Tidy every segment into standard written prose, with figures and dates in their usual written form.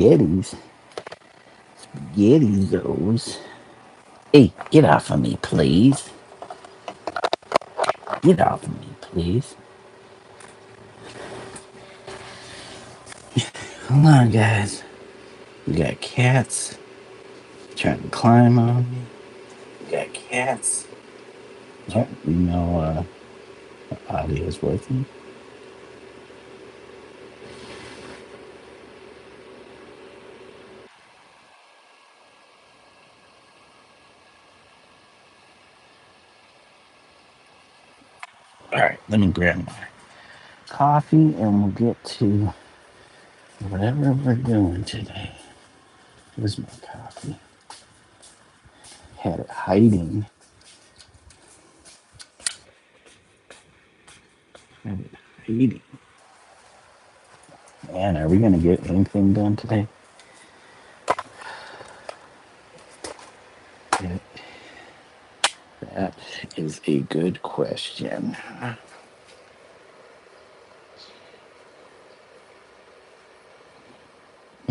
Spaghettis. Spaghettios. Hey, get off of me, please. Get off of me, please. Hold on, guys. We got cats trying to climb on me. We got cats. Oh, audio's working. All right, let me grab my coffee and we'll get to whatever we're doing today. Where's my coffee? Had it hiding. Had it hiding. Man, are we going to get anything done today? That is a good question.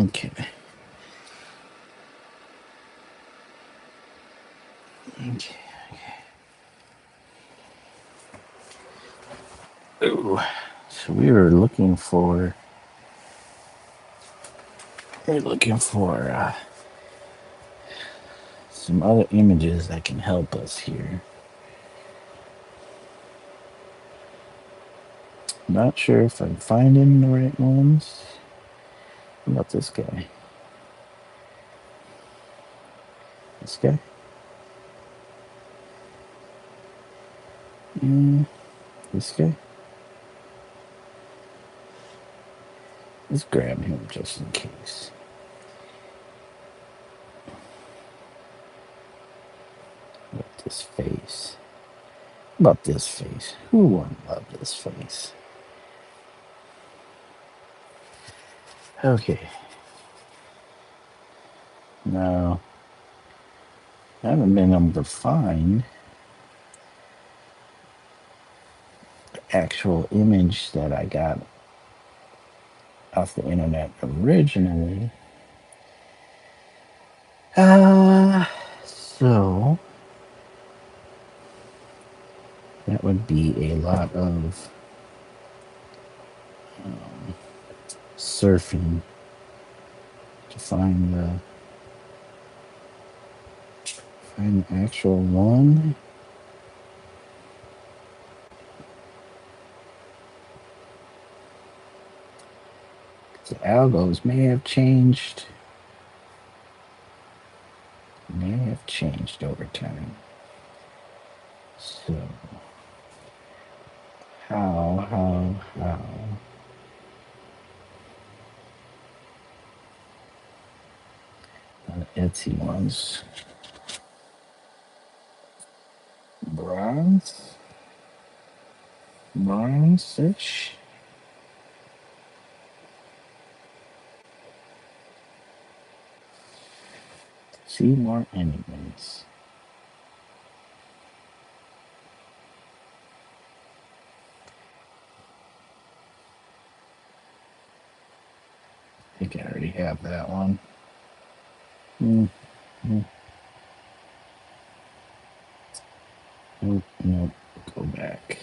Okay. Okay. Ooh. So we're looking for some other images that can help us here. Not sure if I'm finding the right ones. How about this guy? This guy? This guy? Let's grab him just in case. What about this face? What about this face? Who wouldn't love this face? Okay. No. I haven't been able to find the actual image that I got off the internet originally. So that would be a lot of surfing to find the actual one. The algos may have changed. May have changed over time. So how Etsy ones. Bronze-ish. See more anyways. I think I already have that one. Nope. Go back.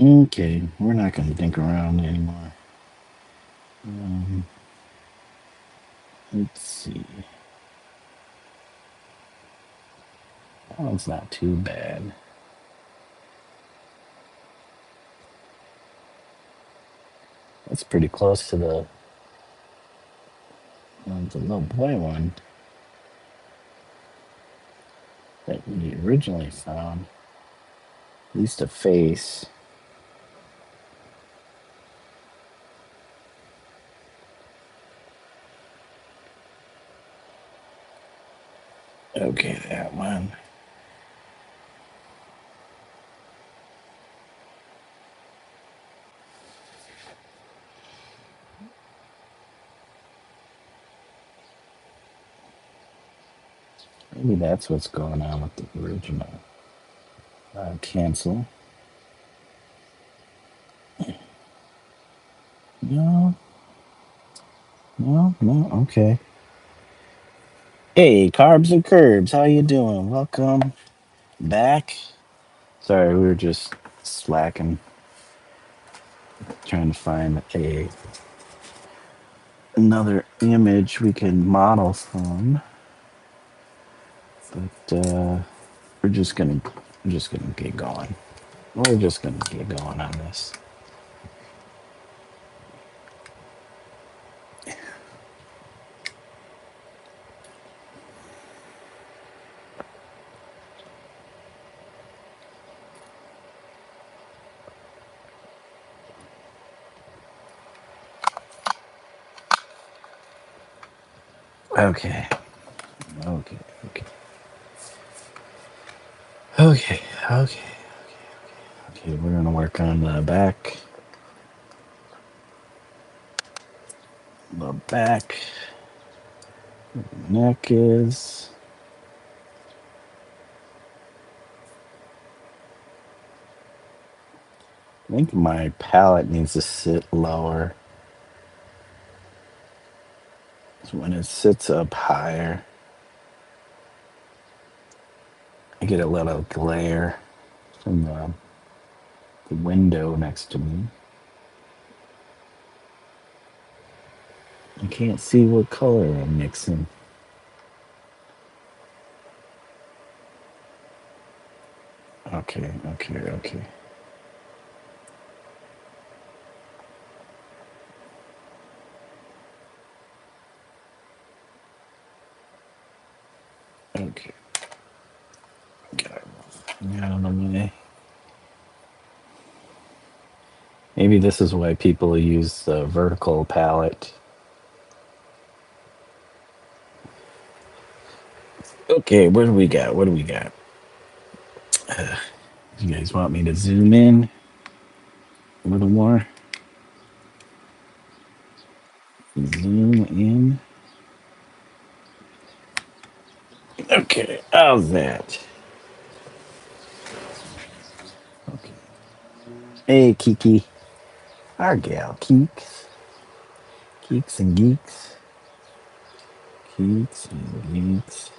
Okay, we're not going to think around anymore. Let's see. That one's not too bad. That's pretty close to the little boy one that we originally found. At least a face. Okay, that one. Maybe that's what's going on with the original. Cancel. No, no. Okay. Hey, Carbs and Curbs, how you doing? Welcome back. Sorry, we were just slacking, trying to find another image we can model from. But we're just gonna get going. We're just gonna get going on this. Okay. Okay. Okay. Okay. Okay. Okay. We're gonna work on the back. The back. Neck is. I think my palette needs to sit lower. So when it sits up higher, I get a little glare from the window next to me. I can't see what color I'm mixing. Okay, okay, okay. Okay. Get out of the way. Maybe this is why people use the vertical palette. Okay, what do we got? What do we got? You guys want me to zoom in a little more? Zoom in. Okay, how's that? Okay. Hey, Kiki. Our gal, Keeks. Keeks and Geeks. Keeks and Geeks.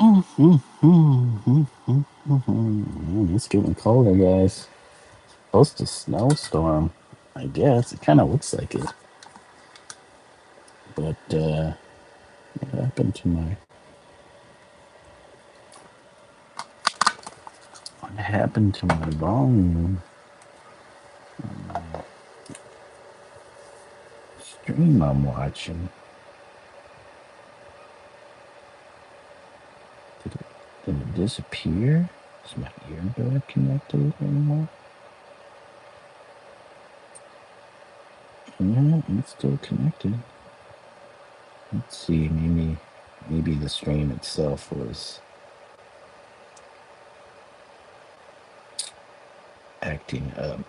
It's getting colder, guys. Supposed to snowstorm. I guess it kind of looks like it. But what happened to my? What happened to my volume? Stream I'm watching. Did it disappear? Is my earbud connected anymore? Yeah, it's still connected. Let's see, maybe the stream itself was acting up.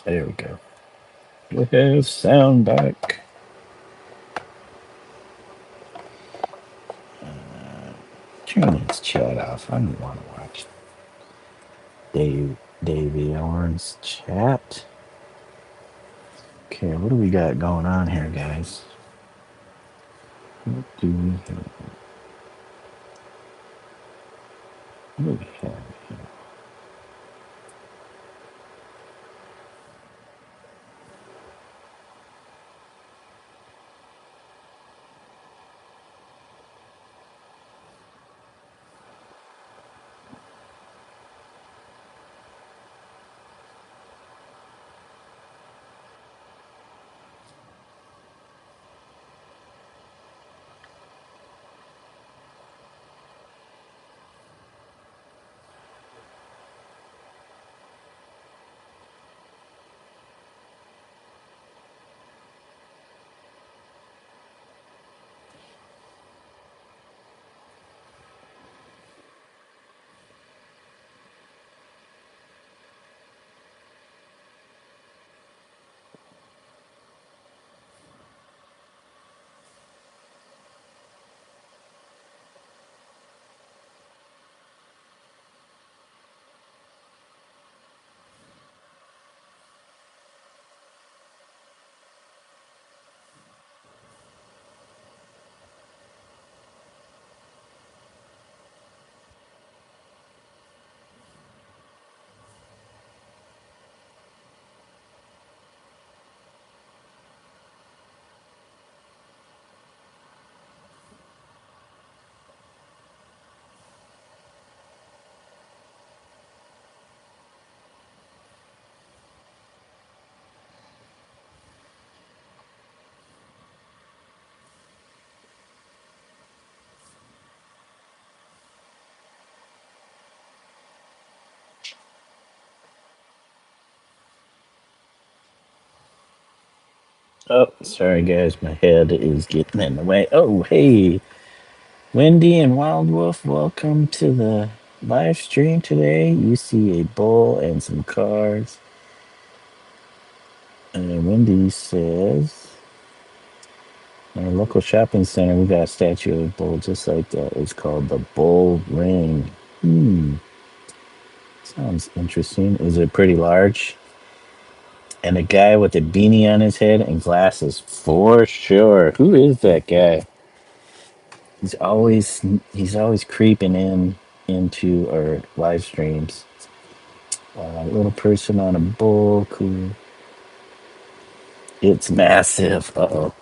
There we go. We have sound back. Turn its chat off. I don't want to watch Davey Orn's chat. Okay, what do we got going on here, guys? What do we have? What do we have here? Oh, sorry, guys. My head is getting in the way. Oh, hey, Wendy and Wild Wolf, welcome to the live stream today. You see a bull and some cars. And Wendy says, our local shopping center, we got a statue of a bull just like that. It's called the Bull Ring. Sounds interesting. Is it pretty large? And a guy with a beanie on his head and glasses, for sure. Who is that guy? He's always creeping into our live streams. Little person on a bull, cool. It's massive. Uh-oh.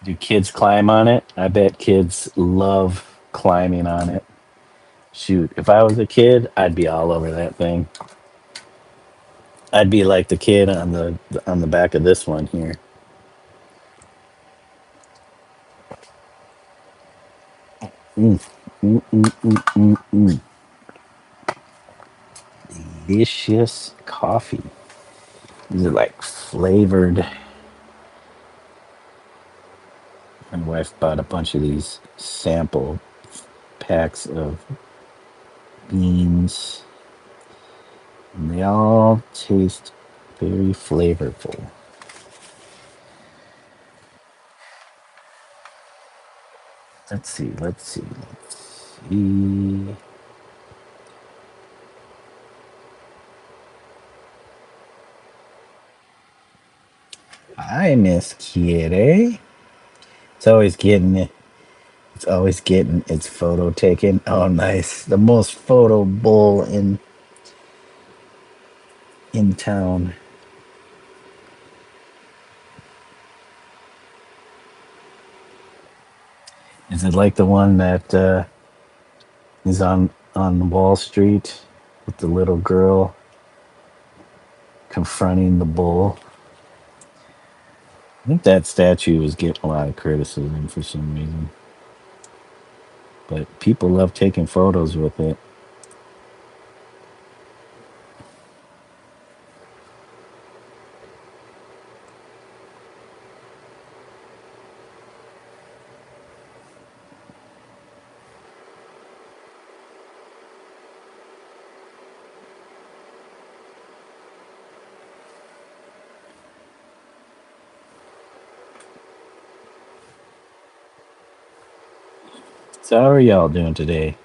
Do kids climb on it? I bet kids love climbing on it. Shoot, if I was a kid, I'd be all over that thing. I'd be like the kid on the back of this one here. Mm, mm, mm, mm, mm, mm. Delicious coffee. These are like flavored. My wife bought a bunch of these sample packs of beans, and they all taste very flavorful. Let's see. Hi, Miss Kitty. It's always getting it. It's always getting its photo taken. Oh, nice! The most photo bull in town. Is it like the one that is on Wall Street with the little girl confronting the bull? I think that statue was getting a lot of criticism for some reason, but people love taking photos with it. So how are y'all doing today?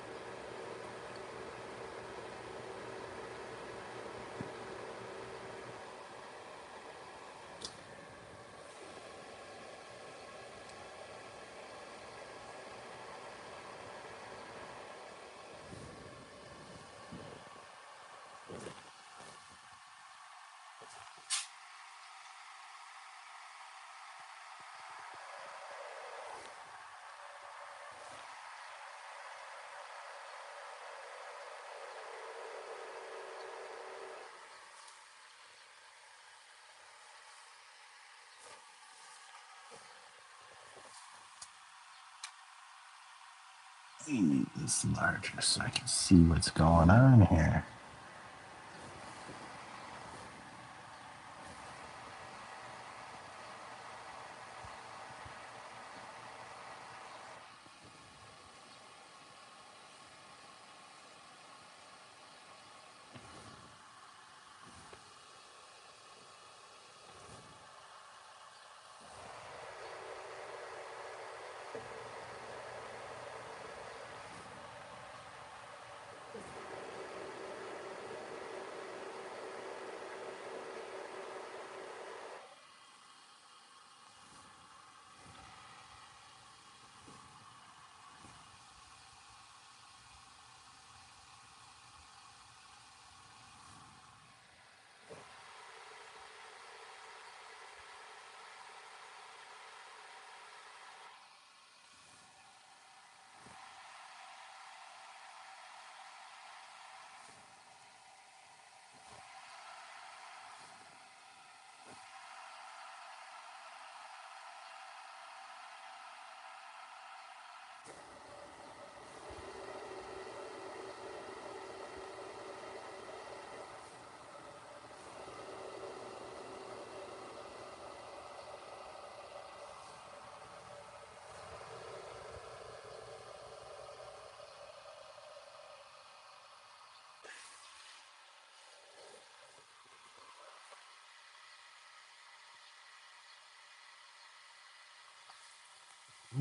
Let me make this larger so I can see what's going on here.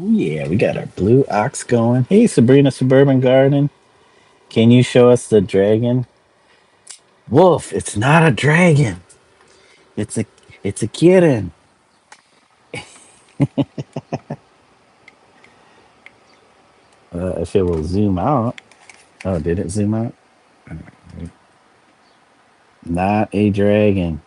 Oh yeah, we got our blue ox going. Hey, Sabrina Suburban Garden. Can you show us the dragon? Wolf, it's not a dragon. It's a it's a kitten. If it will zoom out. Oh, did it zoom out? Not a dragon.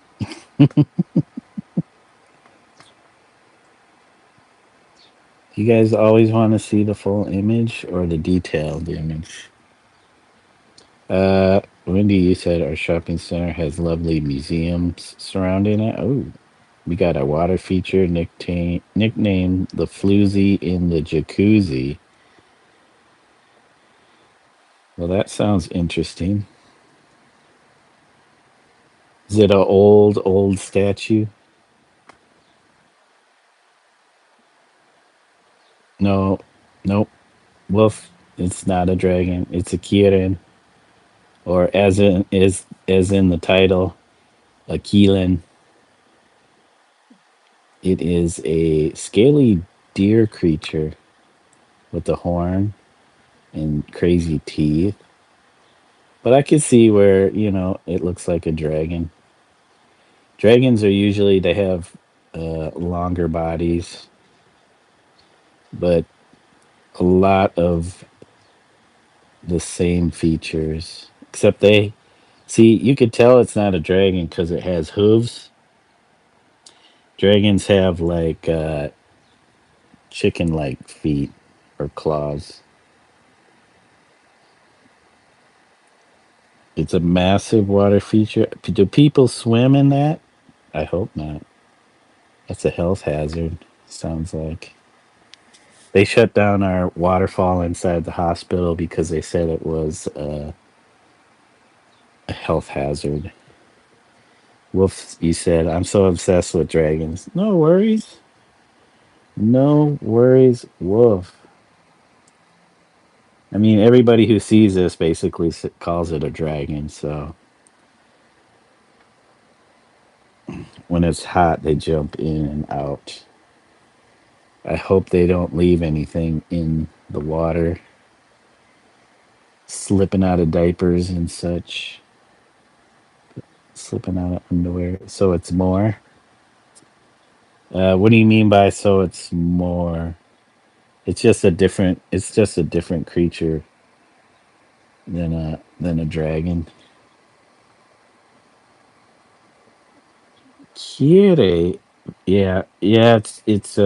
You guys always want to see the full image or the detailed image? Wendy, you said our shopping center has lovely museums surrounding it. Oh, we got a water feature nicknamed the Floozy in the Jacuzzi. Well, that sounds interesting. Is it a old statue? No, nope. Wolf, it's not a dragon. It's a Kirin, or as in the title, a Qilin. It is a scaly deer creature with a horn and crazy teeth. But I can see where, it looks like a dragon. Dragons are usually they have longer bodies but a lot of the same features. Except they see, you could tell it's not a dragon because it has hooves. Dragons have like chicken like feet or claws. It's a massive water feature. Do people swim in that? I hope not. That's a health hazard, sounds like. They shut down our waterfall inside the hospital because they said it was a health hazard. Wolf, you said, I'm so obsessed with dragons. No worries. No worries, Wolf. I mean, everybody who sees this basically calls it a dragon, so when it's hot, they jump in and out. I hope they don't leave anything in the water, slipping out of diapers and such, slipping out of underwear. So it's more. What do you mean by so it's more? It's just a different. It's just a different creature than a dragon. Kire, yeah, yeah. It's.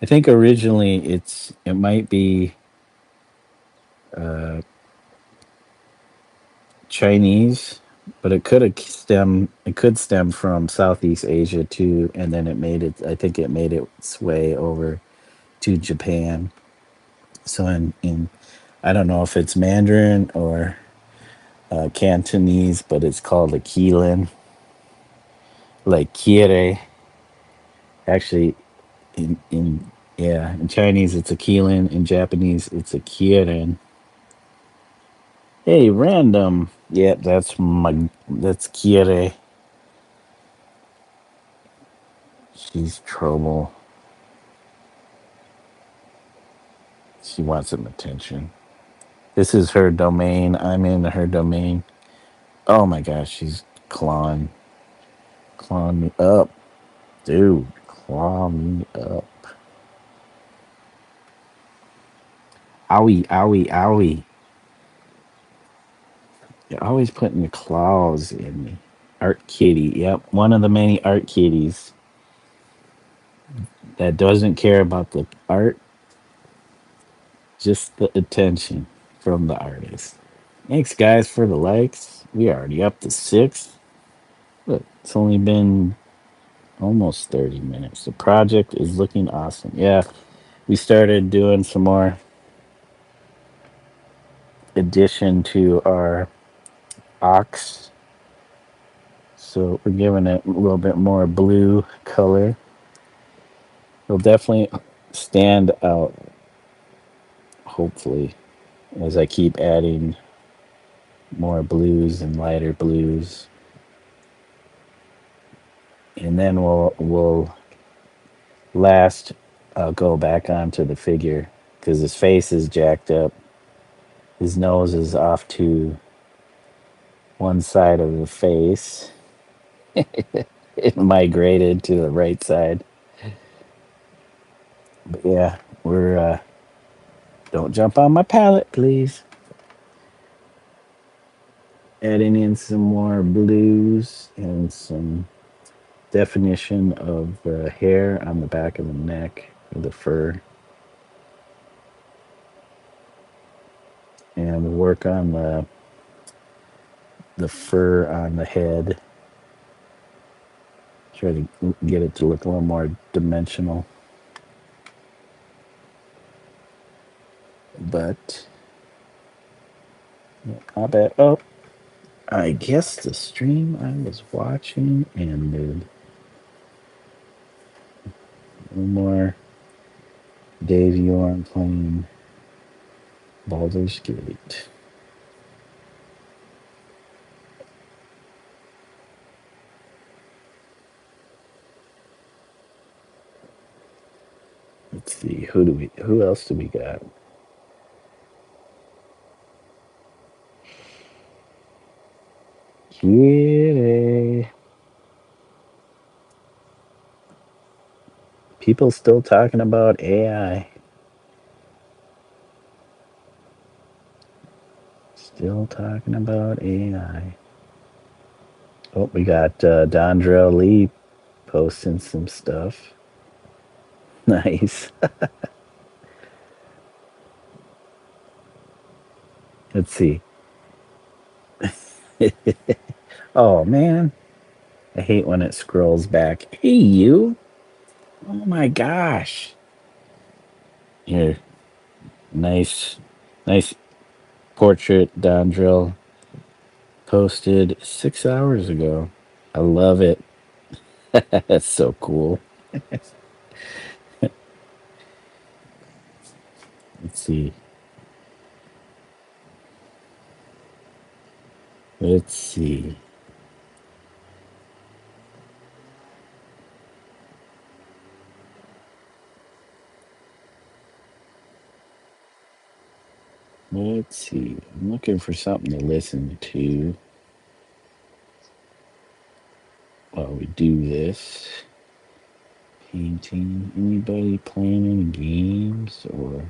I think originally it might be uh, Chinese, but it could stem from Southeast Asia too, and then it made it. I think it made its way over to Japan. So in I don't know if it's Mandarin or Cantonese, but it's called a Qilin, like Kire. Actually, in yeah, in Chinese it's a Qilin. In Japanese it's a Kirin. Hey, random. Yeah, that's Kire. She's trouble. She wants some attention. This is her domain. I'm in her domain. Oh my gosh, she's clawing me up, dude. Claw me up. Owie, owie, owie. You're always putting your claws in me. Art kitty. Yep, one of the many art kitties that doesn't care about the art, just the attention from the artist. Thanks, guys, for the likes. We already up to 6. Look, it's only been almost 30 minutes. The project is looking awesome. Yeah, we started doing some more addition to our ox. So we're giving it a little bit more blue color. It'll definitely stand out, hopefully, as I keep adding more blues and lighter blues. And then we'll last go back onto the figure because his face is jacked up. His nose is off to one side of the face. It migrated to the right side. But yeah, we're don't jump on my palette, please. Adding in some more blues and some definition of hair on the back of the neck, or the fur, and work on the fur on the head. Try to get it to look a little more dimensional. But yeah, not bad. Oh, I guess the stream I was watching ended. No more Dave Yorn playing Baldur's Gate. Let's see, who else do we got? Kitty. People still talking about AI. Still talking about AI. Oh, we got Dondrell Lee posting some stuff. Nice. Let's see. Oh man, I hate when it scrolls back. Hey you. Oh my gosh. Here, nice, nice portrait Dondrell posted 6 hours ago. I love it. That's so cool. Let's see. Let's see. Let's see. I'm looking for something to listen to while we do this. Painting. Anybody playing any games or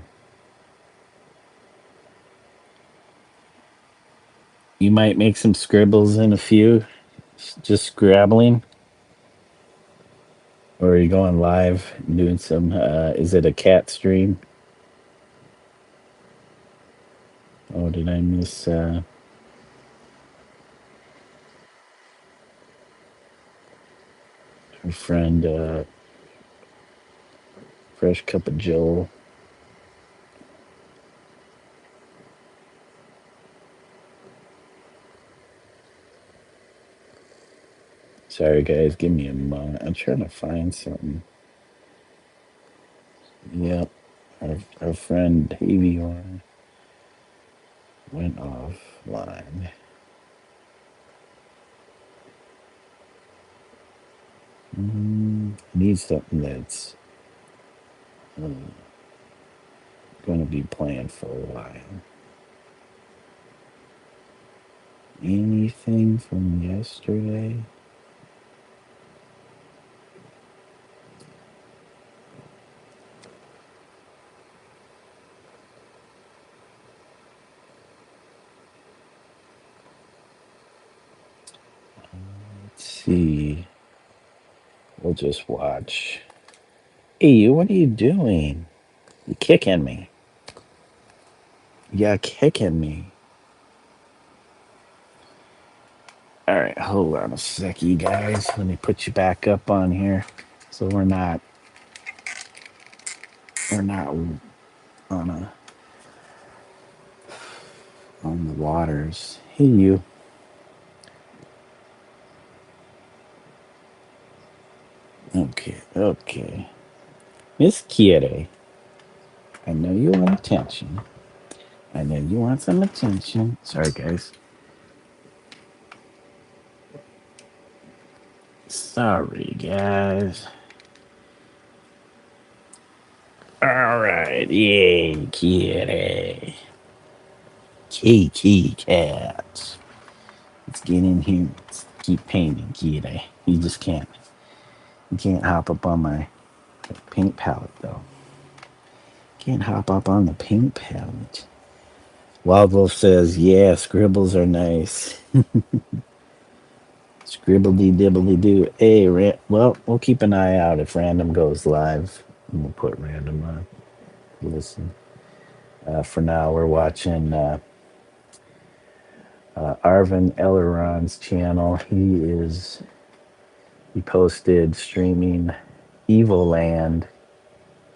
you might make some scribbles in a few. Just scribbling. Or are you going live and doing some is it a cat stream? Oh, did I miss her friend Fresh Cup of Joe? Sorry guys, give me a moment. I'm trying to find something. Yep. Our friend Davion went offline. Need something that's going to be playing for a while. Anything from yesterday? Let's see. We'll just watch. Hey, you, what are you doing? You're kicking me. You're kicking me. All right, hold on a sec, you guys. Let me put you back up on here, so we're not on on the waters. Hey, you. Okay, okay. Miss Kitty, I know you want attention. I know you want some attention. Sorry, guys. Sorry, guys. All right, yay, kitty. Kitty cat. Let's get in here. Let's keep painting, kitty. You just can't. You can't hop up on my paint palette, though. Can't hop up on the paint palette. Wild Wolf says, yeah, scribbles are nice. Scribbledy dibbly doo. Hey, well, we'll keep an eye out if random goes live. And we'll put random on. Listen. For now, we're watching Arvin Elleron's channel. He posted streaming Evo Land.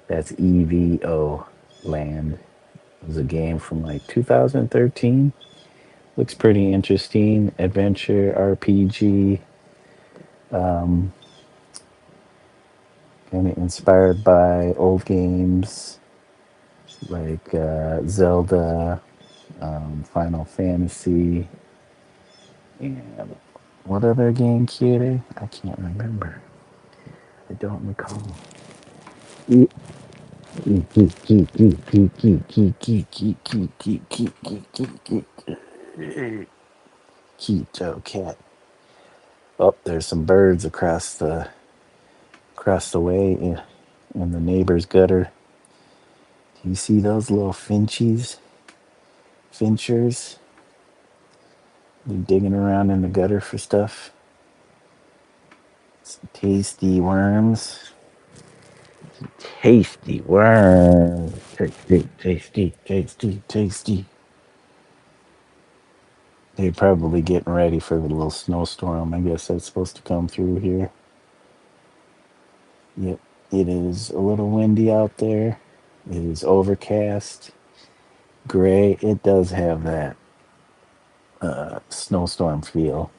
That's EVO Land. It was a game from like 2013. Looks pretty interesting. Adventure RPG. Kind of inspired by old games like Zelda, Final Fantasy, and what other game, Cutie? I can't remember. I don't recall. Keto cat. Oh, there's some birds across the way in the neighbor's gutter. Do you see those little finchers? You digging around in the gutter for stuff? Some tasty worms. Tasty worms. Tasty, tasty, tasty, tasty. They're probably getting ready for the little snowstorm. I guess that's supposed to come through here. Yep, it is a little windy out there. It is overcast, gray. It does have that snowstorm feel.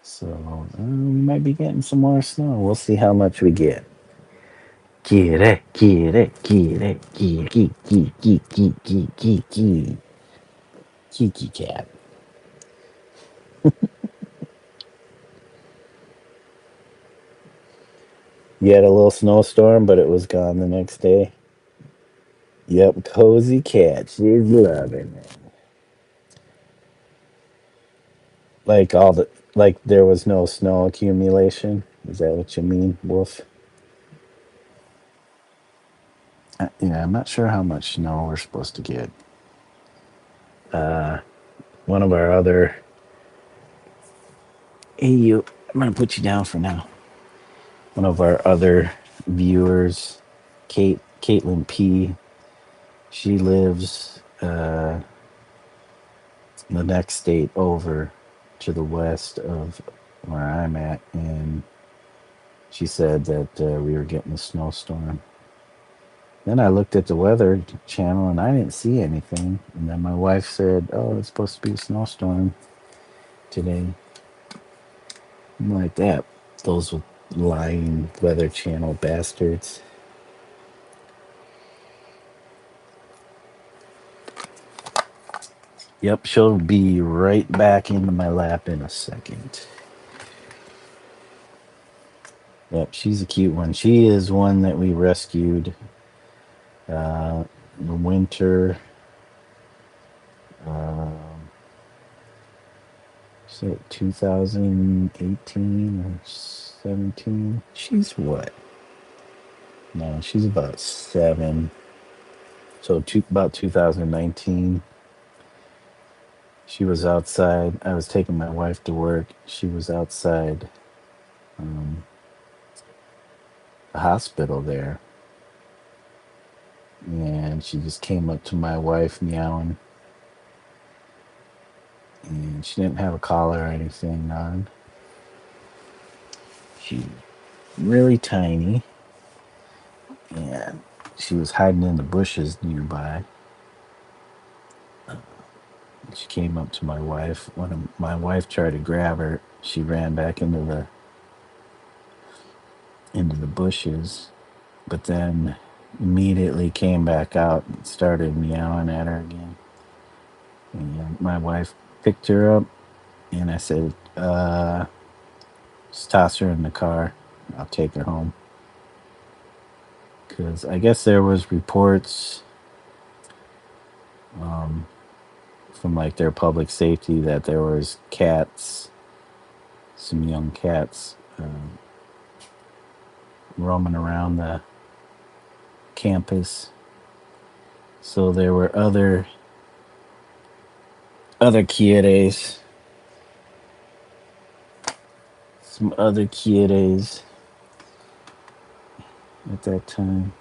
So we might be getting some more snow. We'll see how much we get. Get it, get it, get it, get it, get Kiki cat. You had a little snowstorm, but it was gone the next day. Yep, cozy cat. She's loving it. Like all the like there was no snow accumulation. Is that what you mean, Wolf? Yeah, I'm not sure how much snow we're supposed to get. Uh, one of our other hey you, I'm gonna put you down for now. One of our other viewers, Caitlin P. She lives the next state over to the west of where I'm at, and she said that we were getting a snowstorm. Then I looked at the weather channel and I didn't see anything. And then my wife said, "Oh, it's supposed to be a snowstorm today." I'm like that. Those lying weather channel bastards. Yep, she'll be right back into my lap in a second. Yep, she's a cute one. She is one that we rescued the winter. Um, so 2018 or 17. She's what? No, she's about 7. So about 2019. She was outside. I was taking my wife to work. She was outside um, the hospital there. And she just came up to my wife meowing. And she didn't have a collar or anything on. She's really tiny. And she was hiding in the bushes nearby. She came up to my wife. When my wife tried to grab her, she ran back into the bushes, but then immediately came back out and started meowing at her again. And my wife picked her up, and I said, just toss her in the car. I'll take her home. Because I guess there was reports um, from like their public safety that there was cats, some young cats, roaming around the campus. So there were other kiddos, some other kiddos at that time,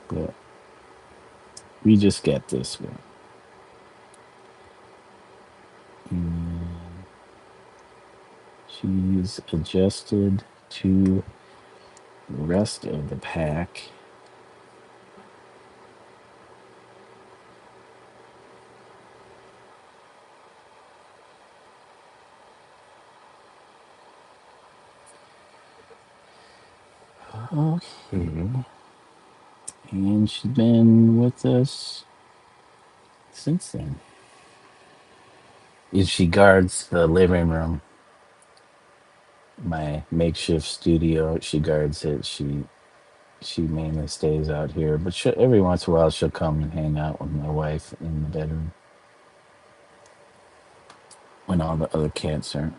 but we just got this one. And she's adjusted to the rest of the pack. Okay. And she's been with us since then. She guards the living room, my makeshift studio. She guards it. She mainly stays out here, but every once in a while she'll come and hang out with my wife in the bedroom when all the other cats aren't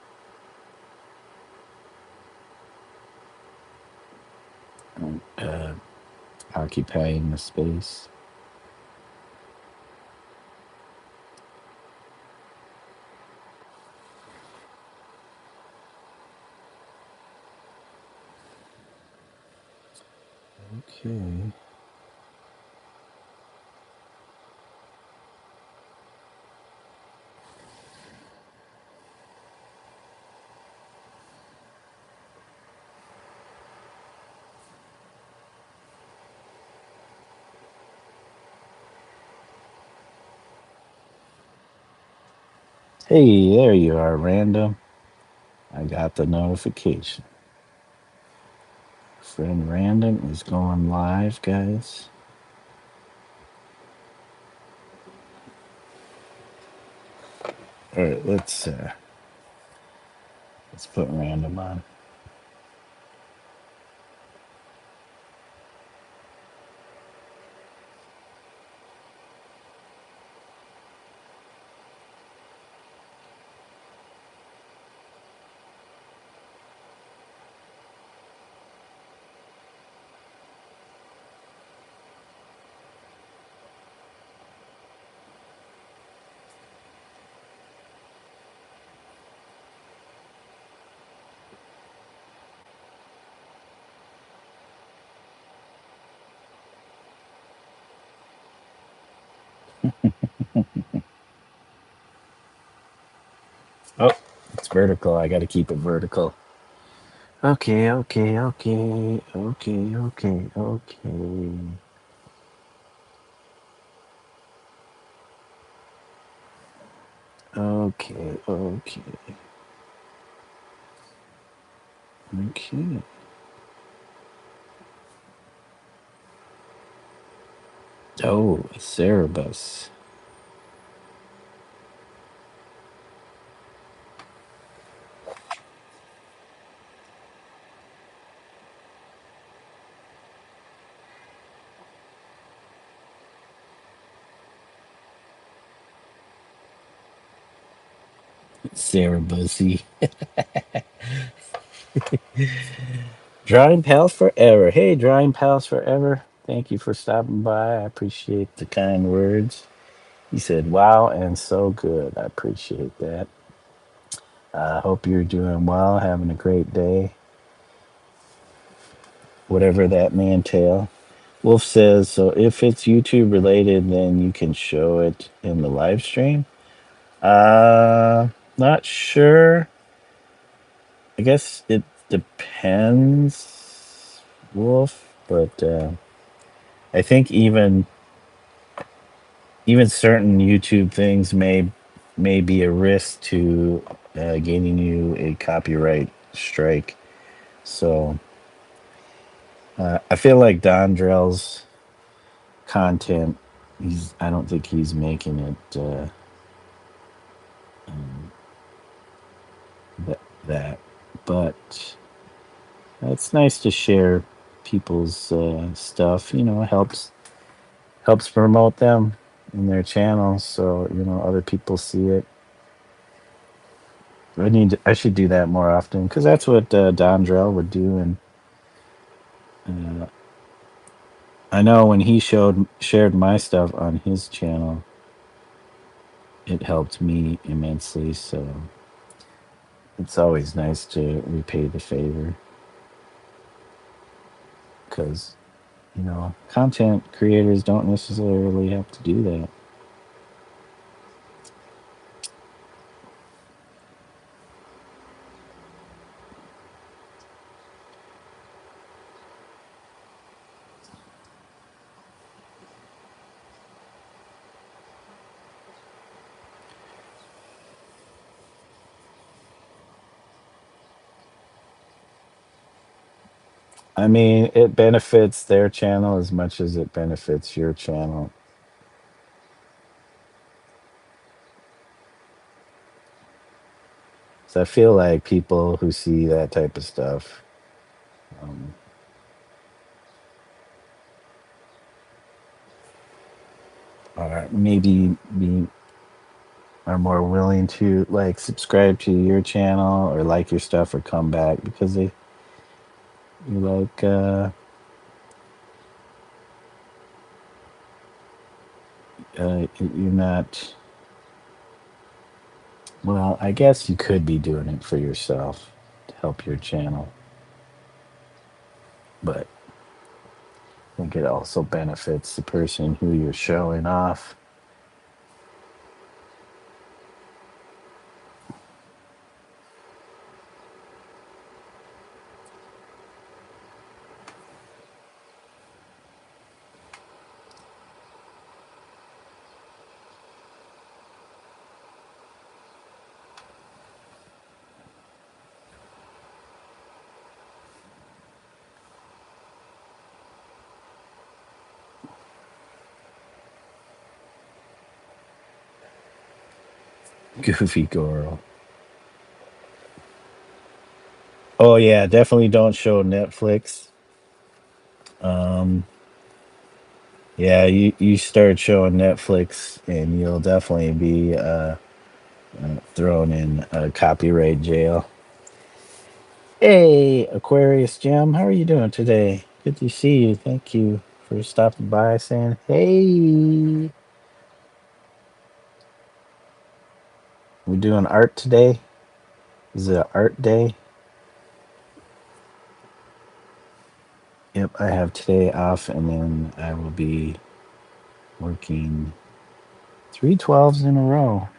occupying the space. Okay. Hey, there you are, random. I got the notification. Friend Random is going live, guys. All right, let's put Random on. Oh, it's vertical. I got to keep it vertical. Okay, okay, okay, okay, okay, okay. Okay, okay, okay. Oh, Cerebus. Cerebusy. Drawing Pals Forever. Hey, Drawing Pals Forever. Thank you for stopping by. I appreciate the kind words. He said, wow, and so good. I appreciate that. I hope you're doing well, having a great day, whatever that may entail. Wolf says, so if it's YouTube related, then you can show it in the live stream. Not sure. I guess it depends, Wolf, but I think even certain YouTube things may be a risk to gaining you a copyright strike. So I feel like Dondrell's content, I don't think he's making it um, that, but it's nice to share people's stuff. Helps promote them in their channels, so other people see it. I should do that more often because that's what Dondrell would do, and uh, I know when he shared my stuff on his channel, it helped me immensely. So it's always nice to repay the favor because content creators don't necessarily have to do that. I mean, it benefits their channel as much as it benefits your channel. So I feel like people who see that type of stuff um, are are more willing to like subscribe to your channel or like your stuff or come back because they you like you're not. Well, I guess you could be doing it for yourself to help your channel, but think it also benefits the person who you're showing off. Goofy girl. Oh yeah, definitely don't show Netflix. Um, yeah, you start showing Netflix, and you'll definitely be thrown in copyright jail. Hey, Aquarius Jim, how are you doing today? Good to see you. Thank you for stopping by, saying hey. We're doing art today. Is it art day? Yep, I have today off, and then I will be working 3 12s in a row.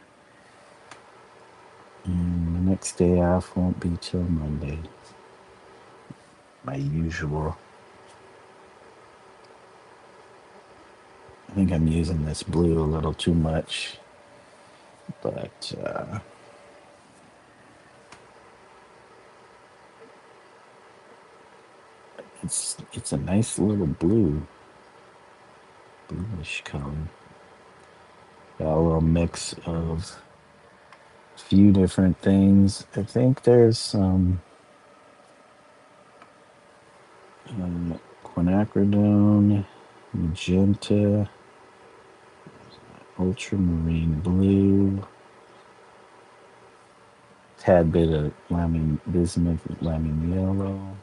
And the next day off won't be till Monday. My usual. I think I'm using this blue a little too much, but it's a nice little bluish color. Got a little mix of a few different things. I think there's some quinacridone, magenta, ultramarine blue, tad bit of bismuth, lemon yellow,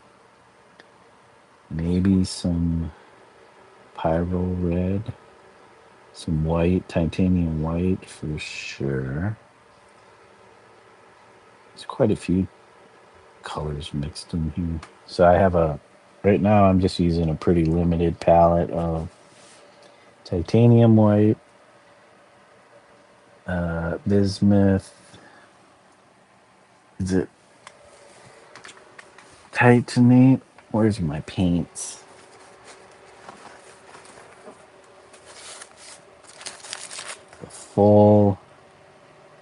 maybe some pyro red, some white, titanium white for sure. There's quite a few colors mixed in here. So right now I'm just using a pretty limited palette of titanium white, bismuth. Is it titanate? Where's my paints? Full.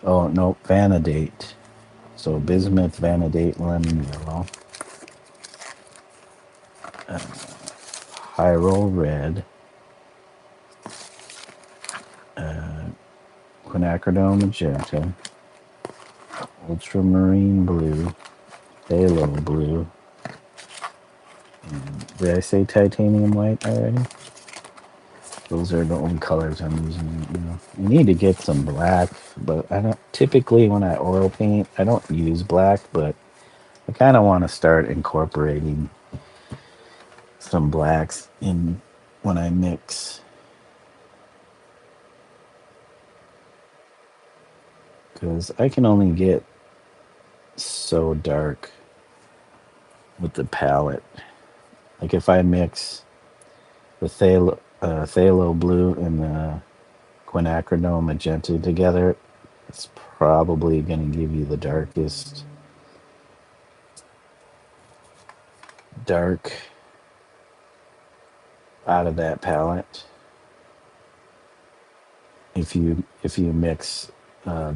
Oh no, vanadate. So bismuth, vanadate, lemon yellow, pyro red, quinacridone magenta, ultramarine blue, phthalo blue. Did I say titanium white already? Those are the only colors I'm using. I need to get some black, but I don't. Typically, when I oil paint, I don't use black, but I kind of want to start incorporating some blacks in when I mix, because I can only get so dark with the palette. Like if I mix the phthalo blue and the quinacridone magenta together, it's probably going to give you the dark out of that palette. If you mix uh,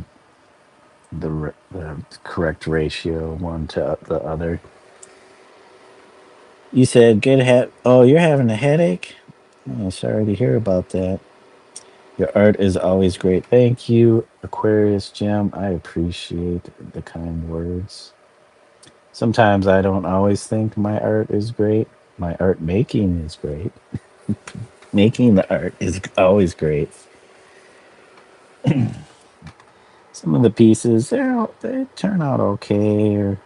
the correct ratio one to the other. You said good head. Oh, you're having a headache? Oh, sorry to hear about that. Your art is always great. Thank you, Aquarius Jim. I appreciate the kind words. Sometimes I don't always think my art is great. My art making is great. Making the art is always great. Some of the pieces they turn out okay, or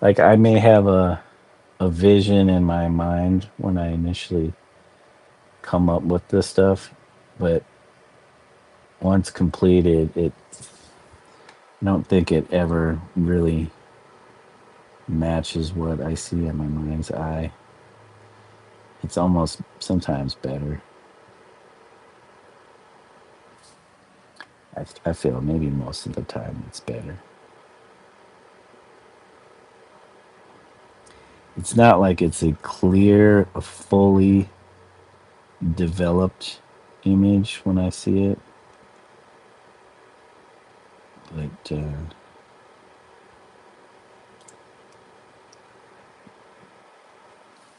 like I may have a vision in my mind when I initially come up with this stuff, but once completed, I don't think it ever really matches what I see in my mind's eye. It's almost sometimes better. I feel maybe most of the time it's better. It's not like it's a clear, a fully developed image when I see it, but the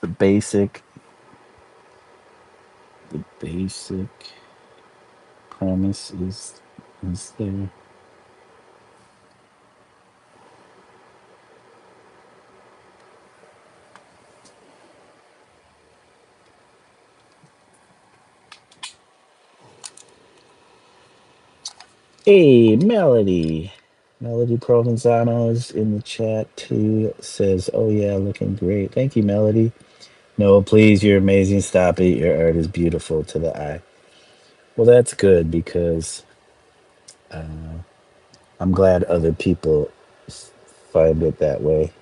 basic, the basic premise is there. Hey, Melody. Melody Provenzano is in the chat too. Says, "Oh yeah, looking great. Thank you, Melody." No, please, you're amazing. Stop it. Your art is beautiful to the eye. Well, that's good because uh, I'm glad other people find it that way.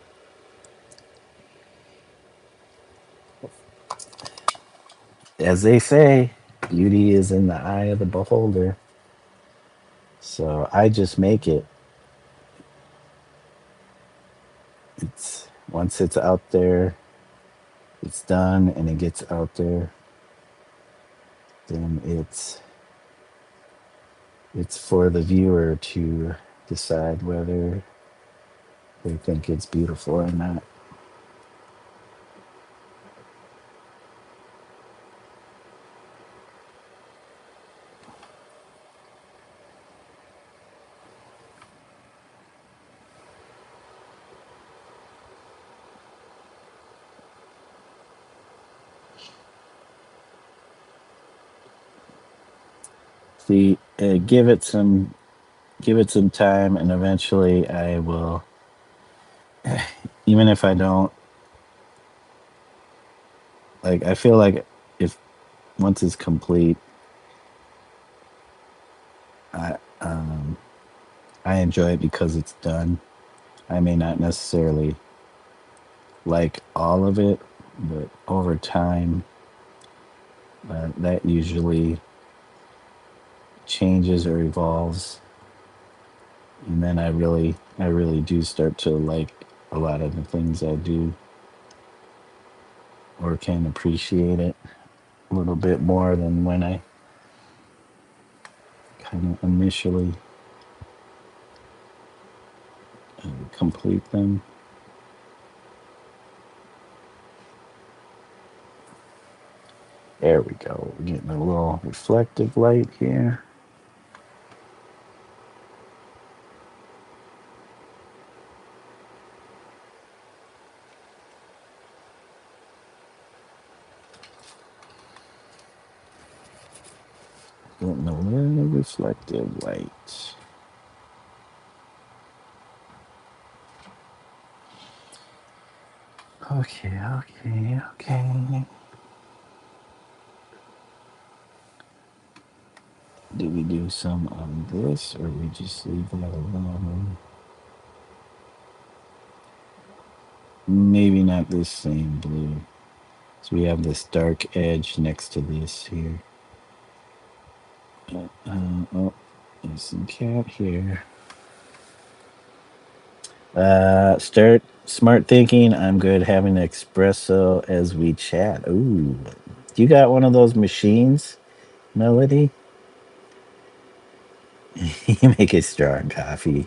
As they say, beauty is in the eye of the beholder. So I just make it. It's once it's out there, it's done, and it gets out there. Then it's for the viewer to decide whether they think it's beautiful or not. See, give it some time, and eventually I will. Even if I don't like, I feel like if once it's complete, I I enjoy it because it's done. I may not necessarily like all of it, but over time, that usually changes or evolves, and then I really do start to like a lot of the things I do, or can appreciate it a little bit more than when I kind of initially complete them. There we go. We're getting a little reflective light here. Getting a little reflective light. Okay, okay, okay. Do we do some on this, or we just leave that alone? Maybe not this same blue. So we have this dark edge next to this here. Oh, there's some cat here. Start smart thinking. I'm good having an espresso as we chat. Ooh, you got one of those machines, Melody? You make a strong coffee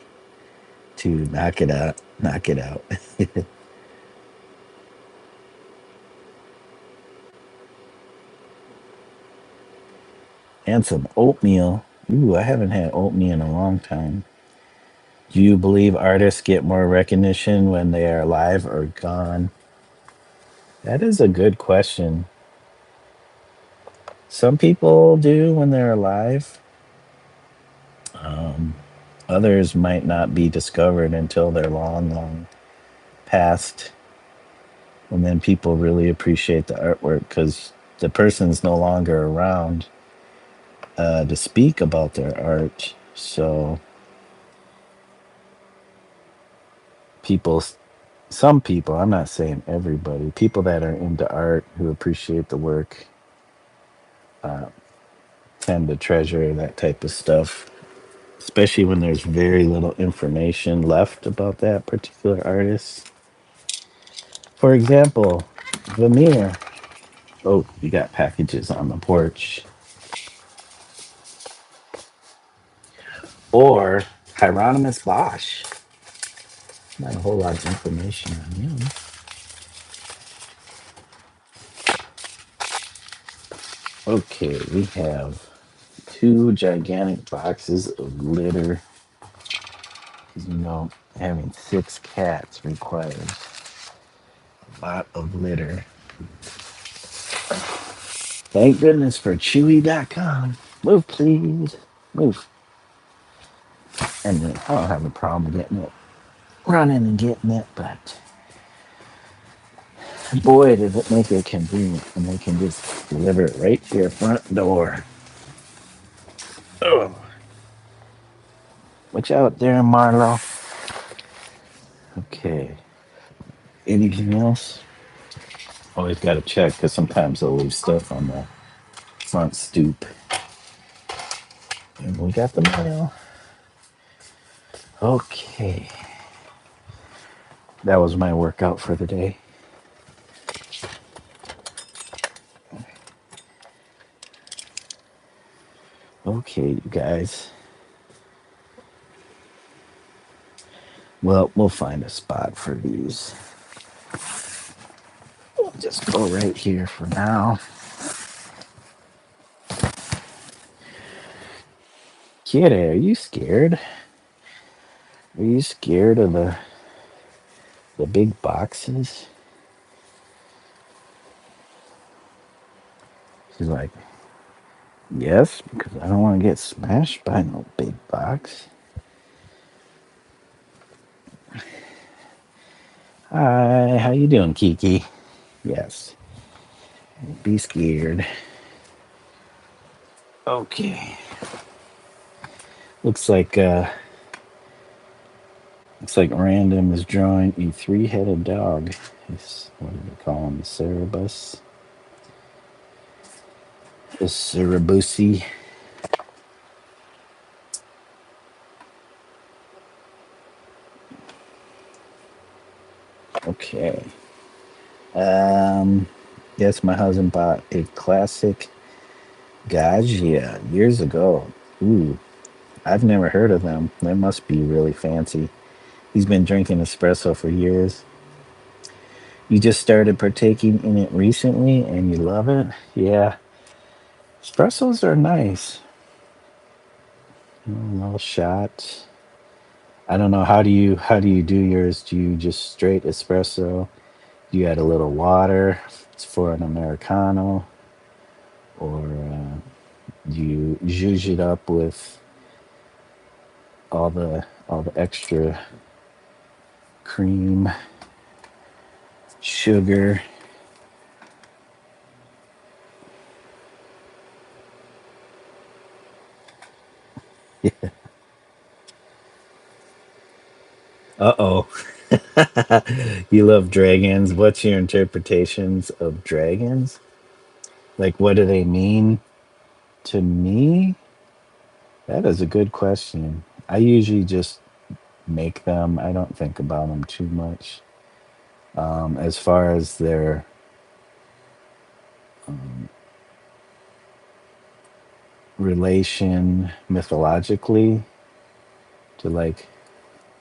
to knock it out. Knock it out. And some oatmeal. Ooh, I haven't had oatmeal in a long time. Do you believe artists get more recognition when they are alive or gone? That is a good question. Some people do when they're alive. Um, Others might not be discovered until they're long, long past. And then people really appreciate the artwork because the person's no longer around to speak about their art. So people Some people, I'm not saying everybody, people that are into art who appreciate the work tend to treasure that type of stuff, especially when there's very little information left about that particular artist. For example, Vermeer. Oh, you got packages on the porch. Or Hieronymus Bosch. Not a whole lot of information on him. Okay, we have two gigantic boxes of litter. 'Cause, having 6 cats requires a lot of litter. Thank goodness for Chewy.com. Move, please. Move. And then I don't have a problem getting it, running and getting it, but boy, does it make it convenient when they can just deliver it right to your front door. Oh, watch out there, Marlo. Okay. Anything else? Always got to check because sometimes they'll leave stuff on the front stoop. And we got the mail. Okay. That was my workout for the day. Okay, you guys. Well, we'll find a spot for these. We'll just go right here for now. Kitty, are you scared? Are you scared of the big boxes? She's like, yes, because I don't want to get smashed by no big box. Hi, how you doing, Kiki? Yes. Be scared. Okay. Looks like Random is drawing a 3-headed dog. It's, what do they call him? The Cerebus. The Cerebusi. Okay. Yes, my husband bought a classic Gaggia years ago. Ooh, I've never heard of them. They must be really fancy. He's been drinking espresso for years. You just started partaking in it recently and you love it? Yeah. Espressos are nice. A little shot. I don't know, how do you do yours? Do you just straight espresso? Do you add a little water? It's for an Americano. Or do you zhuzh it up with all the extra cream, sugar? Uh-oh. You love dragons. What's your interpretations of dragons? Like, what do they mean to me? That is a good question. I usually just make them. I don't think about them too much. As far as their um, relation mythologically to like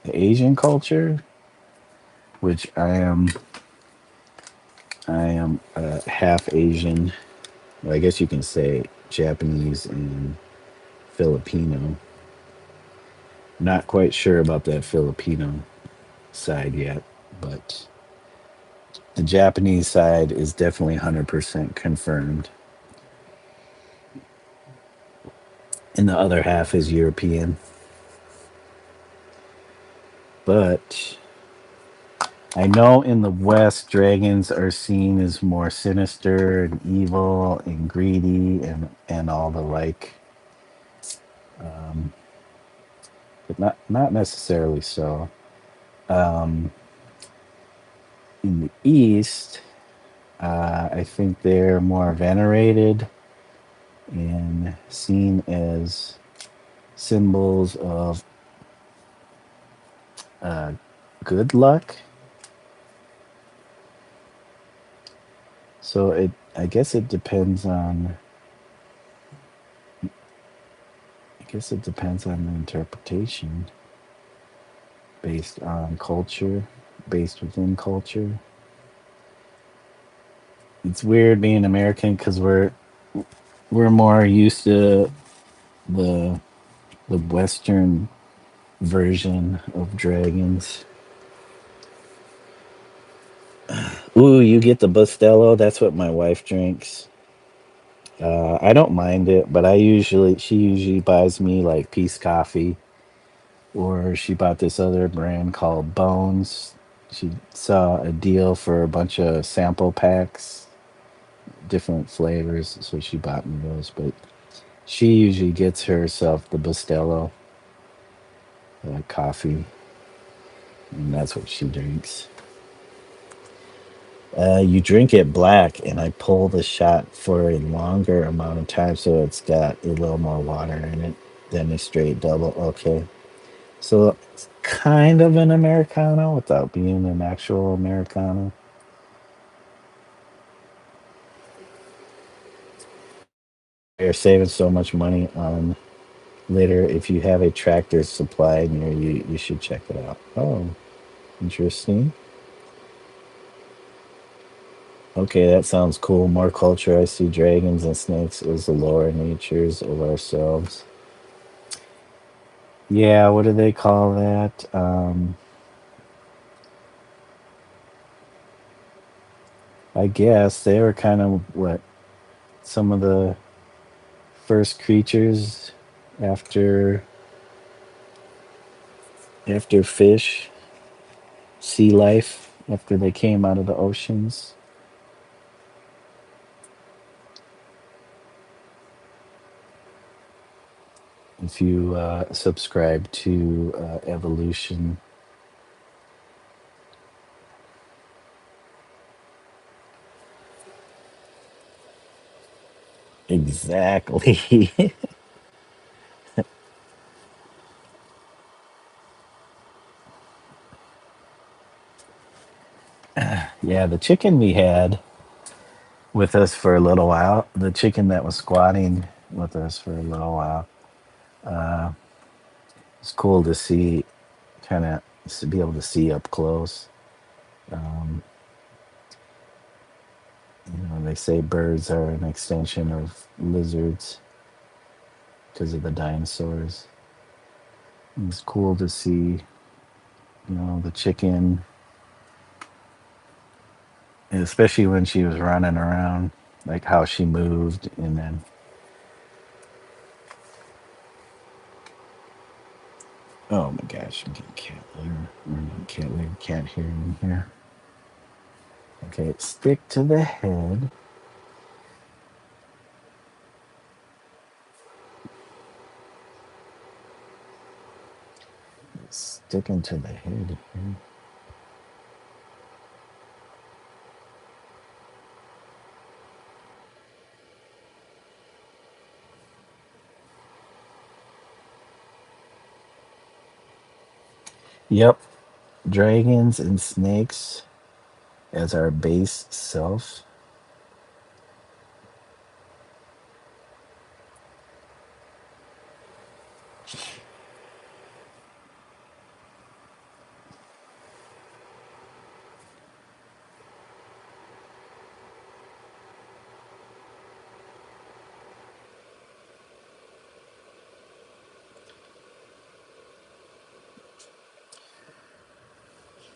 the Asian culture, which I am half Asian. Well, I guess you can say Japanese and Filipino. Not quite sure about that Filipino side yet, but the Japanese side is definitely 100% confirmed. And the other half is European. But I know in the West, dragons are seen as more sinister and evil and greedy and all the like. Um, but not necessarily so. Um, In the East, I think they're more venerated and seen as symbols of uh, good luck. So I guess it depends on, I guess it depends on the interpretation based on culture, based within culture. It's weird being American because we're more used to the the Western version of dragons. Ooh, you get the Bustelo. That's what my wife drinks. I don't mind it, but she usually buys me like Peace Coffee, or she bought this other brand called Bones. She saw a deal for a bunch of sample packs, different flavors, so she bought me those. But she usually gets herself the Bustelo coffee, and that's what she drinks. You drink it black, and I pull the shot for a longer amount of time, so it's got a little more water in it than a straight double. Okay, so it's kind of an Americano without being an actual Americano. You're saving so much money on later. If you have a Tractor Supply near you, you should check it out. Oh, interesting. Okay, that sounds cool. More culture. I see dragons and snakes as the lower natures of ourselves. Yeah, what do they call that? I guess they were kind of what some of the first creatures after after fish, sea life, after they came out of the oceans. If you subscribe to evolution, exactly. Yeah, the chicken we had with us for a little while, the chicken that was squatting with us for a little while, uh, it's cool to see, kind of to be able to see up close. Um, they say birds are an extension of lizards because of the dinosaurs. It's cool to see, the chicken, especially when she was running around, like how she moved, and then oh my gosh, I'm getting cat litter. Or not cat litter, cat hair in here. Okay, stick to the head. Sticking to the head here. Yep, dragons and snakes as our base self.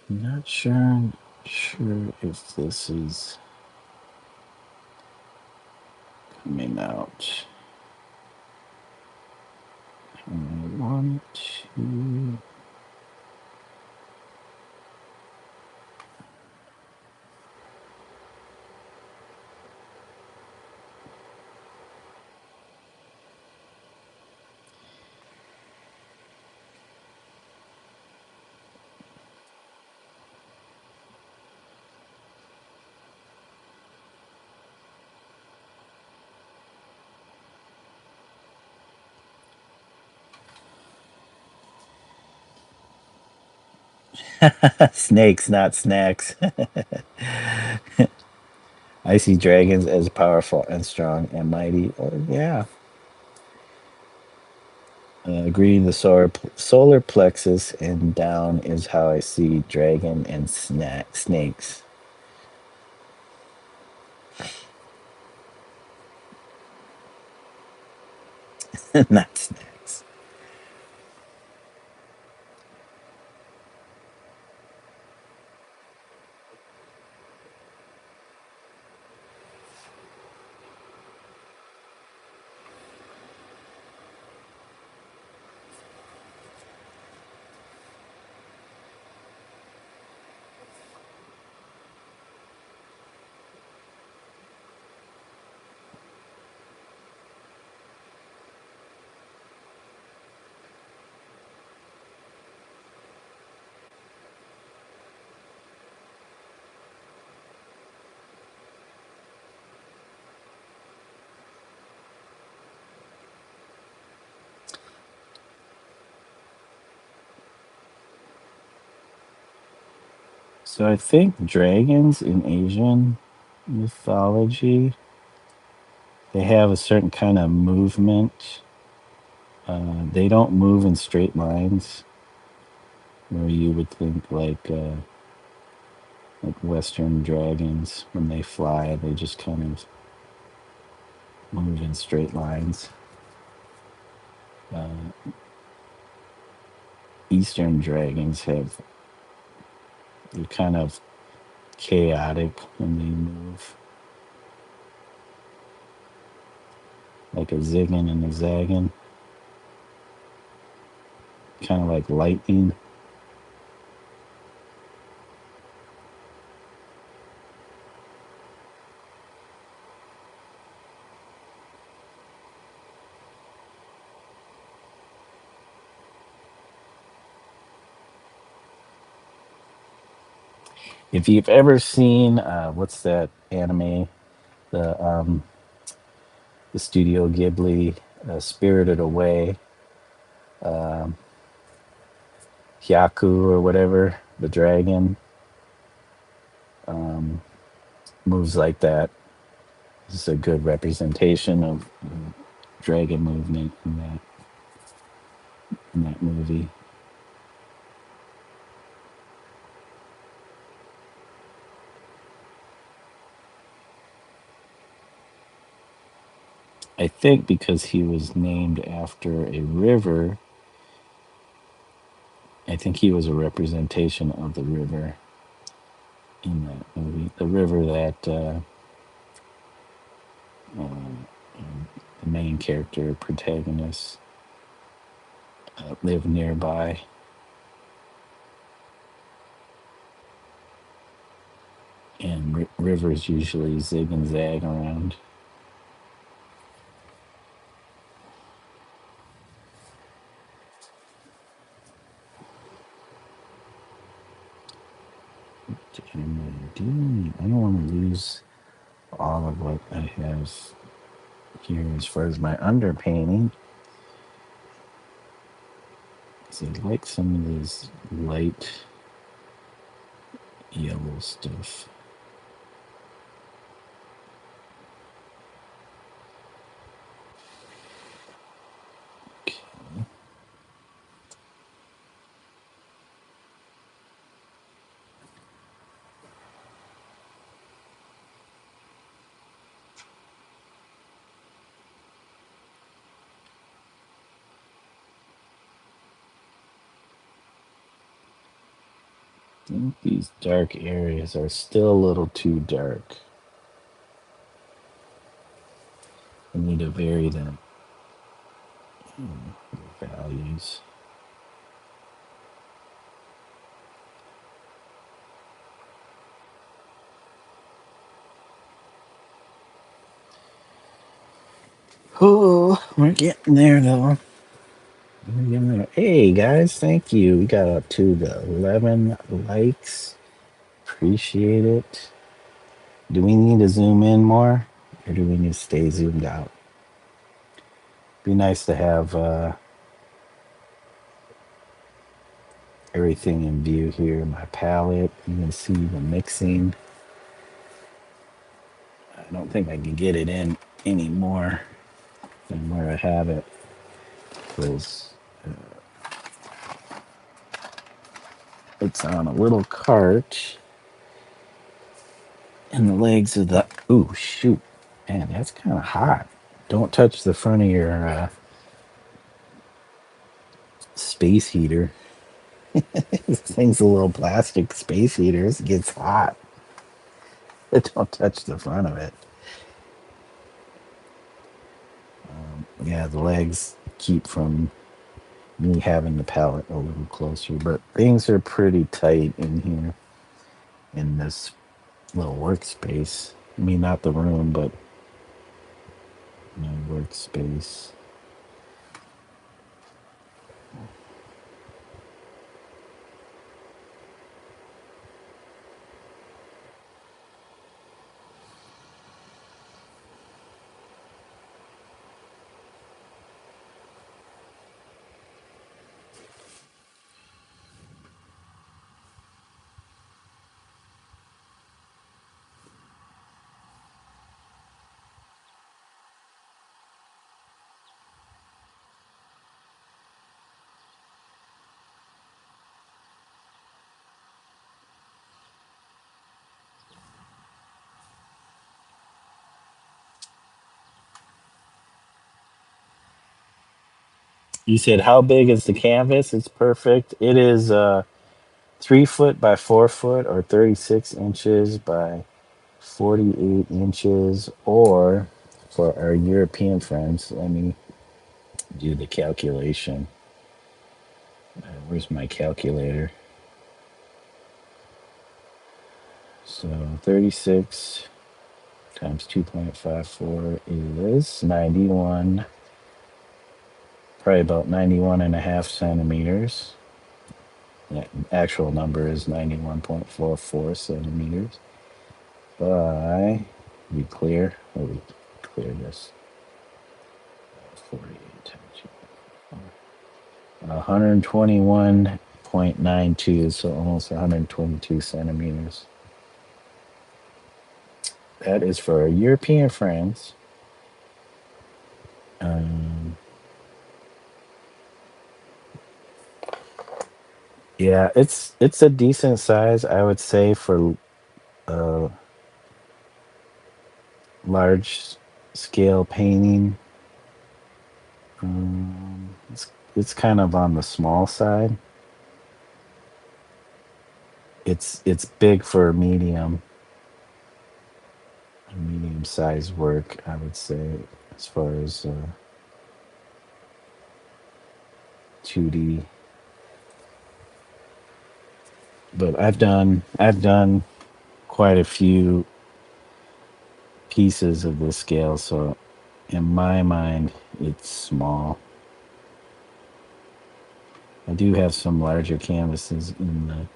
Not sure if this is coming out. I want to. Snakes, not snacks. I see dragons as powerful and strong and mighty. Oh, yeah. Agreeing the solar plexus and down is how I see dragon and snakes. Not snacks. So I think dragons in Asian mythology, they have a certain kind of movement. They don't move in straight lines, where you would think like Western dragons, when they fly, they just kind of move in straight lines. Uh, Eastern dragons they're kind of chaotic when they move, like a zigging and a zagging, kind of like lightning. If you've ever seen what's that anime, the the Studio Ghibli, Spirited Away, um, Hyaku or whatever, the dragon um, moves like that. This is a good representation of dragon movement in that movie. I think because he was named after a river, I think he was a representation of the river in that movie. The river that the main character protagonist lived nearby. And rivers usually zig and zag around. What am I doing? I don't want to lose all of what I have here as far as my underpainting. So I like some of this light yellow stuff. Okay. I think these dark areas are still a little too dark. I need to vary the values. Oh, we're getting there though. Hey guys, thank you. We got up to the 11 likes. Appreciate it. Do we need to zoom in more or do we need to stay zoomed out? Be nice to have everything in view here. My palette, you can see the mixing. I don't think I can get it in anymore than where I have it, because it's on a little cart, and the legs of the, ooh, shoot, man, that's kind of hot. Don't touch the front of your space heater. This thing's a little plastic space heater. It gets hot. Don't touch the front of it. Yeah, the legs keep from me having the palette a little closer, but things are pretty tight in here in this little workspace. I mean, not the room, but my workspace. You said how big is the canvas? It's perfect. It is 3 foot by 4 foot, or 36 inches by 48 inches, or for our European friends, let me do the calculation. Where's my calculator? So 36 times 2.54 is 91, probably about 91 and a half centimeters. The actual number is 91.44 centimeters by, be clear, let me clear this, 48 times 121.92, so almost 122 centimeters. That is for our European friends. Um, yeah, it's a decent size, I would say, for uh, large scale painting. It's kind of on the small side. It's big for medium size work, I would say, as far as 2D. But I've done quite a few pieces of this scale, so in my mind, it's small. I do have some larger canvases in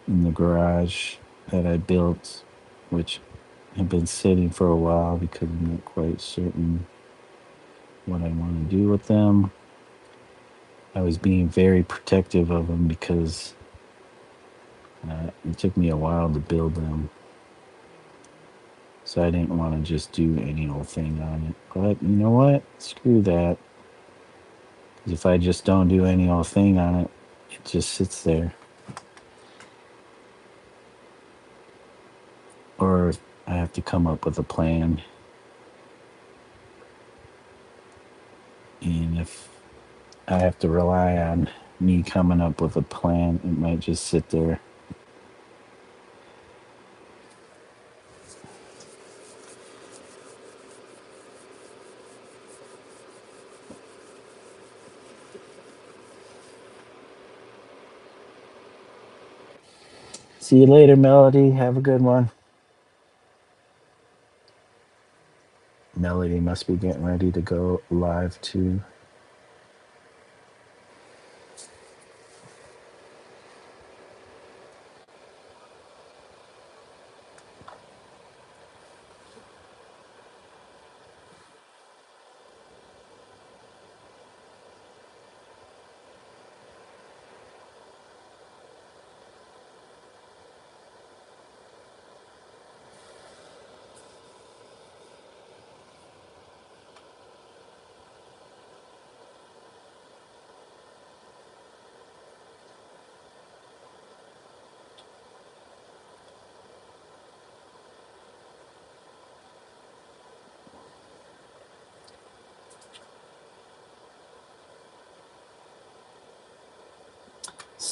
the garage that I built, which have been sitting for a while because I'm not quite certain what I want to do with them. I was being very protective of them because it took me a while to build them, so I didn't want to just do any old thing on it. But you know what? Screw that. 'Cause if I just don't do any old thing on it, it just sits there. Or I have to come up with a plan. And if I have to rely on me coming up with a plan, it might just sit there. See you later, Melody. Have a good one. Melody must be getting ready to go live too.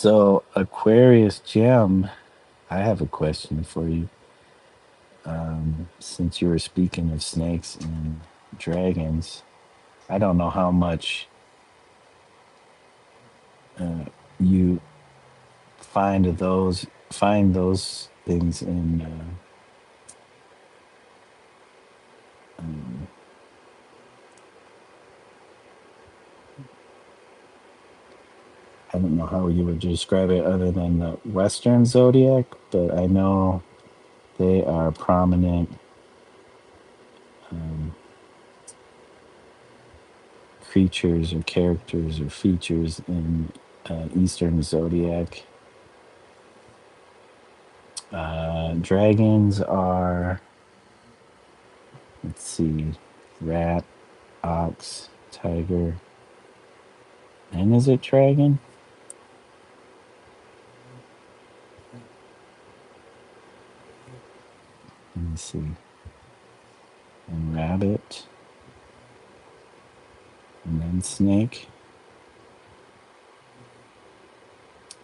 So, Aquarius Gem, I have a question for you. Since you were speaking of snakes and dragons, I don't know how much uh, you find those things in. Um, I don't know how you would describe it other than the Western zodiac, but I know they are prominent um, creatures or characters or features in Eastern zodiac. Dragons are, let's see, rat, ox, tiger, and is it dragon? Let me see. And rabbit, and then snake.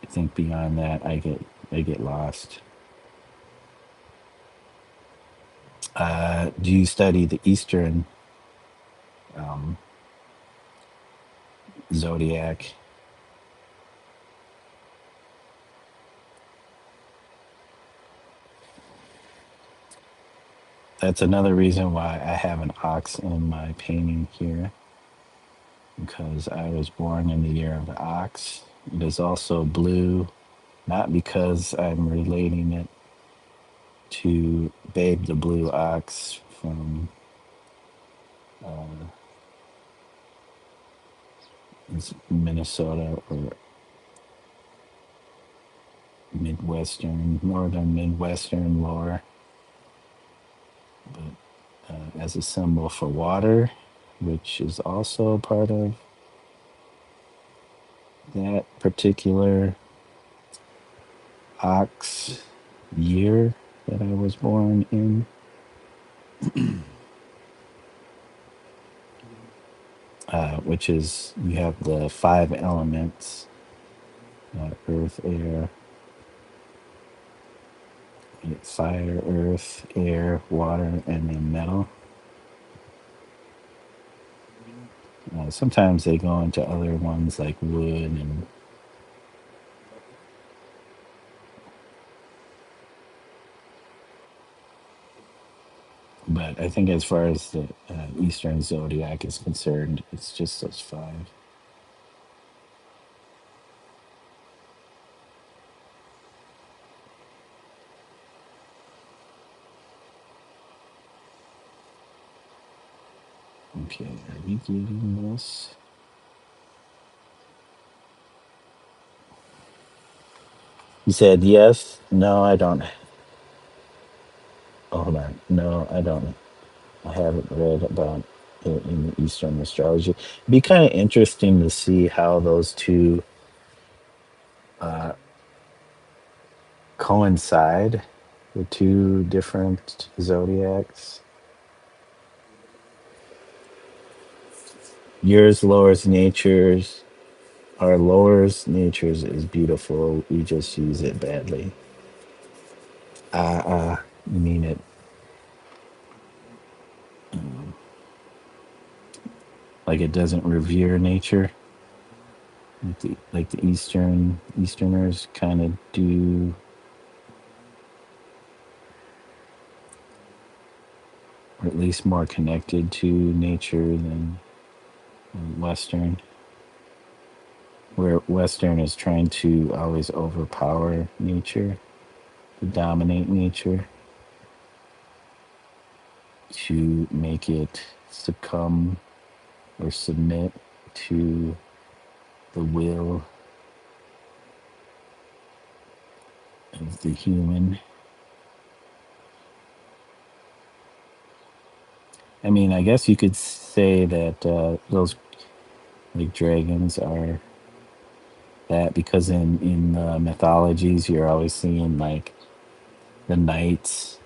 I think beyond that, I get lost. Do you study the Eastern um, zodiac? That's another reason why I have an ox in my painting here, because I was born in the year of the ox. It is also blue, not because I'm relating it to Babe the Blue Ox from uh, Minnesota or northern Midwestern lore, but as a symbol for water, which is also part of that particular ox year that I was born in, which is you have the five elements: earth, fire, earth, air, water, and then metal. Sometimes they go into other ones like wood, but I think as far as the Eastern zodiac is concerned, it's just those five. Okay, are we getting this? You said yes. No, I don't. Oh, hold on. No, I don't. I haven't read about it in Eastern astrology. It'd be kind of interesting to see how those two uh, coincide, the two different zodiacs. Yours lowers natures, our lowers natures is beautiful. We just use it badly. You mean it um, like it doesn't revere nature, like the Easterners kind of do, or at least more connected to nature than Western. Where Western is trying to always overpower nature, to dominate nature, to make it succumb or submit to the will of the human. I mean, I guess you could say that those like dragons are that, because in mythologies you're always seeing like the knights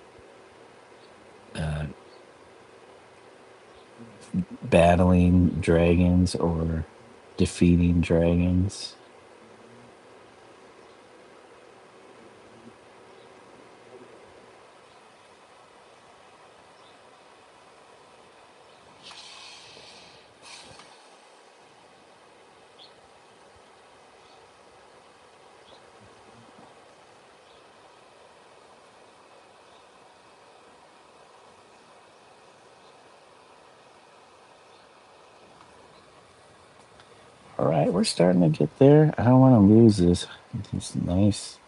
uh, battling dragons or defeating dragons. All right, we're starting to get there. I don't want to lose this. It's nice.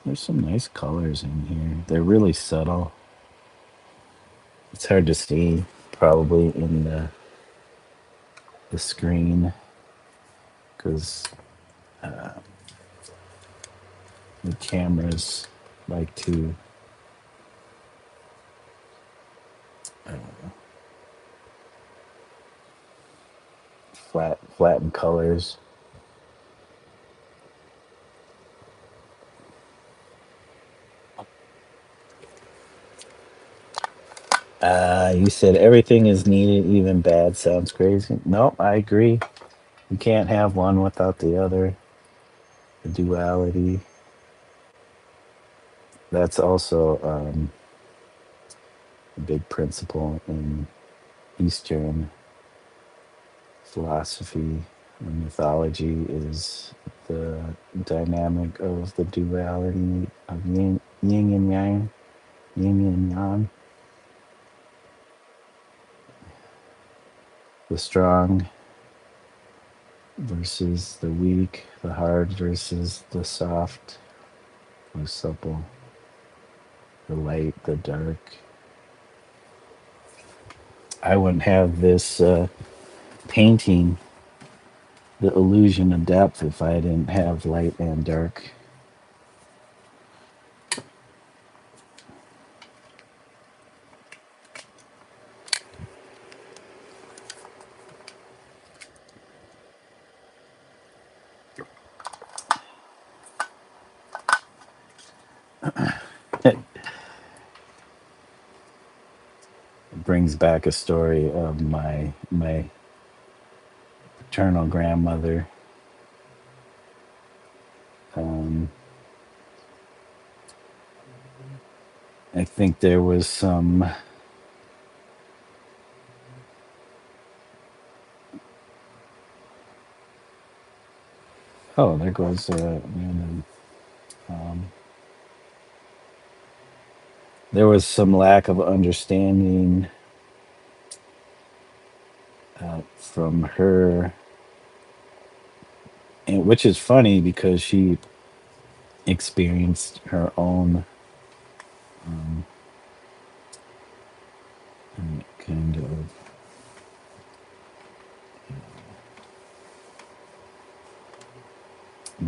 There's some nice colors in here. They're really subtle. It's hard to see probably in the screen because the cameras like to flatten colors. You said everything is needed, even bad sounds crazy. No, I agree. You can't have one without the other. The duality. That's also a big principle in Eastern philosophy and mythology is the dynamic of the duality of yin and yang, yin and yang, the strong versus the weak, the hard versus the soft, the supple, the light, the dark. I wouldn't have this painting, the illusion of depth, if I didn't have light and dark. It brings back a story of my paternal grandmother. Um, I think there was some. Oh, there goes random. Um, there was some lack of understanding from her, and which is funny because she experienced her own um, kind of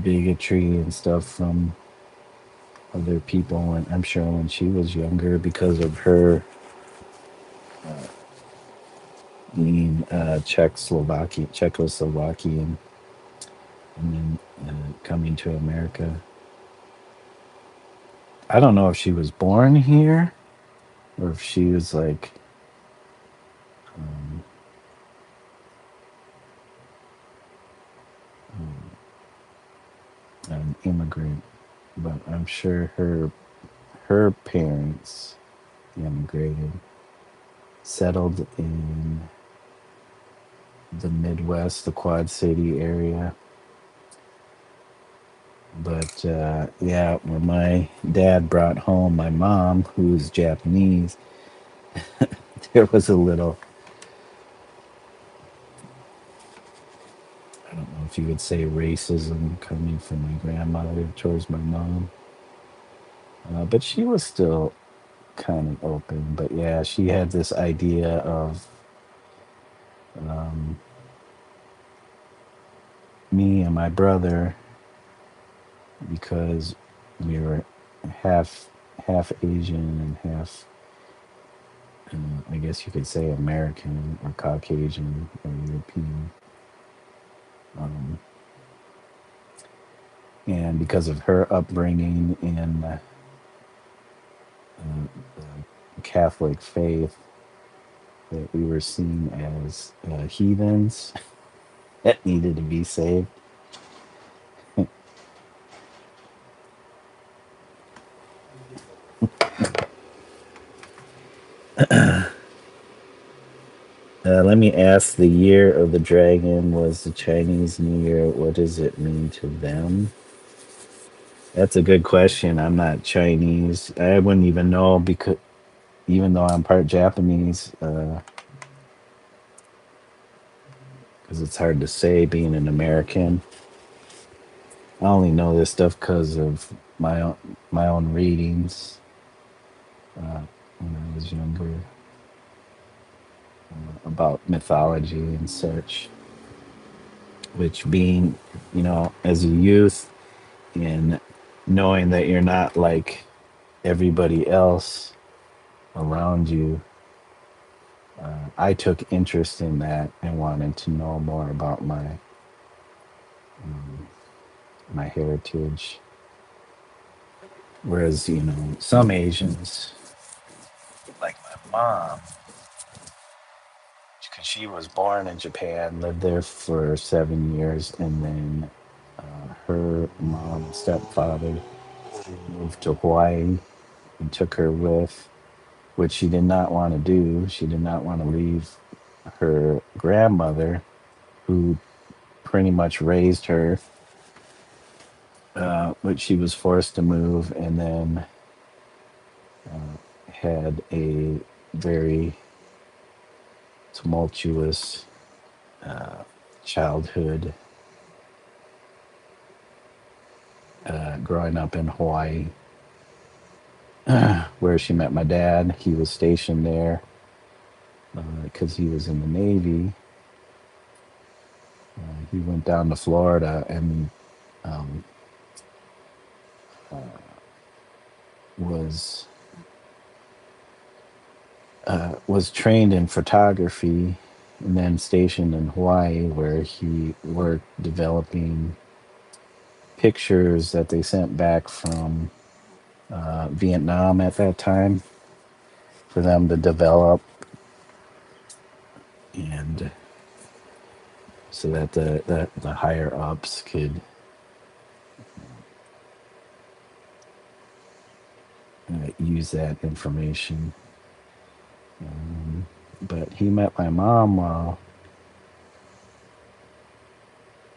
bigotry and stuff from other people, and I'm sure when she was younger, because of her being Czechoslovakian, and then coming to America. I don't know if she was born here or if she was like um, an immigrant, but I'm sure her parents immigrated, settled in the Midwest, the Quad City area. But yeah, when my dad brought home my mom, who's Japanese, there was a little, I don't know if you would say racism coming from my grandmother towards my mom. But she was still kind of open. But yeah, she had this idea of um, me and my brother because we were half half Asian and half, I guess you could say American or Caucasian or European. Um, and because of her upbringing in the Catholic faith, that we were seen as heathens that needed to be saved. Let me ask, the year of the dragon was the Chinese New Year. What does it mean to them? That's a good question. I'm not Chinese. I wouldn't even know because even though I'm part Japanese, because it's hard to say being an American. I only know this stuff because of my own readings when I was younger about mythology and such. Which being, as a youth and knowing that you're not like everybody else around you, I took interest in that and wanted to know more about my heritage. Whereas, some Asians, like my mom, because she was born in Japan, lived there for 7 years, and then her mom and stepfather moved to Hawaii and took her with, which she did not want to do. She did not want to leave her grandmother, who pretty much raised her, but she was forced to move, and then had a very tumultuous childhood growing up in Hawaii, where she met my dad. He was stationed there because he was in the Navy. He went down to Florida and um, was was trained in photography, and then stationed in Hawaii, where he worked developing pictures that they sent back from Vietnam at that time for them to develop, and so that the higher ups could use that information. But he met my mom while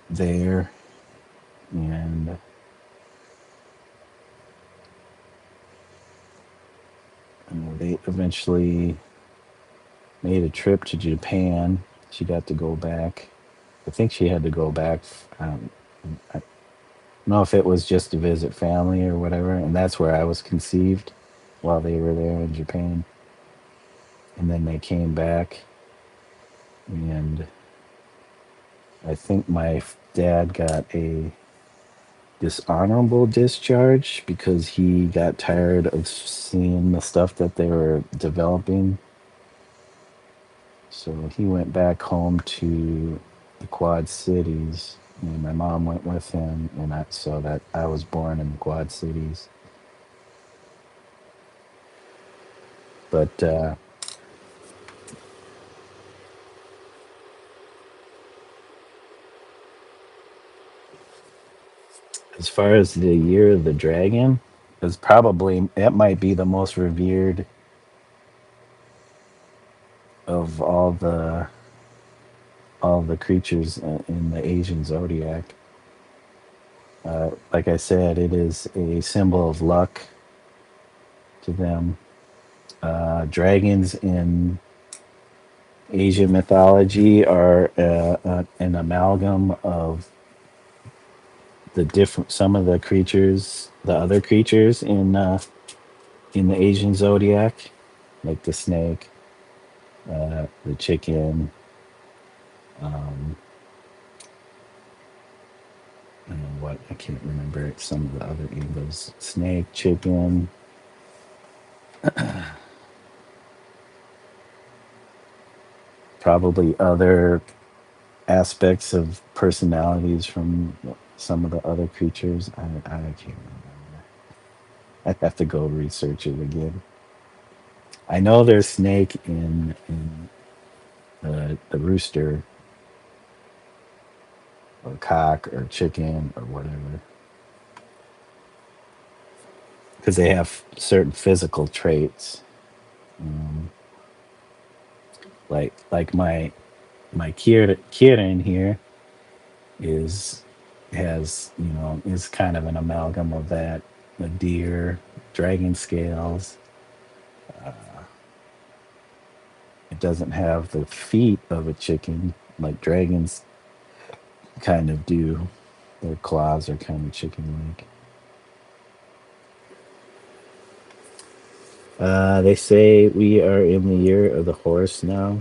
there, and they eventually made a trip to Japan. She got to go back. I think she had to go back. I don't know if it was just to visit family or whatever, and that's where I was conceived while they were there in Japan. And then they came back, and I think my dad got a dishonorable discharge because he got tired of seeing the stuff that they were developing. So he went back home to the Quad Cities, and my mom went with him, and so that I was born in the Quad Cities. But as far as the Year of the Dragon, it might be the most revered of all the creatures in the Asian zodiac. Like I said, it is a symbol of luck to them. Dragons in Asian mythology are an amalgam of some of the other creatures in the Asian zodiac, like the snake, the chicken. Um, I don't know what, I can't remember some of the other eagles. Snake, chicken, probably other aspects of personalities from some of the other creatures. I can't remember. I'd have to go research it again. I know there's snake in the rooster or cock or chicken or whatever, because they have certain physical traits. Um, like my Kirin here is is kind of an amalgam of that. The deer, dragon scales. It doesn't have the feet of a chicken, like dragons kind of do. Their claws are kind of chicken-like. They say we are in the year of the horse now.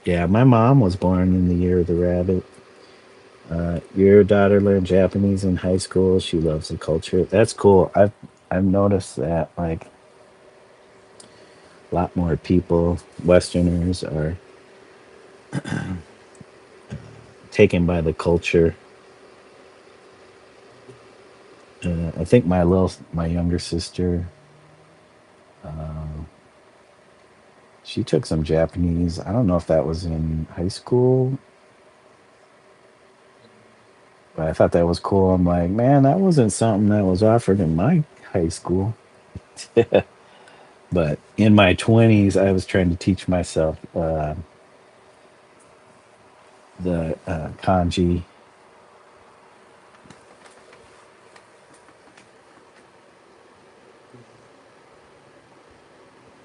Yeah, my mom was born in the year of the rabbit. Your daughter learned Japanese in high school. She loves the culture. That's cool. I've noticed that like a lot more people, Westerners, are taken by the culture. I think my younger sister, uh, she took some Japanese. I don't know if that was in high school, but I thought that was cool. I'm like, man, that wasn't something that was offered in my high school. But in my 20s, I was trying to teach myself the kanji.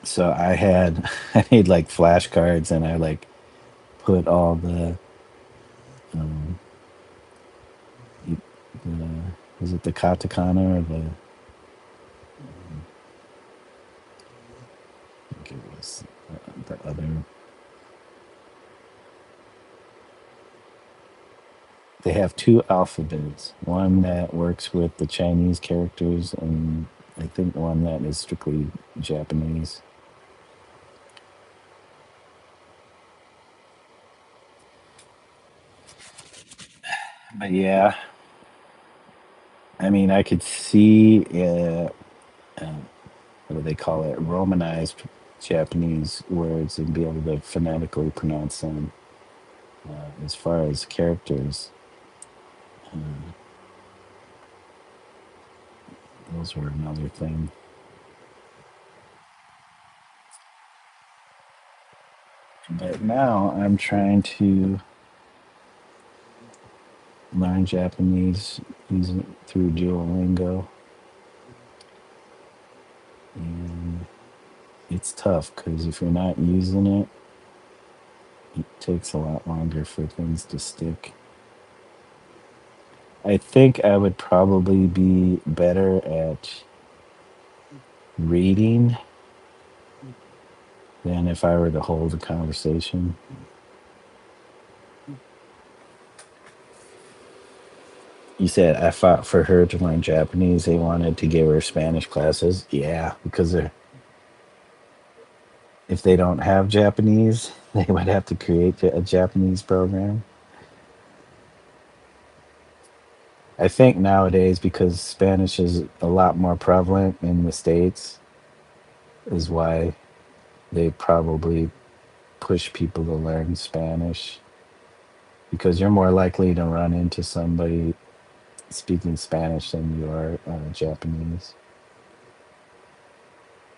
So I had I made like flashcards and I like put all um, the was it the katakana or I think it was the other. They have two alphabets. One that works with the Chinese characters, and I think one that is strictly Japanese. But yeah, I mean, I could see uh, what do they call it, Romanized Japanese words and be able to phonetically pronounce them. As far as characters, uh, those were another thing. But now I'm trying to learn Japanese using through Duolingo, and it's tough because if you're not using it, it takes a lot longer for things to stick. I think I would probably be better at reading than if I were to hold a conversation. You said I fought for her to learn Japanese. They wanted to give her Spanish classes. Yeah, because if they don't have Japanese, they would have to create a Japanese program. I think nowadays, because Spanish is a lot more prevalent in the States, is why they probably push people to learn Spanish because you're more likely to run into somebody speaking Spanish than you are Japanese.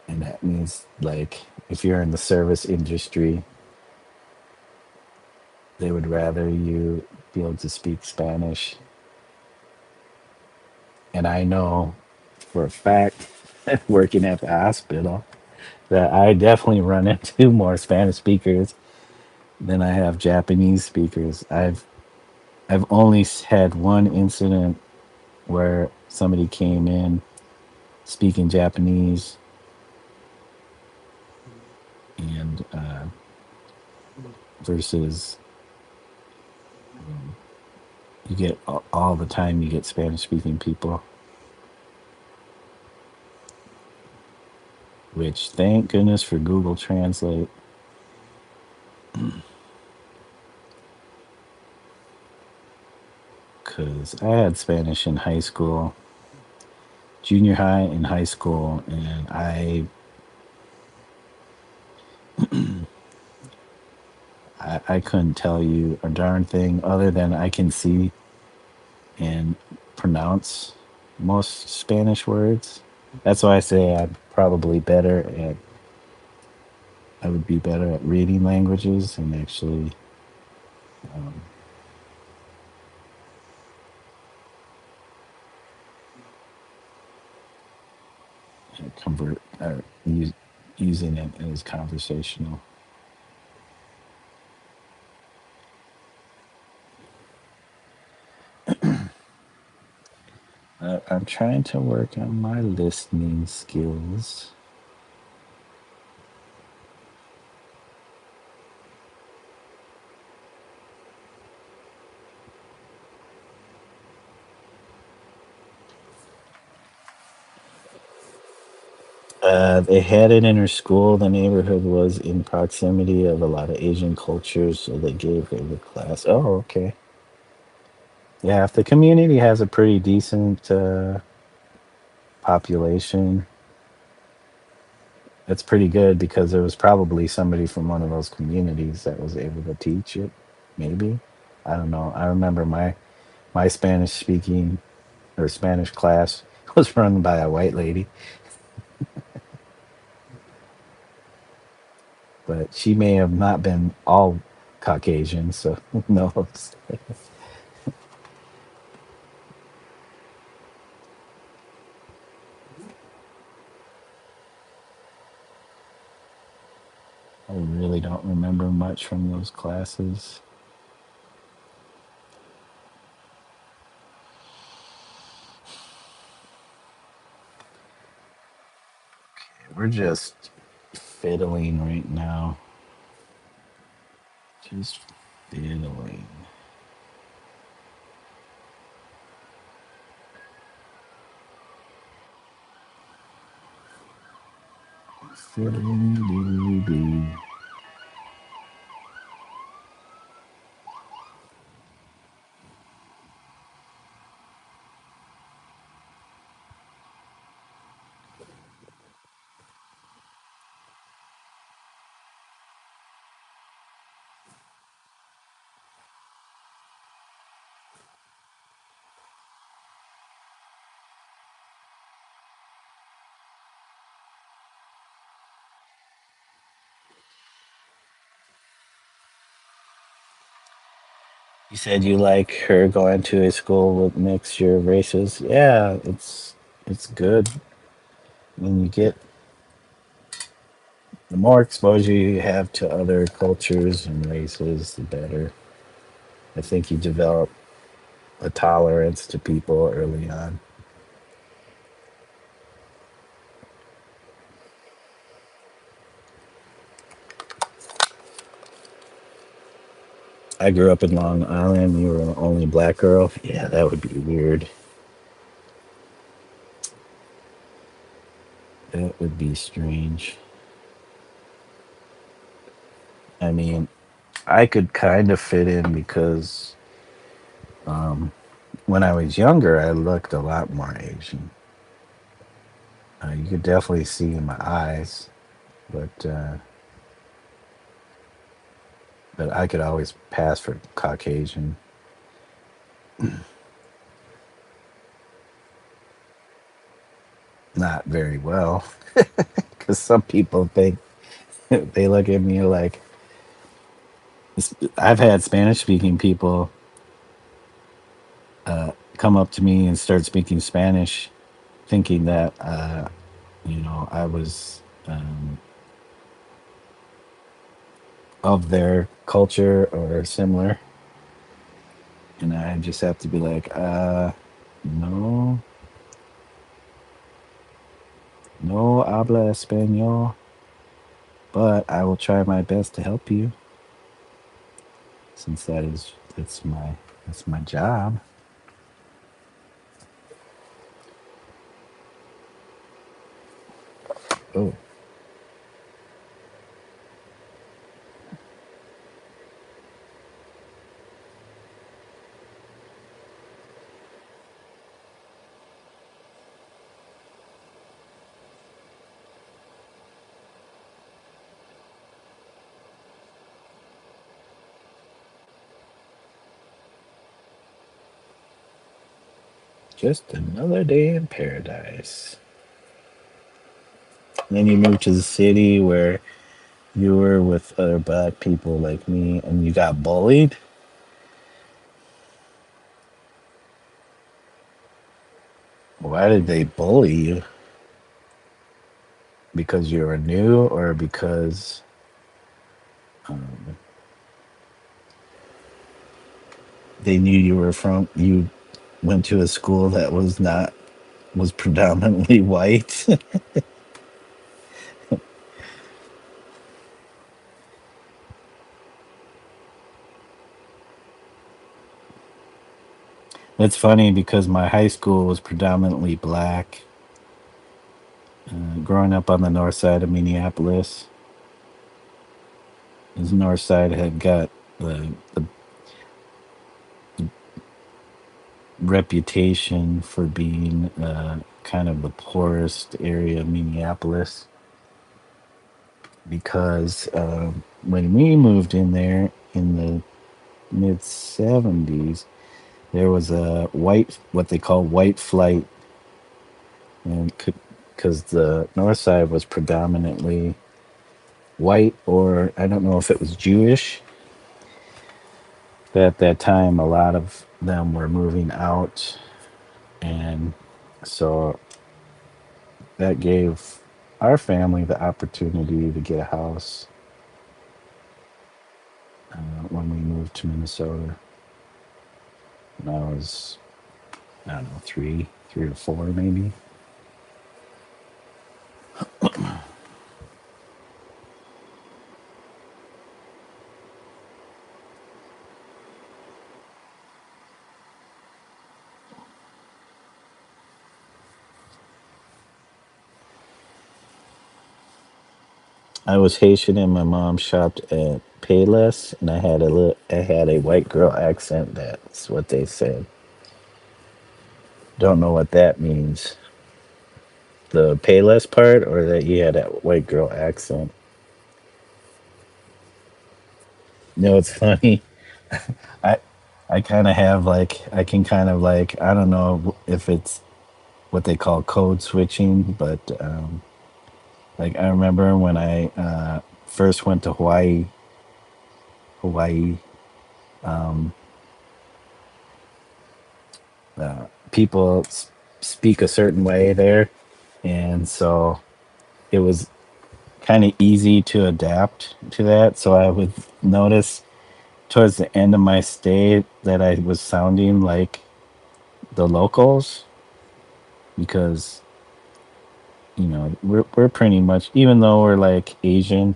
And that means, like, if you're in the service industry, they would rather you be able to speak Spanish. And I know for a fact, working at the hospital, that I definitely run into more Spanish speakers than I have Japanese speakers. I've only had one incident where somebody came in speaking Japanese, and versus you get all the time you get Spanish speaking people, which thank goodness for Google Translate, because I had Spanish in high school, junior high and high school, and I couldn't tell you a darn thing other than I can see and pronounce most Spanish words. That's why I say I would be better at reading languages and actually um, convert or using it as conversational. I'm trying to work on my listening skills. They had it in her school. The neighborhood was in proximity of a lot of Asian cultures, so they gave her the class. Oh, okay. Yeah, if the community has a pretty decent population, that's pretty good because there was probably somebody from one of those communities that was able to teach it. Maybe. I don't know. I remember my Spanish speaking or Spanish class was run by a white lady, but she may have not been all Caucasian, so who knows? I really don't remember much from those classes. We're just fiddling right now. Just fiddling. Fiddling doo doo. You said you like her going to a school with mixture of races. Yeah, it's good. When you get the more exposure you have to other cultures and races, the better. I think you develop a tolerance to people early on. I grew up in Long Island. You were the only black girl. Yeah, that would be weird. That would be strange. I mean, I could kind of fit in because um, when I was younger, I looked a lot more Asian. You could definitely see in my eyes, but but I could always pass for Caucasian. Not very well, because some people think they look at me like I've had Spanish speaking people come up to me and start speaking Spanish, thinking that I was of their culture or similar, and I just have to be like, no, no habla español, but I will try my best to help you, since that's my job. Oh, just another day in paradise. And then you moved to the city where you were with other black people like me, and you got bullied. Why did they bully you? Because you were new, or because they knew you were from you? went to a school that was predominantly white. It's funny because my high school was predominantly black. Growing up on the north side of Minneapolis, the north side had got the reputation for being kind of the poorest area of Minneapolis because when we moved in there in the mid 70s, there was a what they call white flight, and because the north side was predominantly white, or I don't know if it was Jewish. But at that time, a lot of them were moving out, and so that gave our family the opportunity to get a house when we moved to Minnesota. When I was, I don't know, three or four maybe. I was Haitian and my mom shopped at Payless, and I had a white girl accent. That's what they said. Don't know what that means. The Payless part, or that you had a white girl accent. No, it's funny. I I kind of have like I can kind of like I don't know if it's what they call code switching, but like I remember when I first went to Hawaii, um, people speak a certain way there, and so it was kind of easy to adapt to that. So I would notice towards the end of my stay that I was sounding like the locals because we're pretty much, even though we're like Asian,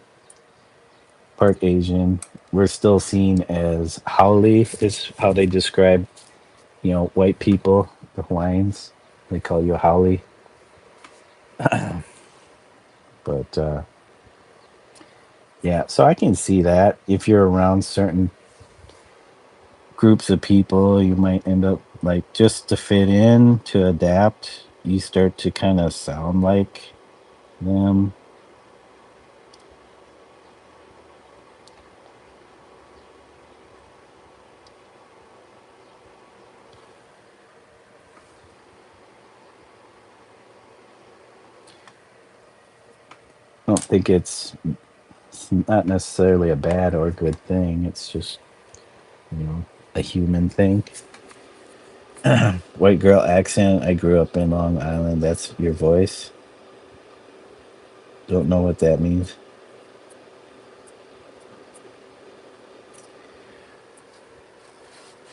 part Asian, we're still seen as haole is how they describe white people, the Hawaiians. They call you haole. But yeah, so I can see that if you're around certain groups of people, you might end up like just to fit in, to adapt, you start to kind of sound like them. I don't think it's not necessarily a bad or good thing. It's just, a human thing. White girl accent. I grew up in Long Island. That's your voice. Don't know what that means.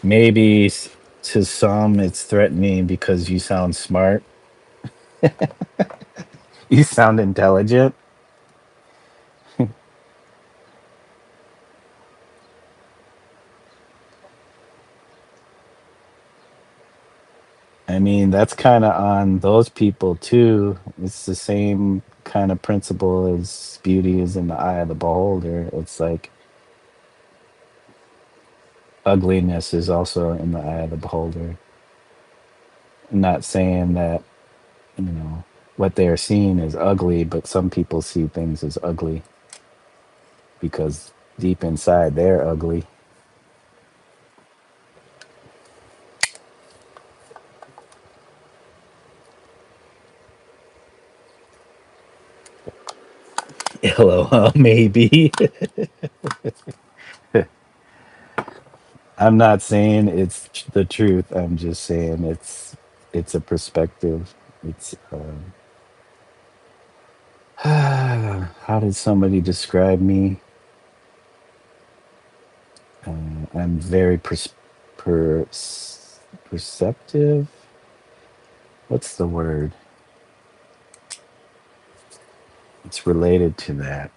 Maybe to some it's threatening because you sound smart. You sound intelligent. I mean, that's kind of on those people too. It's the same kind of principle as beauty is in the eye of the beholder. It's like ugliness is also in the eye of the beholder. I'm not saying that, you know, what they are seeing is ugly, but some people see things as ugly because deep inside they're ugly. LOL, maybe. I'm not saying it's the truth. I'm just saying it's a perspective. It's how did somebody describe me? I'm very Perceptive. What's the word? It's related to that.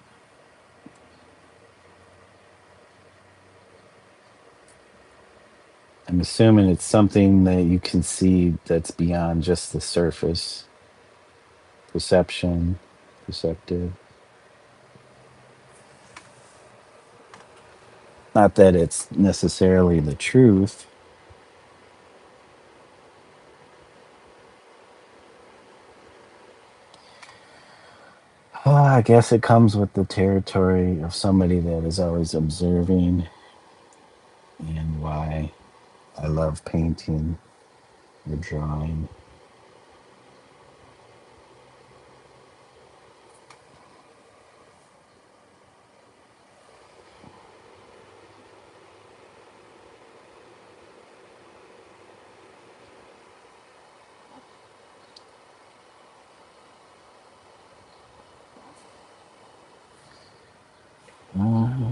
I'm assuming it's something that you can see that's beyond just the surface. Perception, perceptive. Not that it's necessarily the truth. I guess it comes with the territory of somebody that is always observing, and why I love painting or drawing.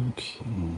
Okay.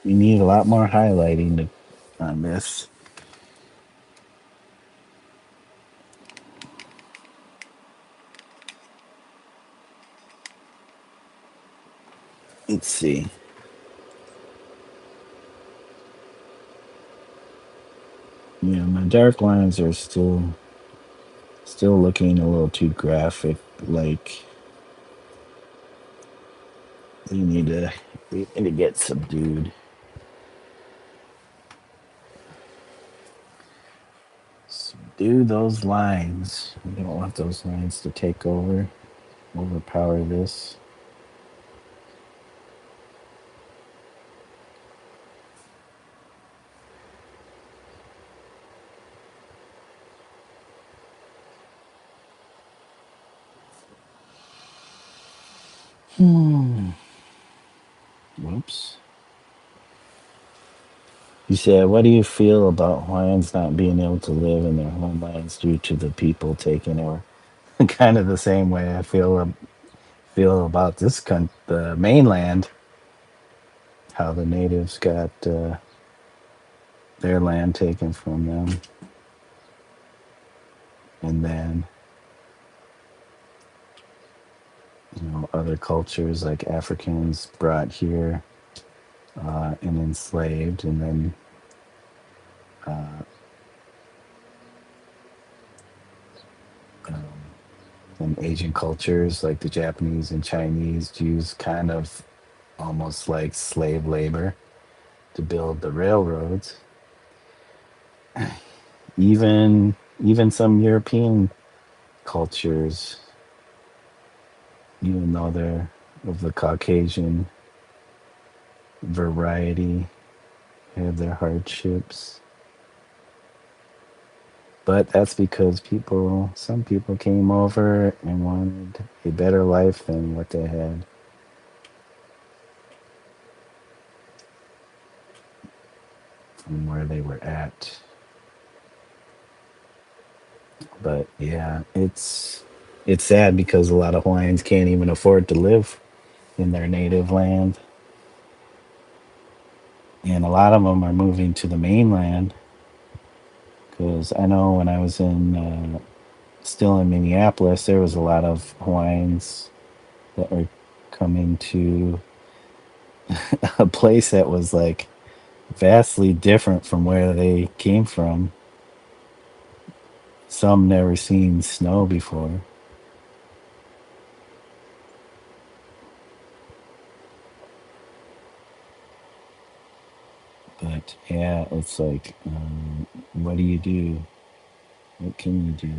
We need a lot more highlighting on this. Let's see. Yeah, my dark lines are still looking a little too graphic. Like they need to get subdued. Subdue those lines. We don't want those lines to take overpower this. Whoops. You said, what do you feel about Hawaiians not being able to live in their homelands due to the people taking over? Kind of the same way I feel about the mainland. How the natives got their land taken from them, and then other cultures like Africans brought here and enslaved, and then uh, um, and Asian cultures like the Japanese and Chinese used kind of almost like slave labor to build the railroads. Even some European cultures, even though they're of the Caucasian variety, have their hardships. But that's because some people came over and wanted a better life than what they had. From where they were at. But yeah, it's sad because a lot of Hawaiians can't even afford to live in their native land. and a lot of them are moving to the mainland because I know when I was in still in Minneapolis, there was a lot of Hawaiians that were coming to a place that was like vastly different from where they came from. Some never seen snow before. But yeah, it's like, what do you do? What can you do?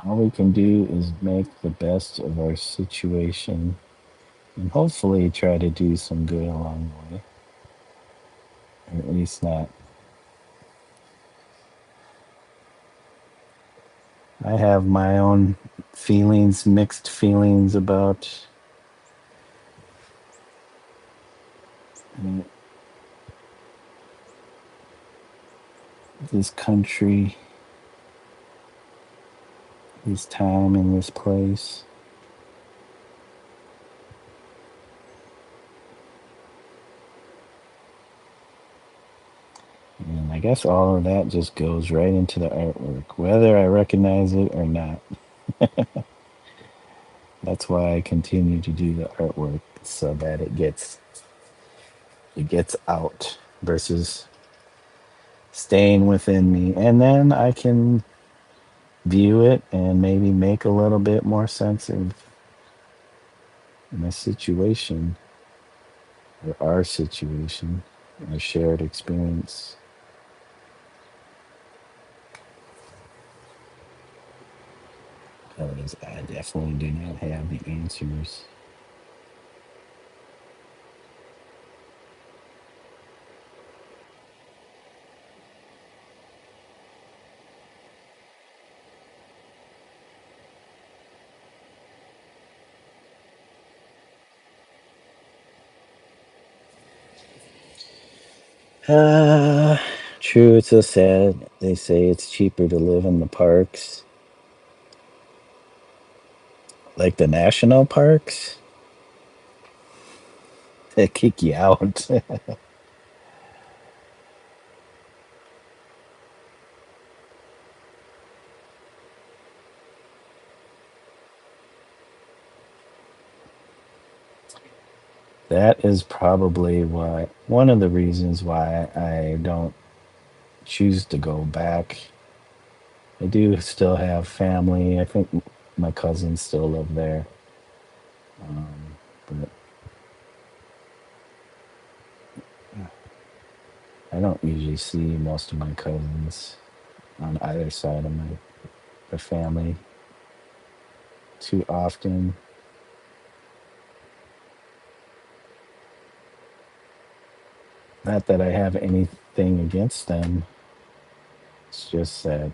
All we can do is make the best of our situation and hopefully try to do some good along the way, or at least not. I have my own feelings, mixed feelings about uh, this country, this time, and this place. And I guess all of that just goes right into the artwork, whether I recognize it or not. That's why I continue to do the artwork so that it gets out versus staying within me. And then I can view it and maybe make a little bit more sense of my situation or our situation, our shared experience. Because I definitely do not have the answers. Uh, True, it's so sad. They say it's cheaper to live in the parks, like the national parks, that kick you out. That is probably why, one of the reasons why I don't choose to go back. I do still have family. I think my cousins still live there. But I don't usually see most of my cousins on either side of my the family too often. Not that I have anything against them. It's just that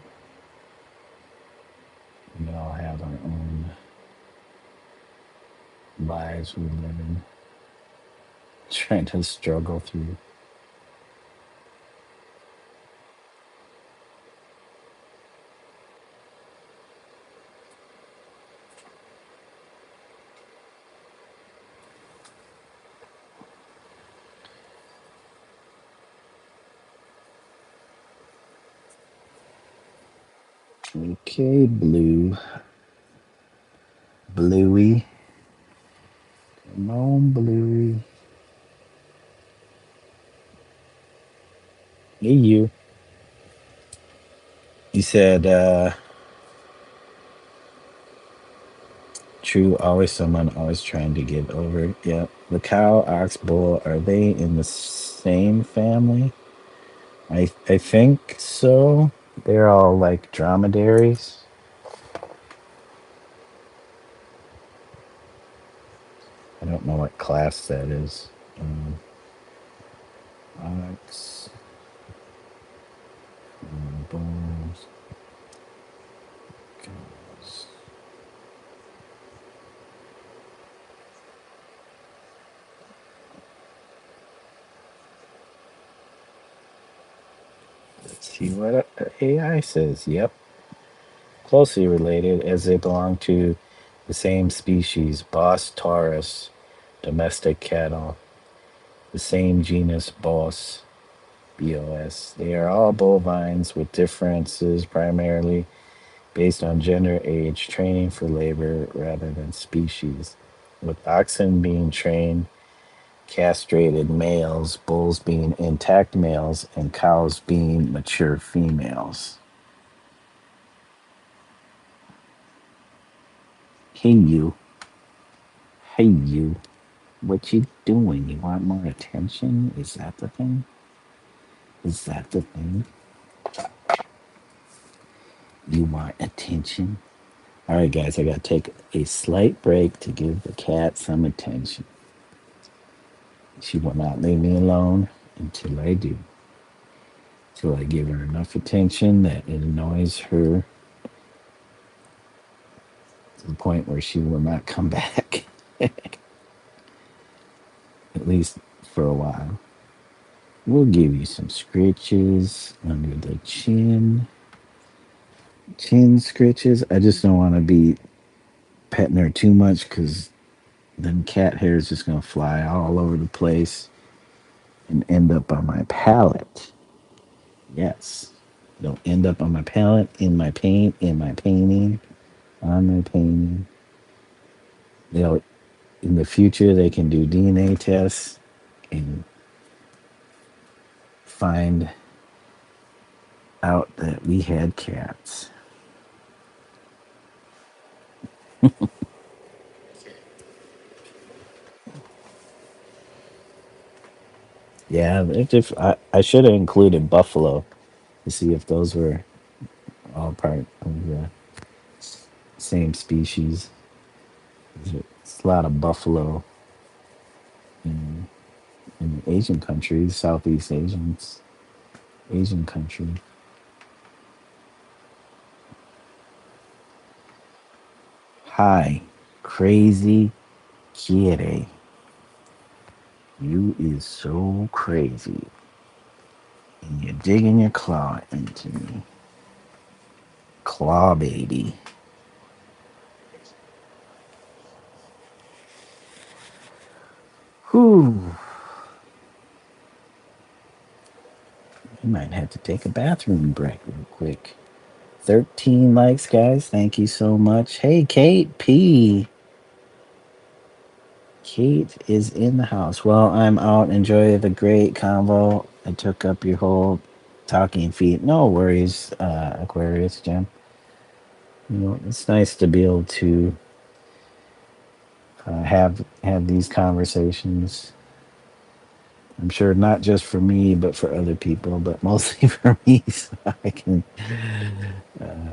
we all have our own lives we live in, trying to struggle through. Okay, Bluey, come on, Bluey. Hey, you. You said, true, always someone always trying to get over. Yeah. The cow, ox, bull, are they in the same family? I think so. They're all like dromedaries. I don't know what class that is. Ox. Let's see what AI says. Yep, closely related as they belong to the same species, Bos taurus, domestic cattle, the same genus Bos, BOS. They are all bovines with differences primarily based on gender, age, training for labor rather than species. With oxen being trained, castrated males, bulls being intact males, and cows being mature females. Hey you, hey you, what you doing? You want more attention? Is that the thing? Is that the thing? You want attention? All right, guys, I gotta take a slight break to give the cat some attention. She will not leave me alone until I do. Till I give her enough attention that it annoys her to the point where she will not come back, at least for a while. We'll give you some scratches under the chin. Chin scratches. I just don't want to be petting her too much because then cat hair is just going to fly all over the place and end up on my palette. Yes. They'll end up on my palette, in my paint, in my painting, on my painting. They'll in the future they can do DNA tests and find out that we had cats. Yeah, I should have included buffalo to see if those were all part of the same species. It's a lot of buffalo in, in Asian countries, Southeast Asian country. Hi, crazy kitty. You is so crazy. And you're digging your claw into me. Claw baby. Whew. I might have to take a bathroom break real quick. 13 likes, guys. Thank you so much. Hey, Kate P. Kate is in the house. Well, I'm out. Enjoy the great convo. I took up your whole talking feet. No worries, Aquarius Jim. You know, it's nice to be able to have these conversations. I'm sure not just for me, but for other people, but mostly for me, so I can uh,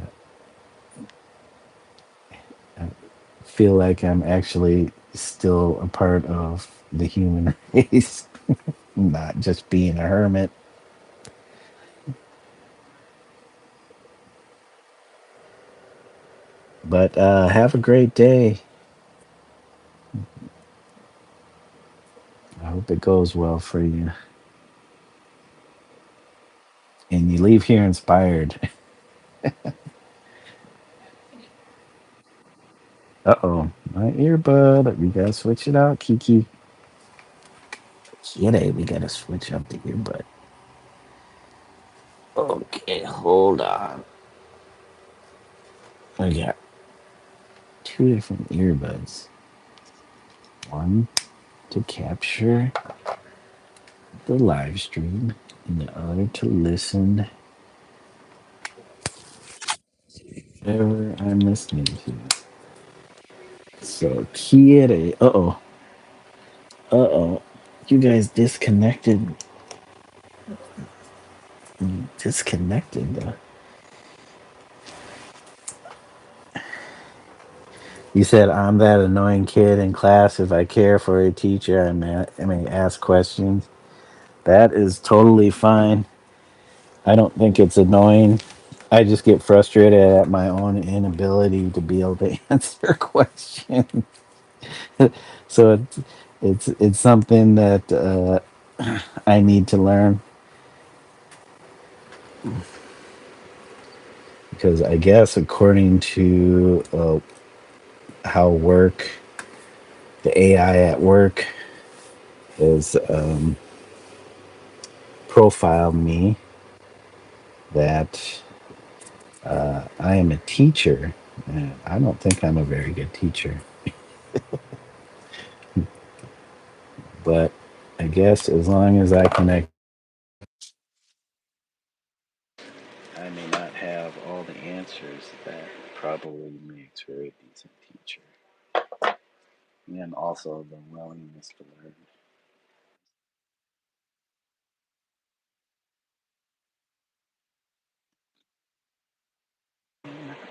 feel like I'm actually still a part of the human race, not just being a hermit. But have a great day. I hope it goes well for you. And you leave here inspired. Uh oh, my earbud. We gotta switch it out, Kiki. Kitty, we gotta switch up the earbud. Okay, hold on. We got two different earbuds. One to capture the live stream, and the other to listen whatever I'm listening to. So, Kitty. Uh oh. Uh oh. You guys disconnected. Disconnected. You said I'm that annoying kid in class. If I care for a teacher, I may ask questions. That is totally fine. I don't think it's annoying. I just get frustrated at my own inability to be able to answer questions. So it's something that I need to learn. because I guess according to how work, the AI at work has profiled me that I am a teacher. And I don't think I'm a very good teacher, but I guess as long as I can, I may not have all the answers. That probably makes for a decent teacher, and also the willingness to learn.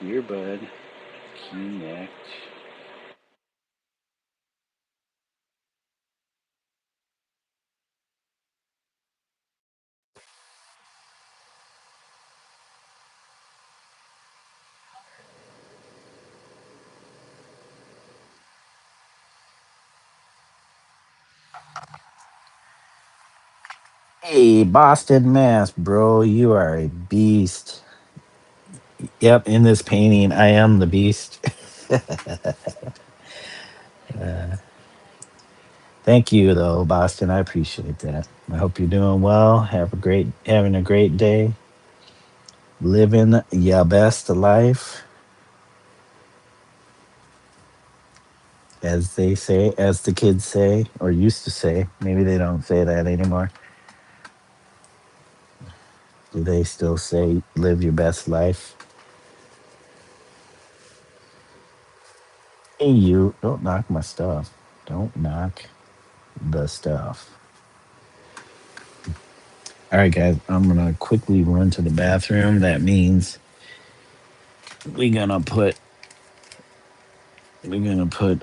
Earbud, connect. Hey, Boston, Mass, bro, you are a beast. Yep, in this painting, I am the beast. Thank you, though, Boston. I appreciate that. I hope you're doing well. Having a great day. Living your best life, as they say, as the kids say, or used to say. Maybe they don't say that anymore. Do they still say live your best life? Hey, you, don't knock my stuff. Don't knock the stuff. All right, guys, I'm gonna quickly run to the bathroom. That means we're gonna put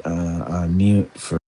on mute for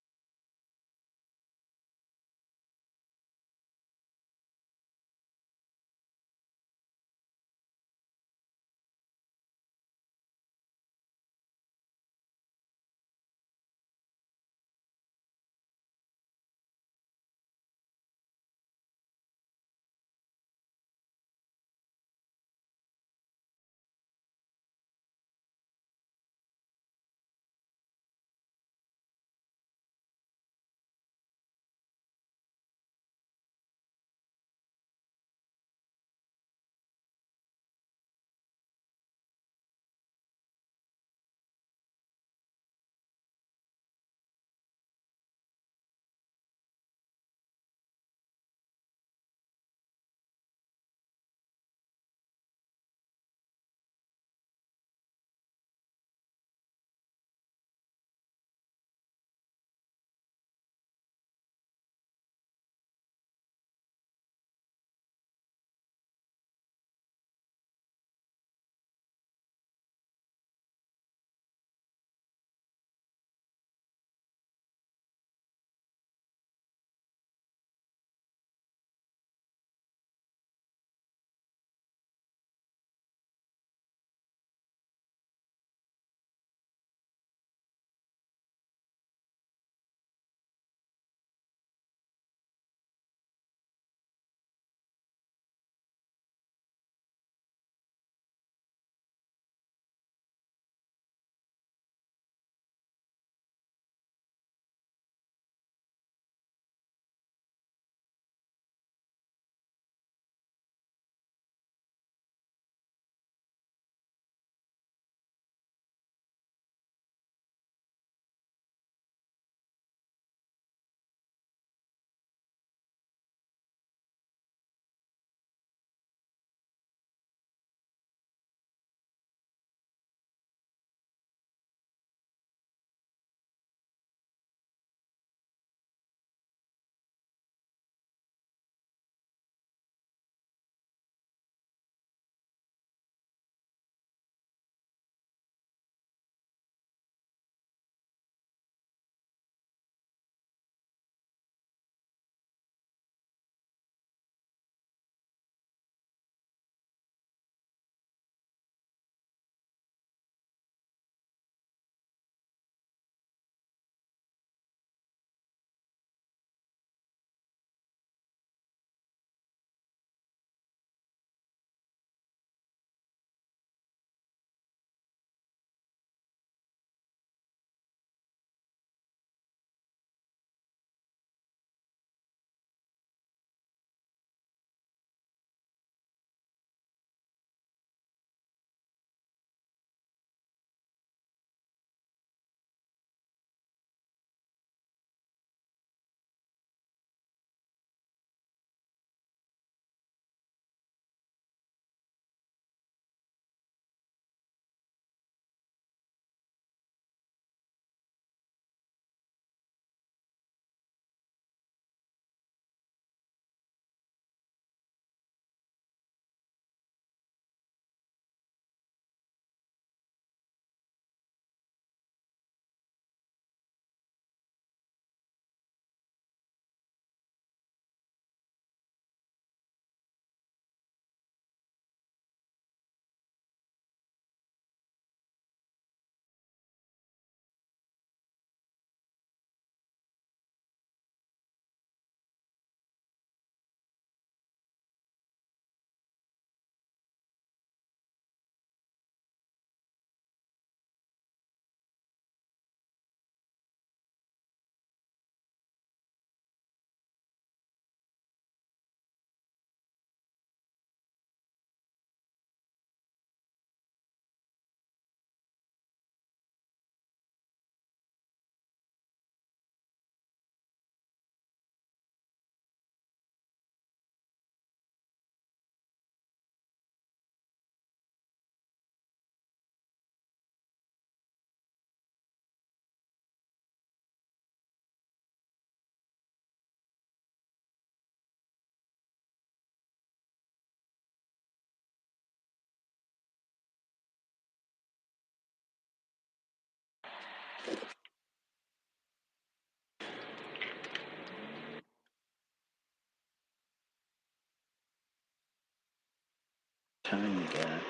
time you got?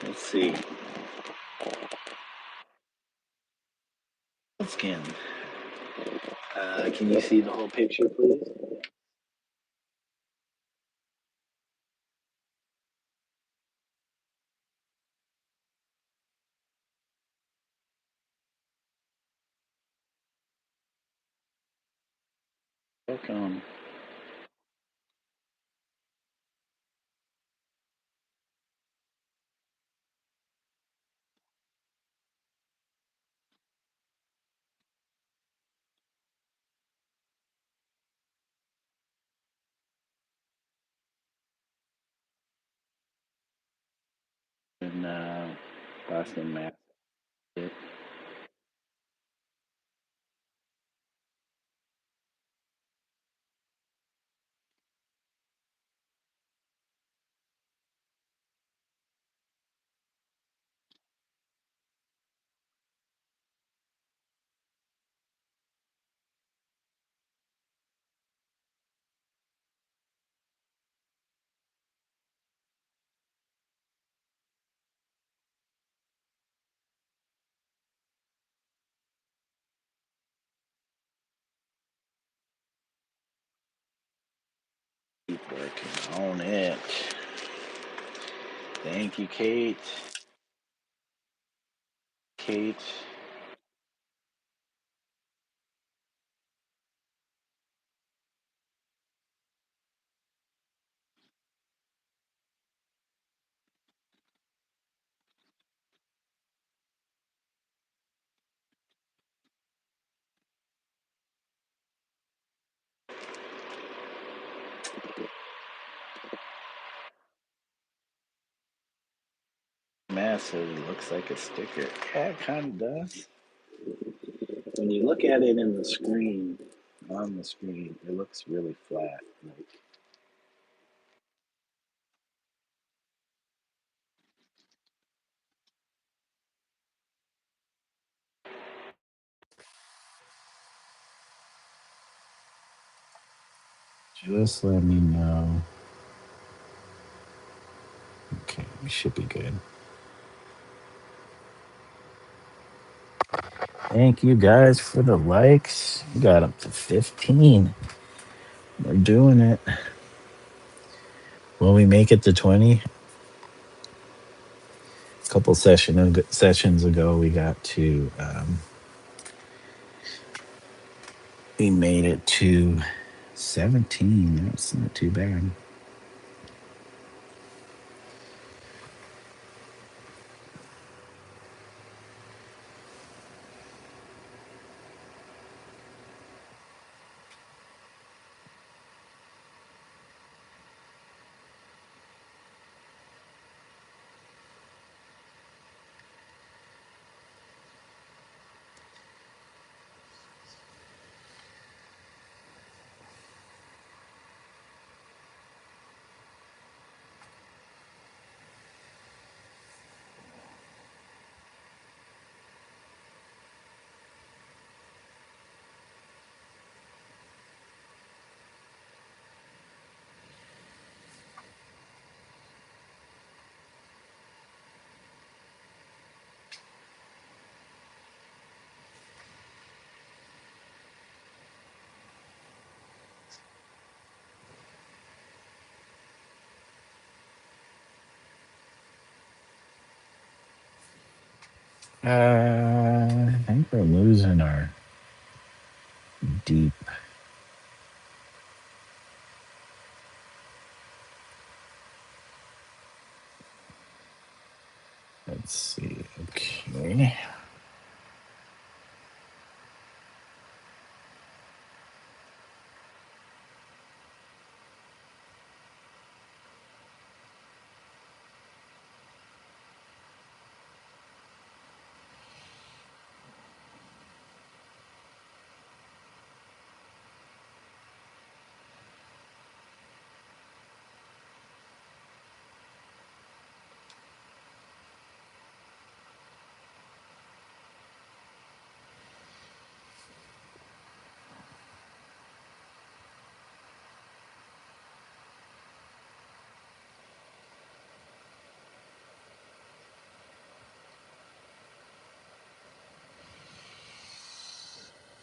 Let's see. Skin. Can you see the whole picture, please? Welcome. In Boston, Mass. Keep working on it. Thank you, Kate. Kate. Massive looks like a sticker. Yeah, it kind of does. When you look at it in the screen, on the screen, it looks really flat. Like, just let me know. Okay, we should be good. Thank you guys for the likes. We got up to 15. We're doing it. Will we make it to 20? A couple sessions ago, we got to, we made it to 17. That's not too bad. I think we're losing our deep. Let's see. Okay.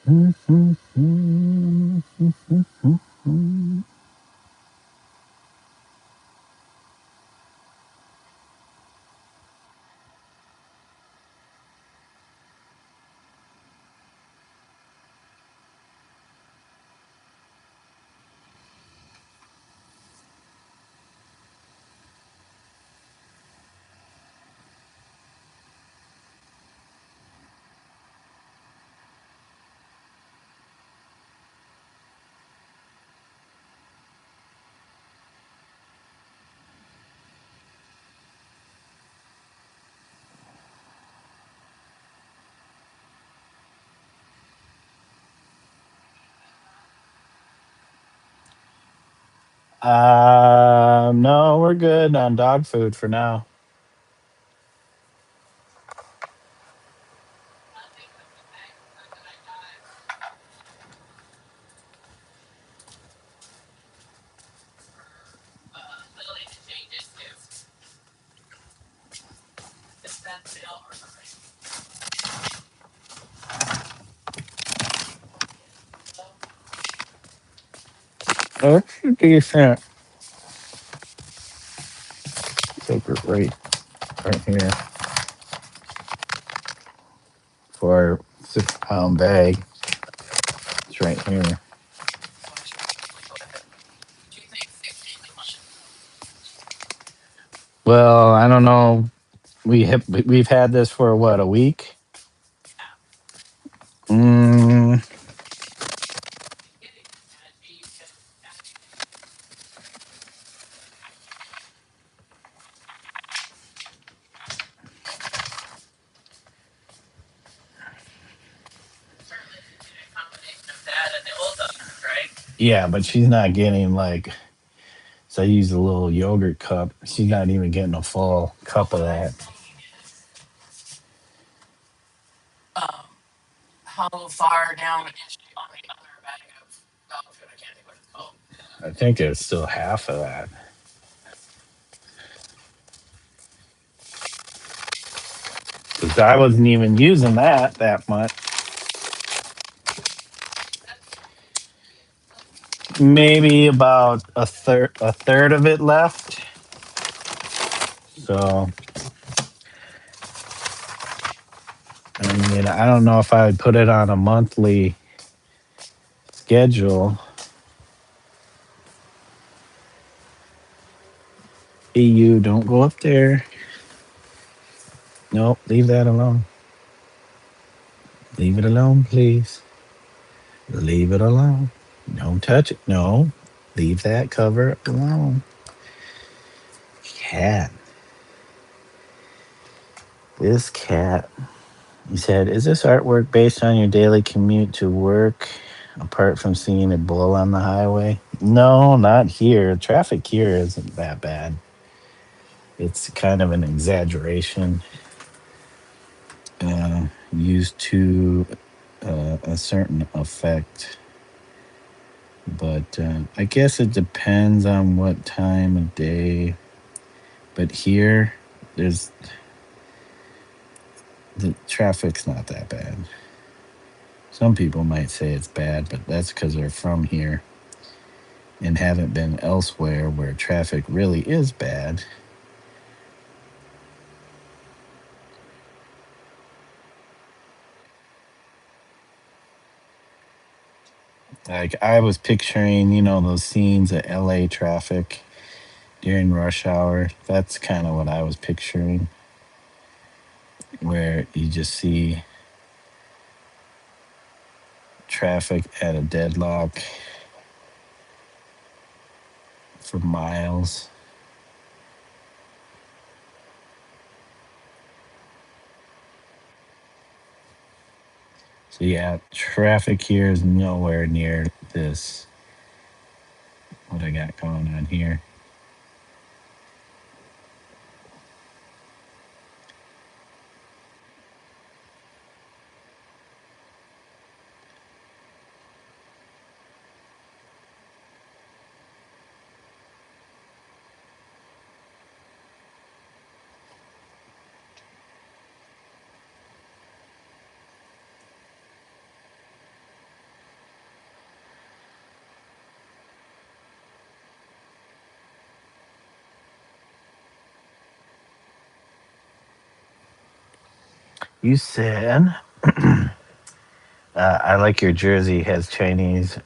No, we're good on dog food for now. That's decent. Take it right here for a 6 pound bag. It's right here. Well, I don't know. We've had this for what, a week? Mm, yeah, but she's not getting like. So I use a little yogurt cup. She's not even getting a full cup of that. I think it's still half of that. 'Cause I wasn't even using that much. Maybe about a third of it left. So I mean, I don't know if I would put it on a monthly schedule. Hey, you don't go up there. Nope, leave that alone. Leave it alone, please. Leave it alone. Don't touch it. No, leave that cover alone. Cat. This cat. He said, "Is this artwork based on your daily commute to work, apart from seeing it blow on the highway?" No, not here. Traffic here isn't that bad. It's kind of an exaggeration used to a certain effect. But I guess it depends on what time of day. But here, there's the traffic's not that bad. Some people might say it's bad, but that's because they're from here and haven't been elsewhere where traffic really is bad. Like I was picturing, those scenes of LA traffic during rush hour. That's kind of what I was picturing, where you just see traffic at a deadlock for miles. So yeah, traffic here is nowhere near this. What I got going on here. You said, I like your jersey has Chinese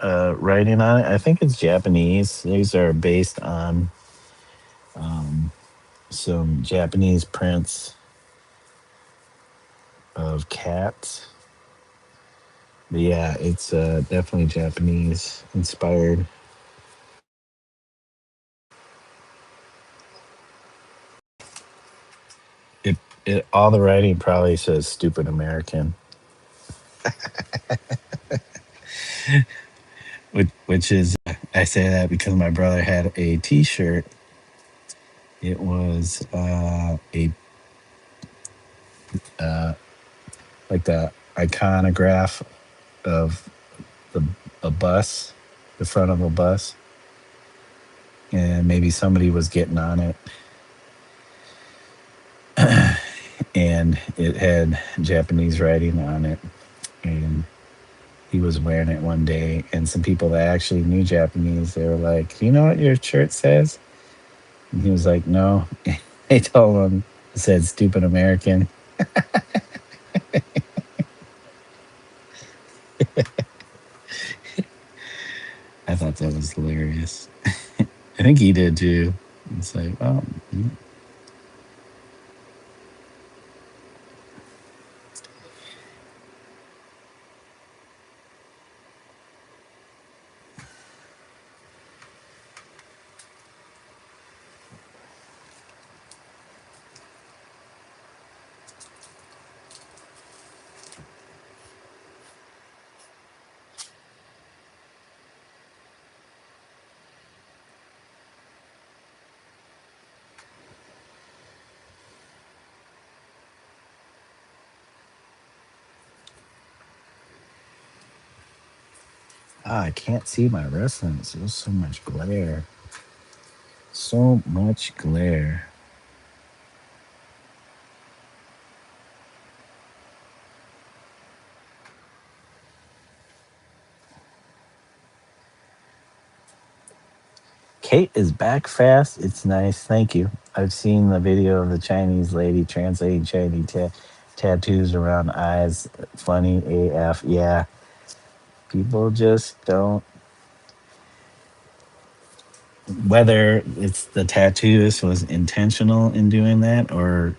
writing on it. I think it's Japanese. These are based on um, some Japanese prints of cats. But yeah, it's definitely Japanese inspired. It, all the writing probably says "stupid American," which is I say that because my brother had a T-shirt. It was a uh, like the iconograph of the a bus, the front of a bus, and maybe somebody was getting on it, and it had Japanese writing on it, and he was wearing it one day, and some people that actually knew Japanese, they were like, "You know what your shirt says?" And he was like, "No." They told him it said "stupid American." I thought that was hilarious. I think he did too. It's like, oh, I can't see my wrestling. So there's so much glare. So much glare. Kate is back fast. It's nice. Thank you. I've seen the video of the Chinese lady translating Chinese tattoos around eyes. Funny AF. Yeah. People just don't. Whether it's the tattooist was intentional in doing that or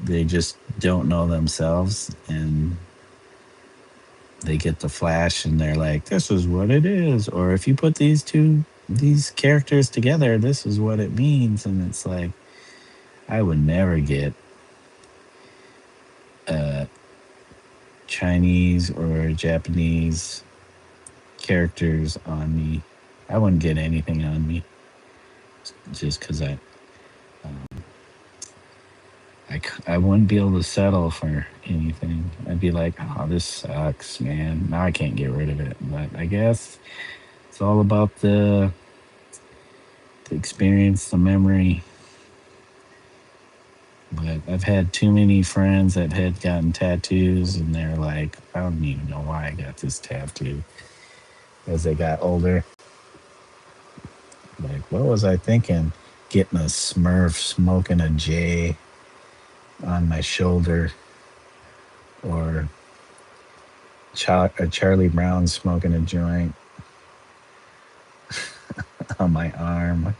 they just don't know themselves and they get the flash and they're like, this is what it is. Or if you put these characters together, this is what it means. And it's like, I would never get uh, Chinese or Japanese characters on me. I wouldn't get anything on me just because I wouldn't be able to settle for anything. I'd be like, oh, this sucks, man. Now I can't get rid of it. But I guess it's all about the experience, the memory. But I've had too many friends that had gotten tattoos, and they're like, I don't even know why I got this tattoo. As they got older, like, what was I thinking? Getting a Smurf smoking a J on my shoulder, or Charlie Brown smoking a joint on my arm,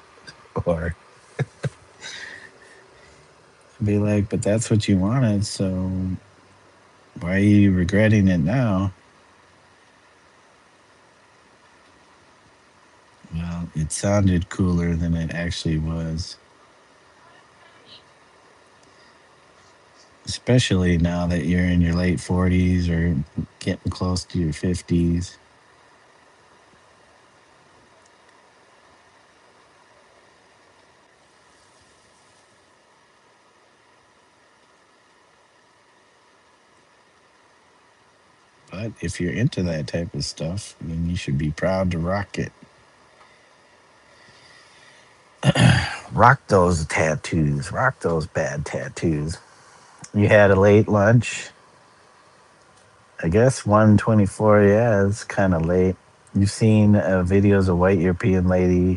or be like, but that's what you wanted, so why are you regretting it now? Well, it sounded cooler than it actually was. Especially now that you're in your late 40s or getting close to your 50s. But if you're into that type of stuff, then you should be proud to rock it. Rock those tattoos. Rock those bad tattoos. You had a late lunch. I guess 1:24. Yeah, it's kind of late. You've seen videos of a white European lady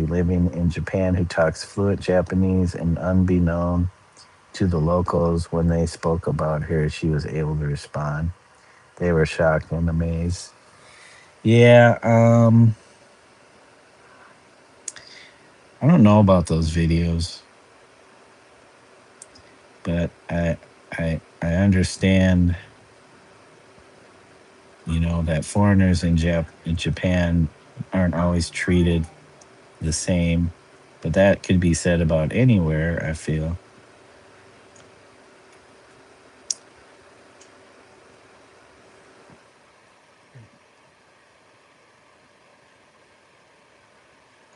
living in Japan who talks fluent Japanese and unbeknown. to the locals when they spoke about her, she was able to respond. They were shocked and amazed. Yeah, I don't know about those videos, but I understand, that foreigners in Japan aren't always treated the same, but that could be said about anywhere, I feel.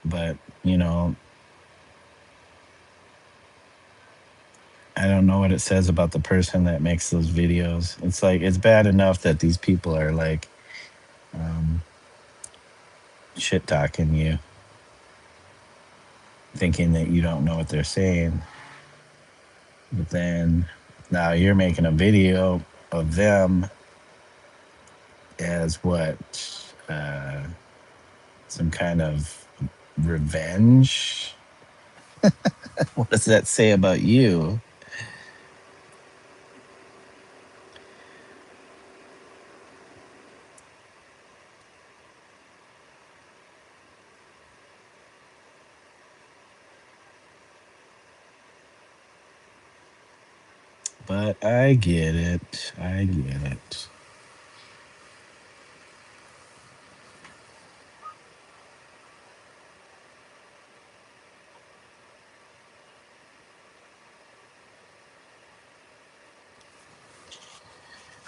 But, you know, I don't know what it says about the person that makes those videos. It's like it's bad enough that these people are like um, shit talking you, thinking that you don't know what they're saying. But then now you're making a video of them as what? Uh, some kind of revenge? What does that say about you? But I get it. I get it.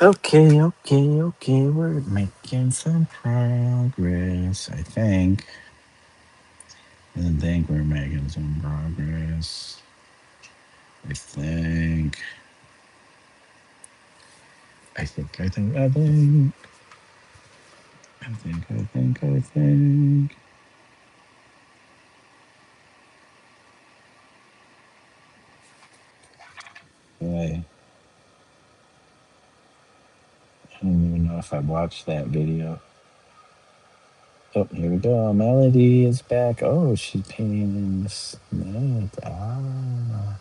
Okay, okay, okay. We're making some progress, I think. I think we're making some progress. I think. I think. I think. I think. I think. I think. I think. Boy, I don't even know if I watched that video. Oh, here we go. Melody is back. Oh, she's painting this. Ah.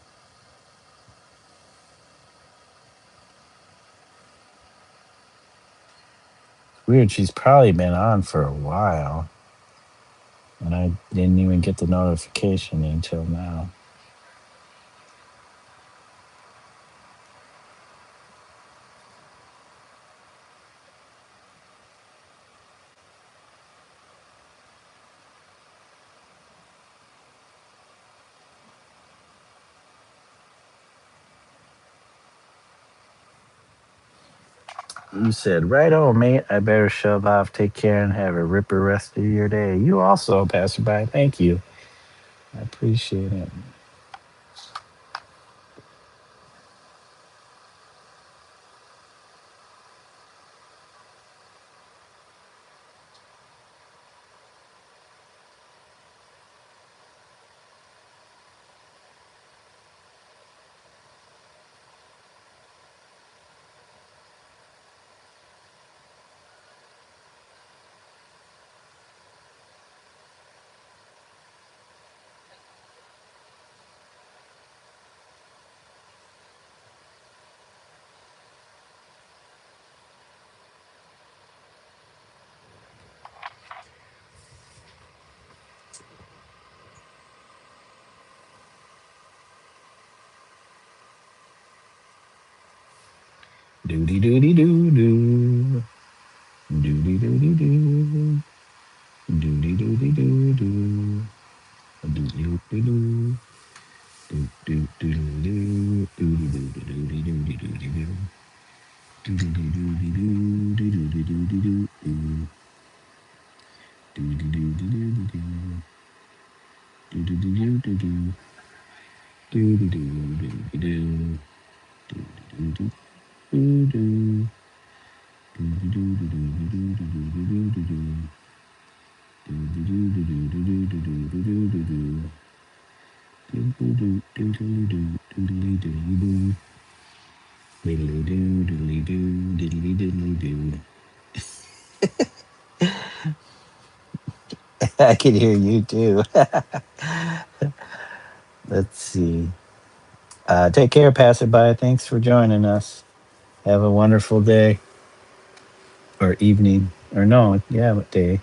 Weird. She's probably been on for a while. And I didn't even get the notification until now. You said, right on, mate. I better shove off. Take care and have a ripper rest of your day. You also, passerby. Thank you. I appreciate it. Doody doody doo doo. Doody doody doo. Doody doody doo doo. Doody doody doo. Doo doo doody doo. Doody doody doody doody doody doo. Doody doody doo. Doody doody doo doo. Doody doody doody doo. Doody doody doo doo. Doody doody doo. Doody doody doo doo. Doody doody doo doo doo doo doo doo. I can hear you too. Let's see. Take care, passerby. Thanks for joining us. Have a wonderful day or evening. Or no, yeah, what day?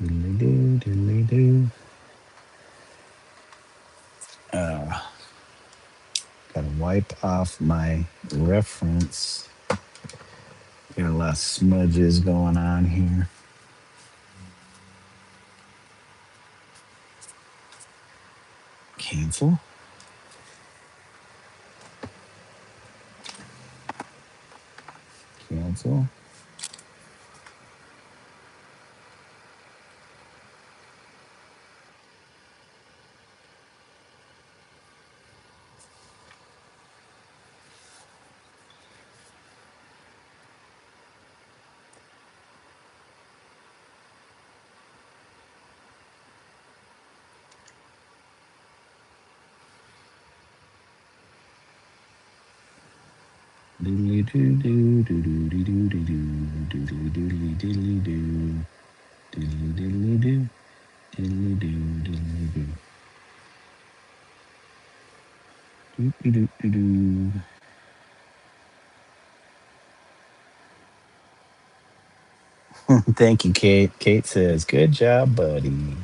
Diddly-doo, diddly-doo. Uh, Gotta wipe off my reference. Got a lot of smudges going on here. Cancel. Cancel. Diddly-doo-doo, doo-doo-dee-doo-dee-doo, diddly-diddly-diddly-doo, diddly-diddly-doo, diddly-doo, diddly-doo. Doo-doo-doo-doo-doo. Thank you, Kate. Kate says, "Good job, buddy."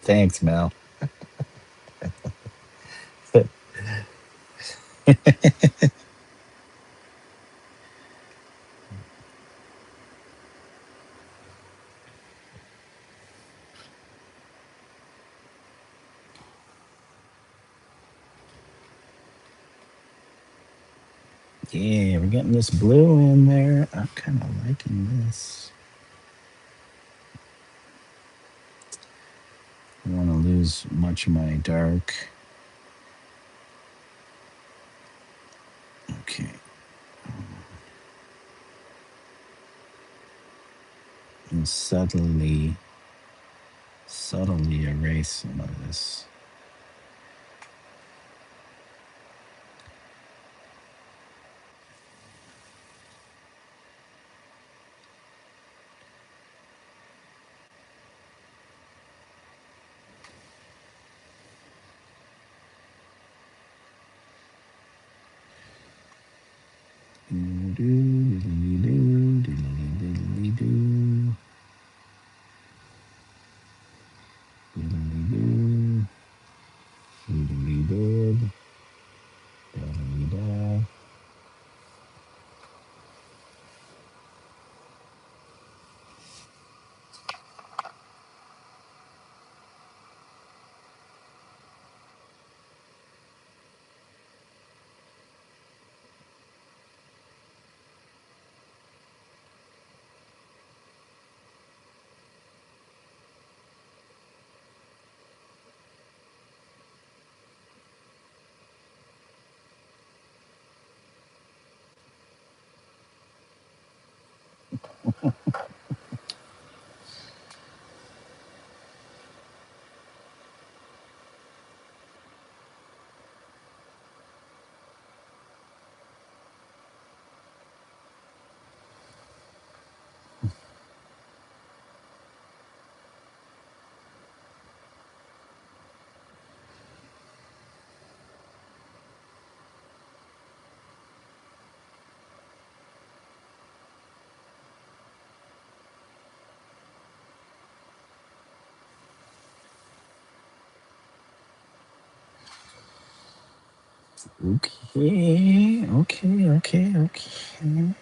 Thanks, Mel. Yeah, we're getting this blue in there. I'm kind of liking this. I don't want to lose much of my dark. Okay. And subtly erase some of this. Diddly-doo, diddly-doo, diddly-diddly-doo, diddly-doo. Okay, okay, okay, okay.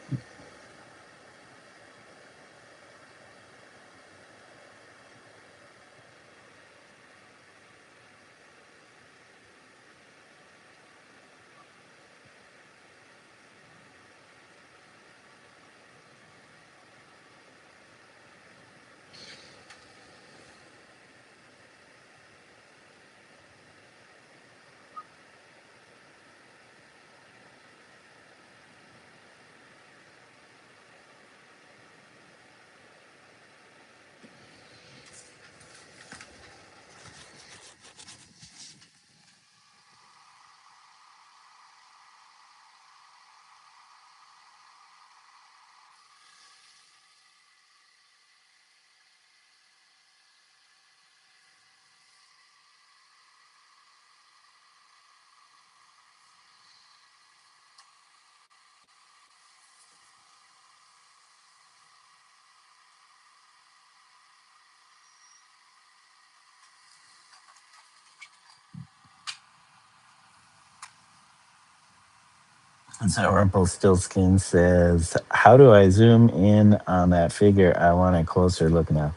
And so Rumpelstiltskin says, "How do I zoom in on that figure? I want a closer look now."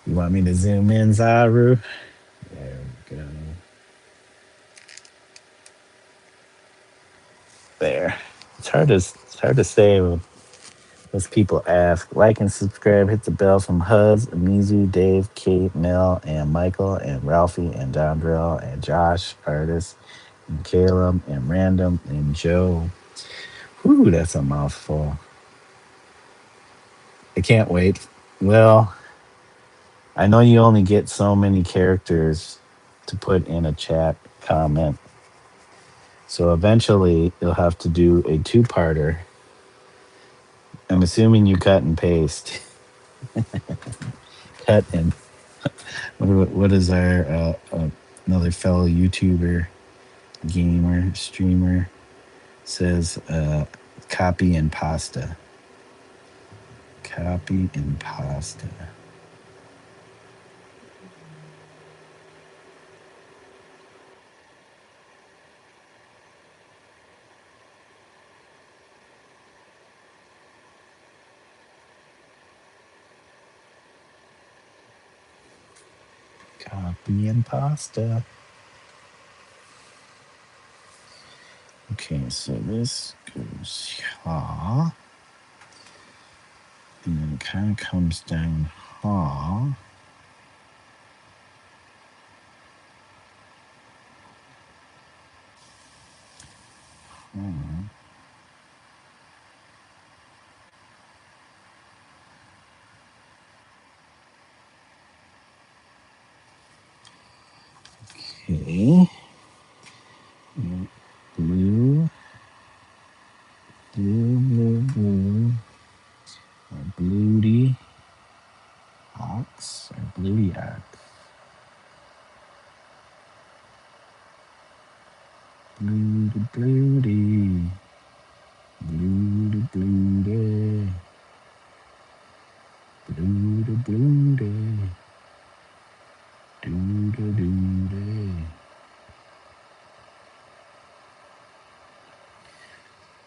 You want me to zoom in, Zaru? There we go. There. It's hard to say as people ask. Like and subscribe. Hit the bell from Huz, Omizu, Dave, Kate, Mel, and Michael, and Ralphie, and Dondrell, and Josh, Artist, and Caleb, and Random, and Joe. Whew, that's a mouthful. I can't wait. Well, I know you only get so many characters to put in a chat comment. So eventually you'll have to do a two-parter. I'm assuming you cut and paste. Cut and what is our another fellow YouTuber, gamer, streamer says copy and pasta. Copy and pasta. Copy and pasta. Okay, so this goes here. And then it kind of comes down here. Hmm. Okay. Blue, blue. Or bluey ox or bluey ox. Bluey, bluey. Bluey, bluey. Bluey, bluey. Doo doo doo.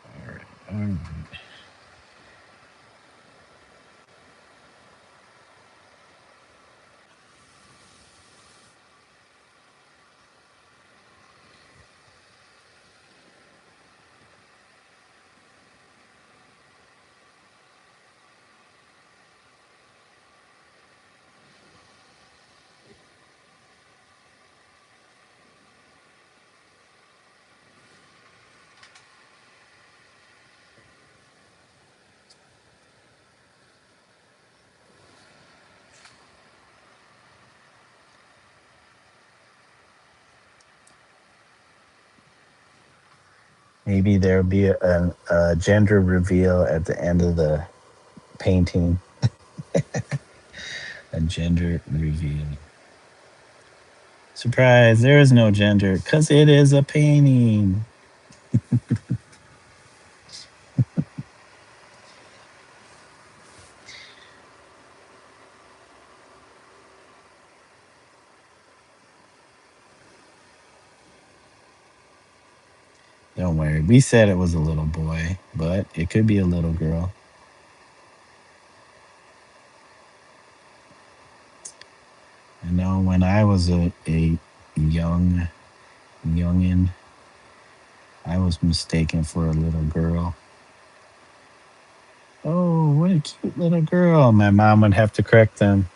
All right, all right. Maybe there'll be a gender reveal at the end of the painting. A gender reveal. Surprise, there is no gender because it is a painting. Don't worry. We said it was a little boy, but it could be a little girl. I know when I was a young youngin, I was mistaken for a little girl. Oh, what a cute little girl. My mom would have to correct them.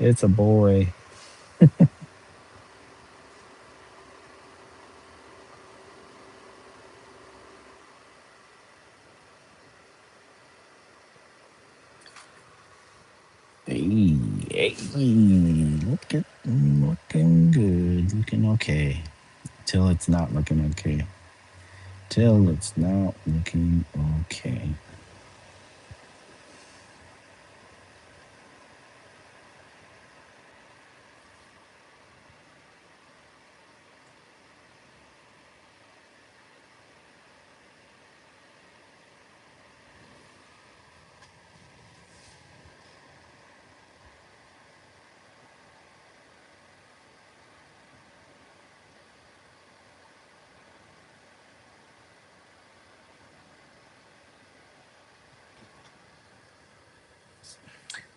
It's a boy. Hey, hey, looking good, looking okay. Till it's not looking okay. Till it's not looking okay.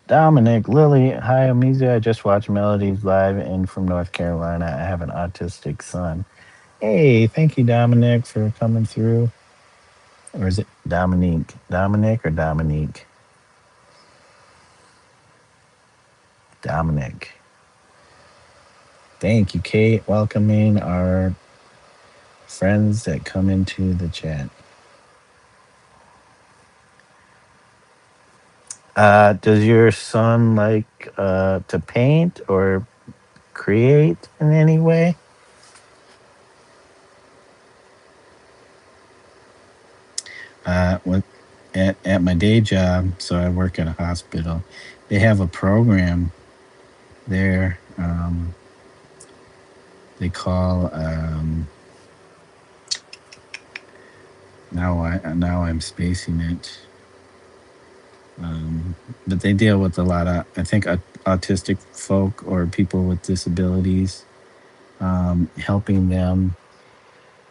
Dominic, Lily, hi, Omizu. I just watched Melodies live in from North Carolina. I have an autistic son. Hey, thank you, Dominic, for coming through. Or is it Dominique? Dominic or Dominique? Dominic. Thank you, Kate, welcoming our friends that come into the chat. Does your son like to paint or create in any way? What at my day job, so I work at a hospital. They have a program there. They call now I'm spacing it. But they deal with a lot of, I think, autistic folk or people with disabilities, helping them.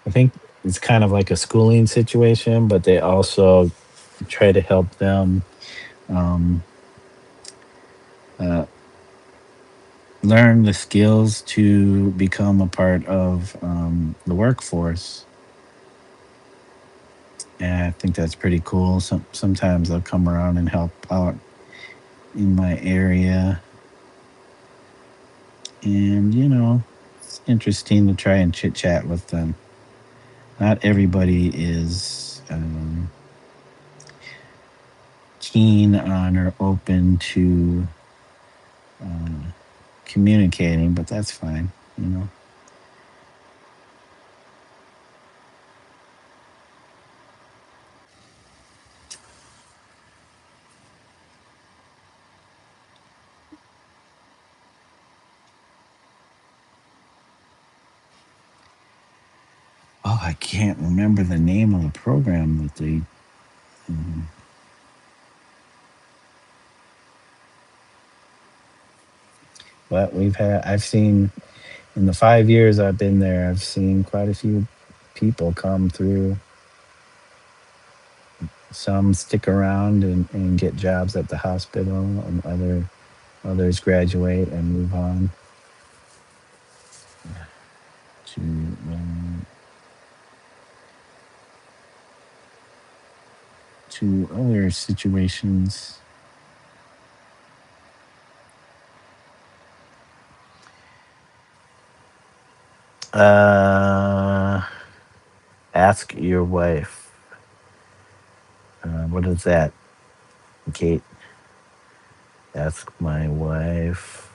I think it's kind of like a schooling situation, but they also try to help them um, uh, learn the skills to become a part of the workforce. And I think that's pretty cool. Sometimes they'll come around and help out in my area. And, it's interesting to try and chit chat with them. Not everybody is keen on or open to uh, communicating, but that's fine. Oh, I can't remember the name of the program that they. Um, but I've seen in the 5 years I've been there, I've seen quite a few people come through. Some stick around and get jobs at the hospital, and others graduate and move on to other situations. Uh, ask your wife. What is that, Kate? Ask my wife.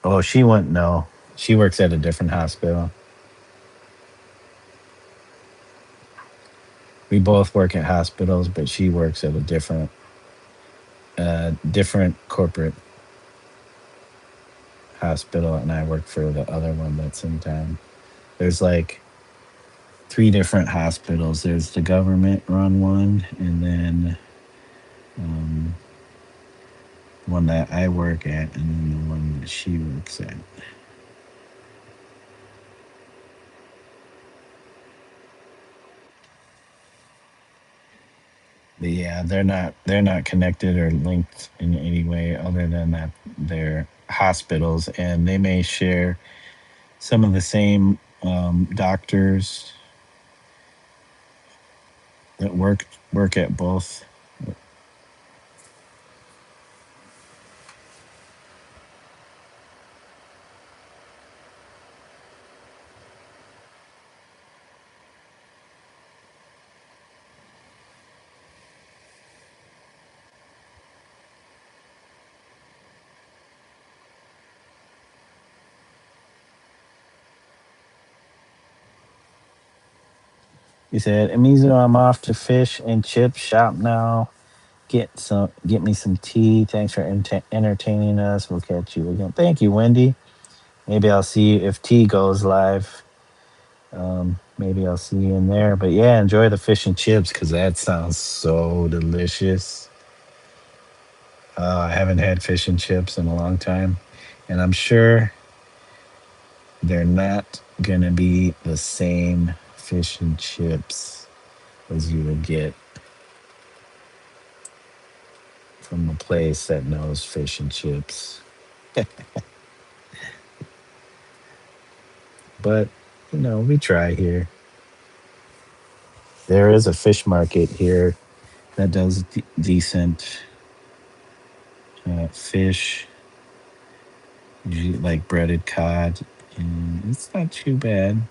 Oh, she wouldn't know. She works at a different hospital. We both work at hospitals, but she works at a different corporate hospital, and I work for the other one that's in town. There's like three different hospitals. There's the government run one, and then um, one that I work at, and then the one that she works at. But yeah, they're not connected or linked in any way other than that they're hospitals, and they may share some of the same doctors that work at both. He said, "Amizo, I'm off to fish and chip shop now. Get me some tea. Thanks for entertaining us. We'll catch you again." Thank you, Wendy. Maybe I'll see you if T goes live. Maybe I'll see you in there. But yeah, enjoy the fish and chips because that sounds so delicious. I haven't had fish and chips in a long time, and I'm sure they're not gonna be the same fish and chips as you would get from a place that knows fish and chips. But we try here. There is a fish market here that does decent fish, usually like breaded cod, and it's not too bad.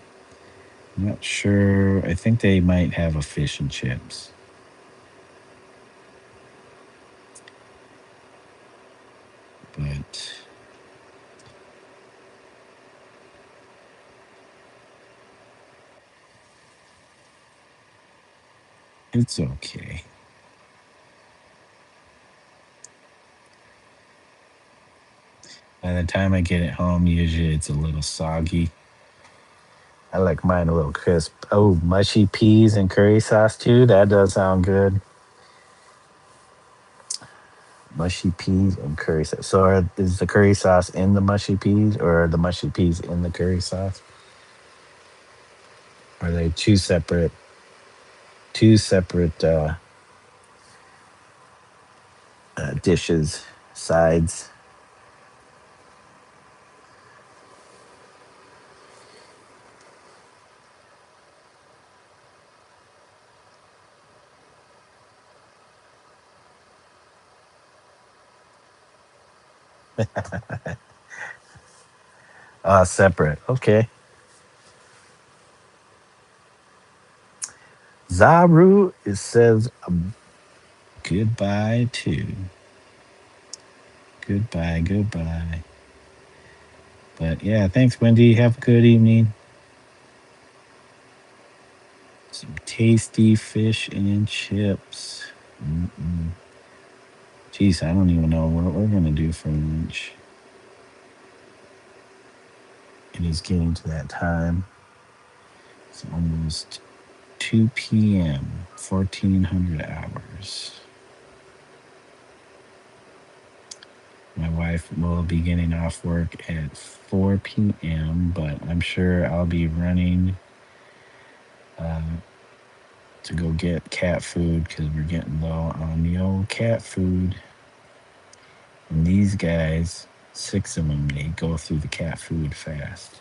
I'm not sure. I think they might have a fish and chips, but it's okay. By the time I get it home, usually it's a little soggy. I like mine a little crisp. Oh, mushy peas and curry sauce too. That does sound good. Mushy peas and curry sauce. So, is the curry sauce in the mushy peas, or are the mushy peas in the curry sauce? Are they two separate dishes, sides? Separate. Okay. Zaru, it says goodbye to. Goodbye, goodbye. But yeah, thanks, Wendy. Have a good evening. Some tasty fish and chips. Mm-mm. Jeez, I don't even know what we're gonna do for lunch. It is getting to that time. It's almost 2 p.m. 1400 hours. My wife will be getting off work at 4 p.m., but I'm sure I'll be running uh, to go get cat food because we're getting low on the old cat food. And these guys, 6 of them, they go through the cat food fast.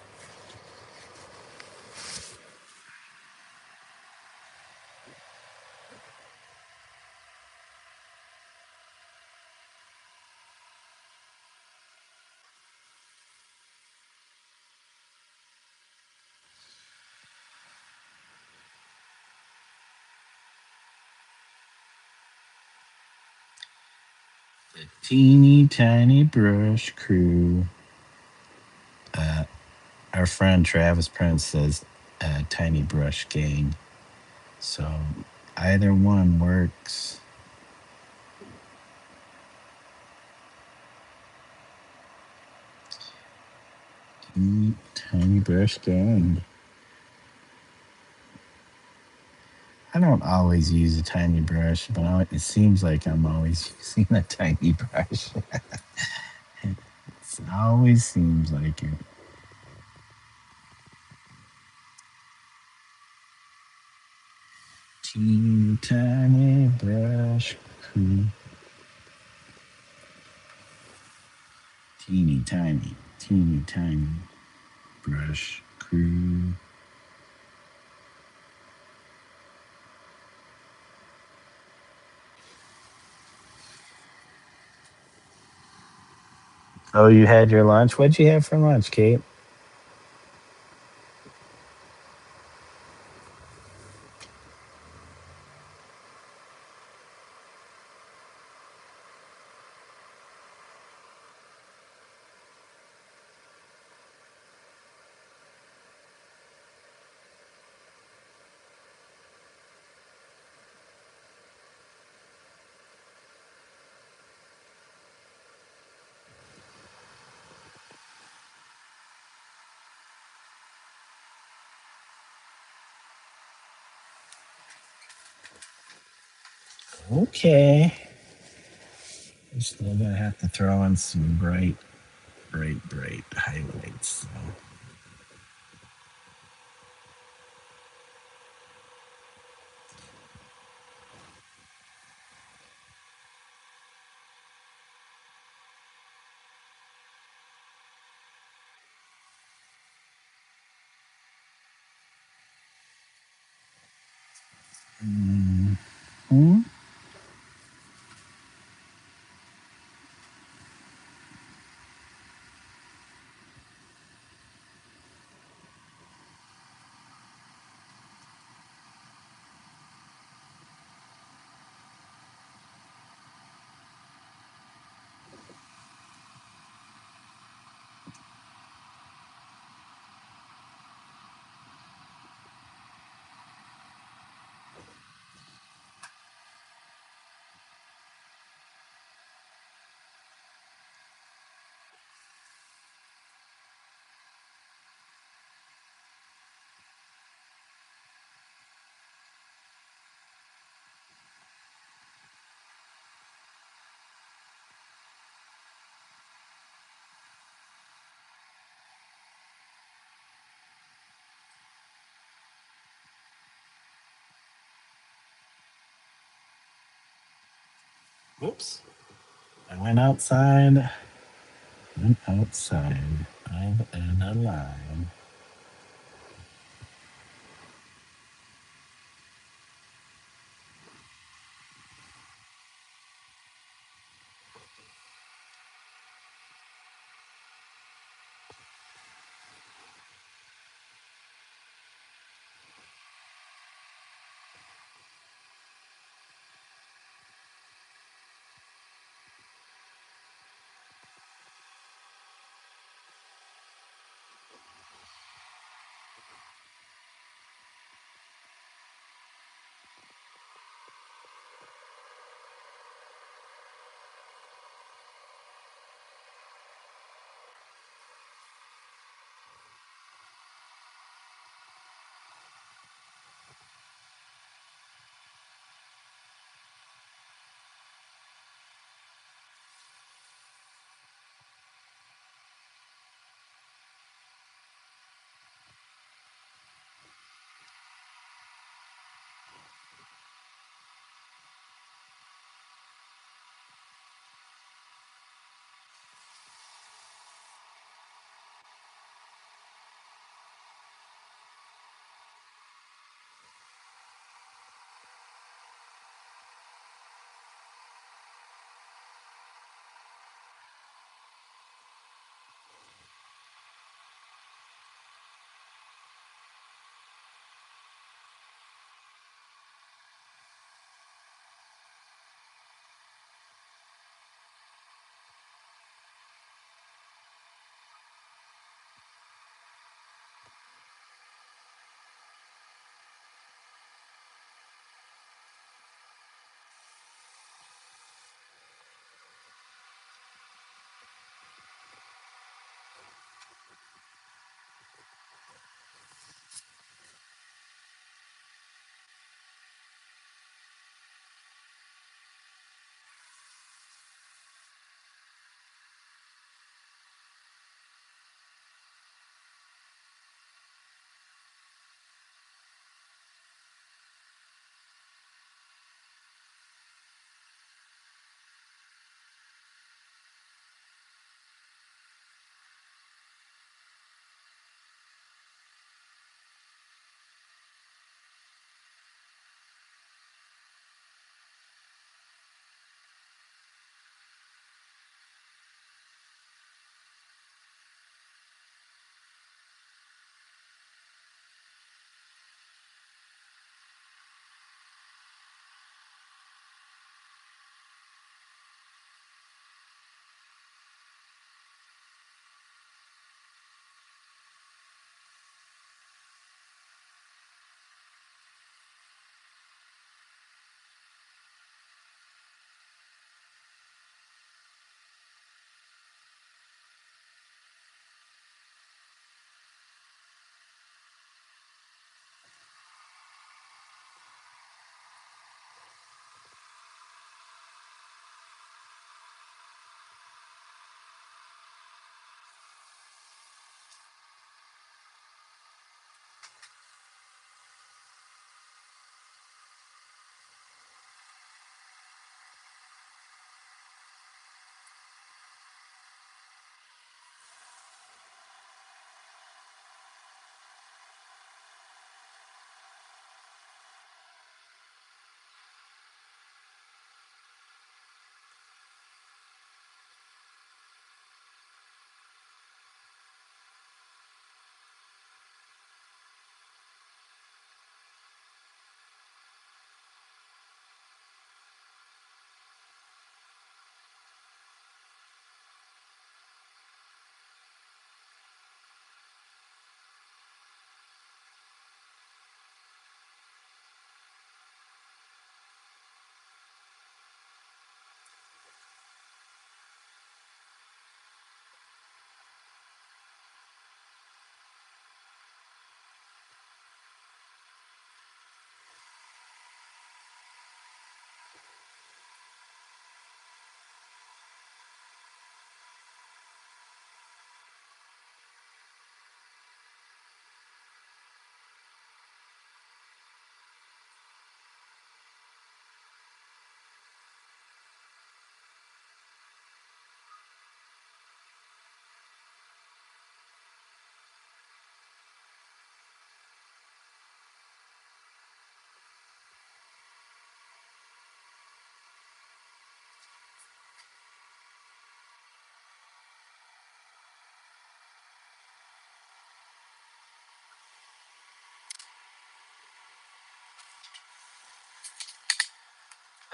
The teeny tiny brush crew. Uh, our friend Travis Prince says tiny brush gang. So either one works. Tiny brush gang. I don't always use a tiny brush, but it seems like I'm always using a tiny brush. It always seems like it. Teeny tiny brush crew. Teeny tiny brush crew. Oh, you had your lunch? What'd you have for lunch, Kate? Okay. We're still gonna have to throw in some bright highlights. So. Mhm. Whoops. I went outside. I'm in a line.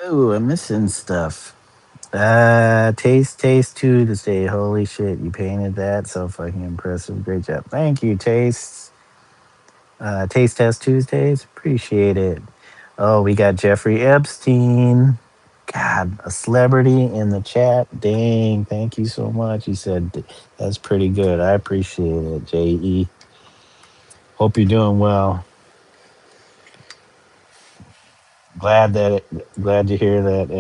Oh, I'm missing stuff. Taste Tuesday. Holy shit, you painted that so fucking impressive. Great job. Thank you, Taste. Taste Test Tuesdays. Appreciate it. Oh, we got Jeffrey Epstein. God, a celebrity in the chat. Dang, thank you so much. He said that's pretty good. I appreciate it, JE. Hope you're doing well. Glad to hear that.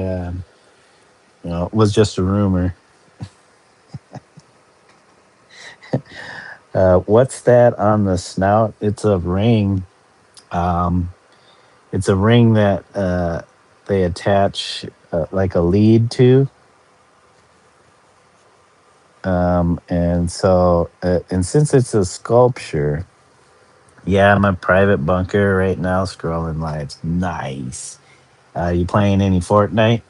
It was just a rumor. What's that on the snout? It's a ring. Um, it's a ring that they attach like a lead to. And since it's a sculpture, yeah, I'm a private bunker right now, scrolling lives. Nice. You playing any Fortnite?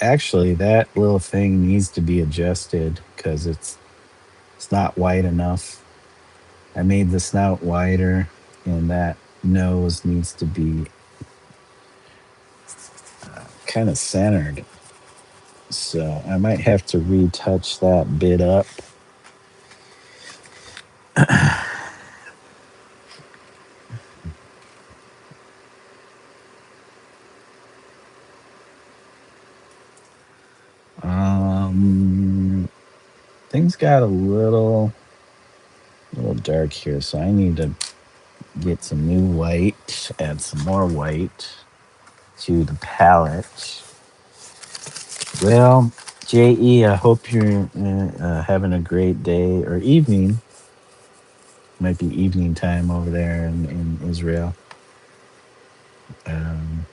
Actually, that little thing needs to be adjusted because it's not wide enough. I made the snout wider, and that nose needs to be kind of centered. So I might have to retouch that bit up. Um, Things got a little dark here, so I need to get some new white, add some more white to the palette. Well, JE, I hope you're having a great day or evening. Might be evening time over there in Israel. Um,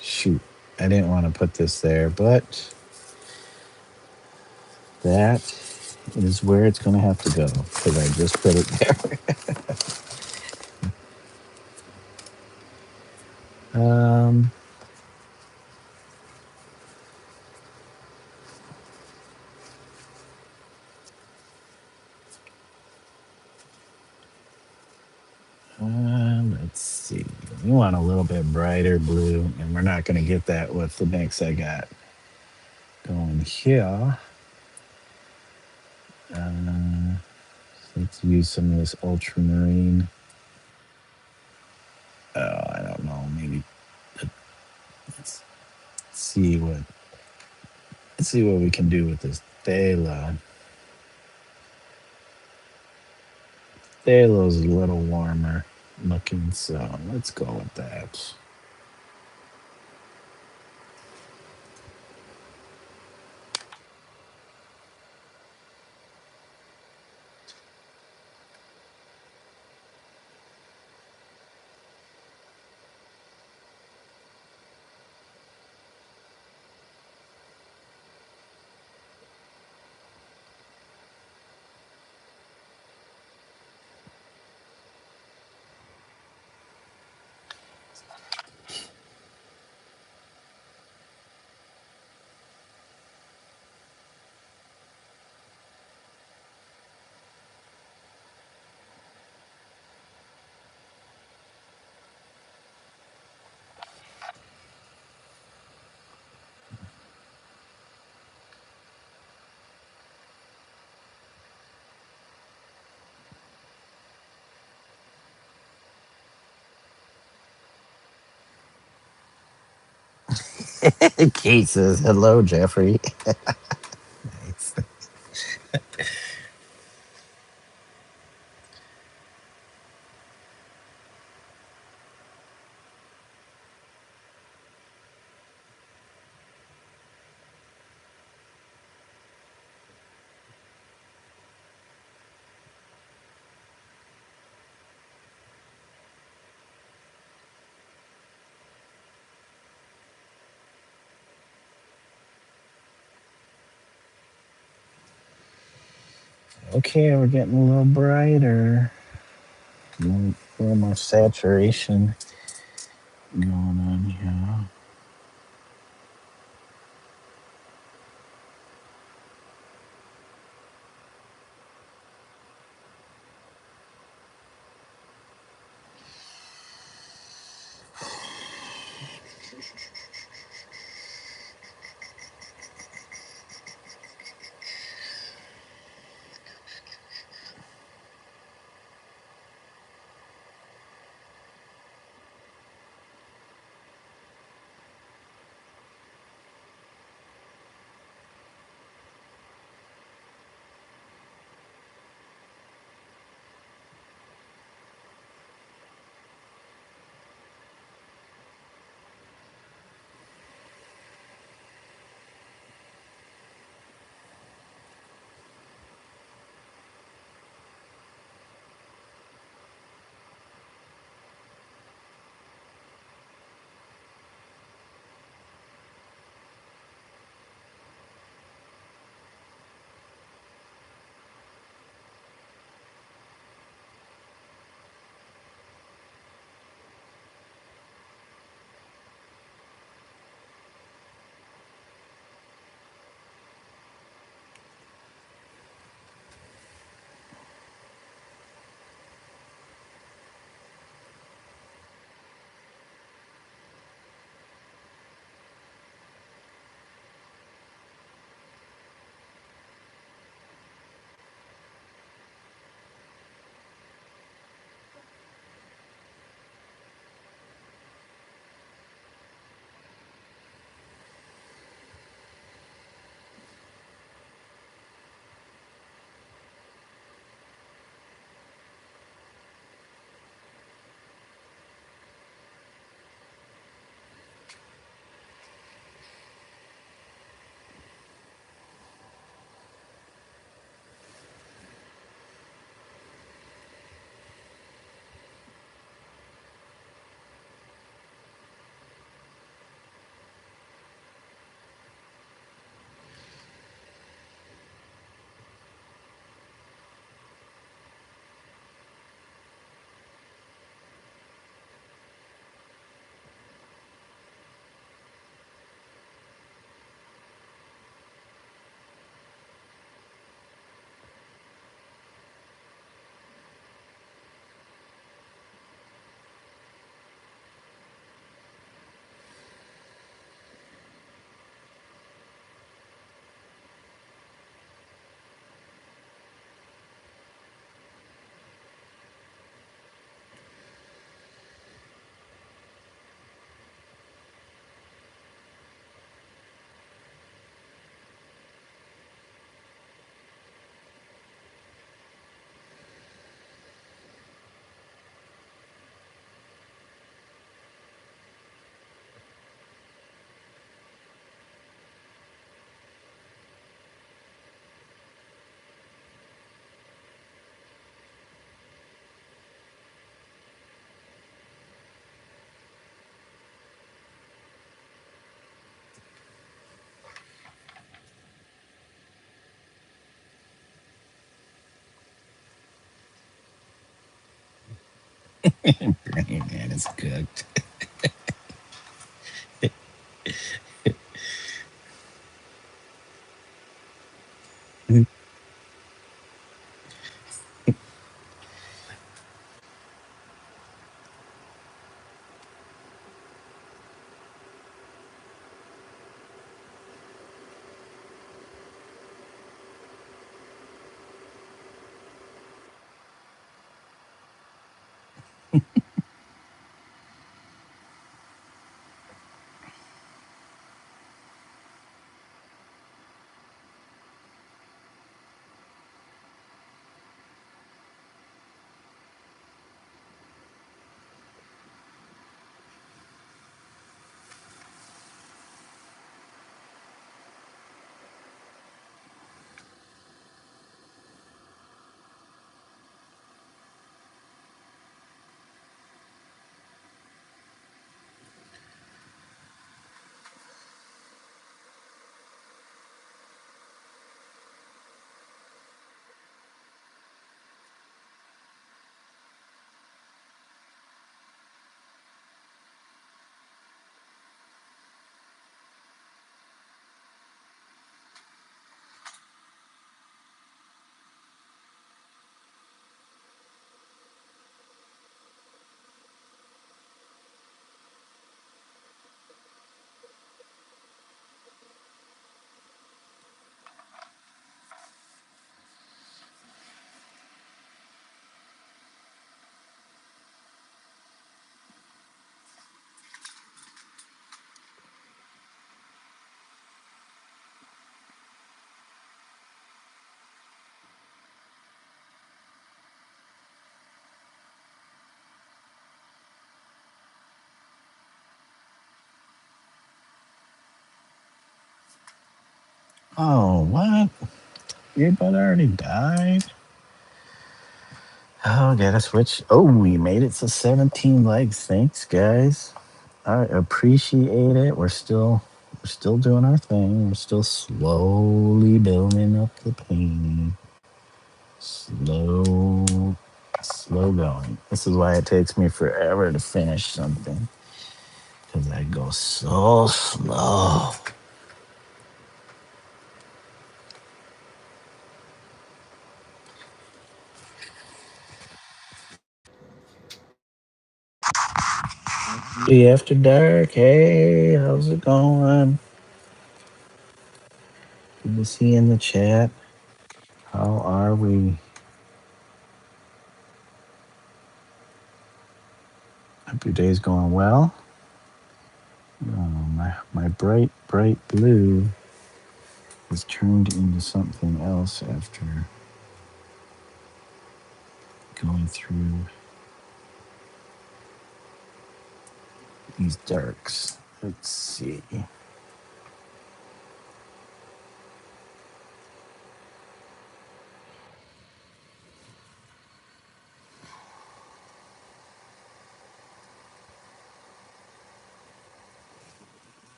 Shoot, I didn't want to put this there, but that is where it's going to have to go because I just put it there. Let's see. We want a little bit brighter blue, and we're not going to get that with the mix I got going here. Uh, let's use some of this ultramarine. Oh, I don't know. Maybe let's see what let's see what we can do with this phthalo. Phthalo's a little warmer looking, so let's go with that. Kate says, "Hello, Jeffrey." Nice. Okay, we're getting a little brighter. A little more saturation going on here. Burning Man is cooked. Oh, what? Your butt already died? Oh, gotta switch. Oh, we made it to 17 legs. Thanks, guys. I appreciate it. We're still doing our thing. We're still slowly building up the painting. Slow going. This is why it takes me forever to finish something. Because I go so slow. Hey, after dark. Hey, how's it going? Good to see you in the chat. How are we? Hope your day's going well. Oh, my bright blue was turned into something else after going through these darks. Let's see.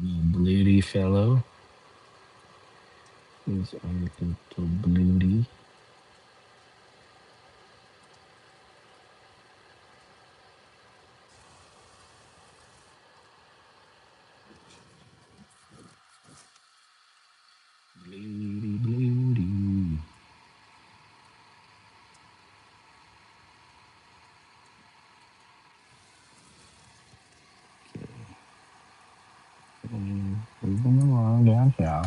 Little bluty fellow. Here's our little bluty. Bluty, bluty. Moving along down here.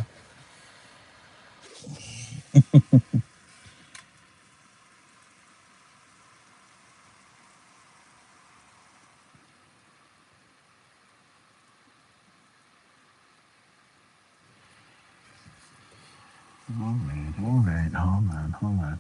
All right. Hold on.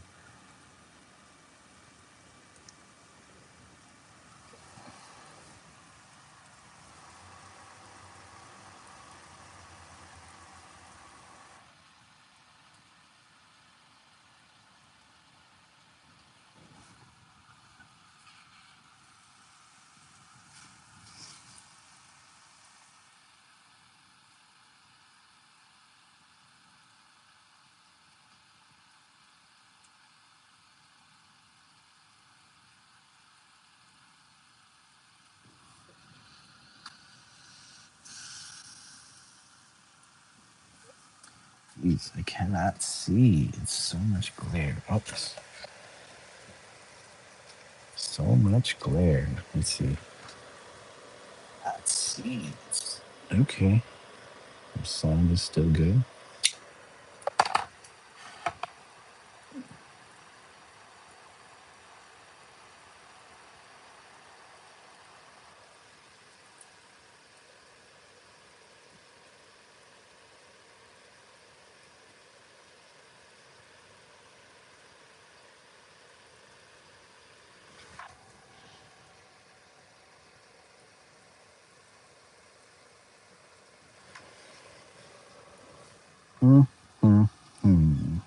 Jeez, I cannot see. It's so much glare. Oops. So much glare. Let's see. Let's see. Okay. The sound is still good. Hmm. Hmm. Hmm.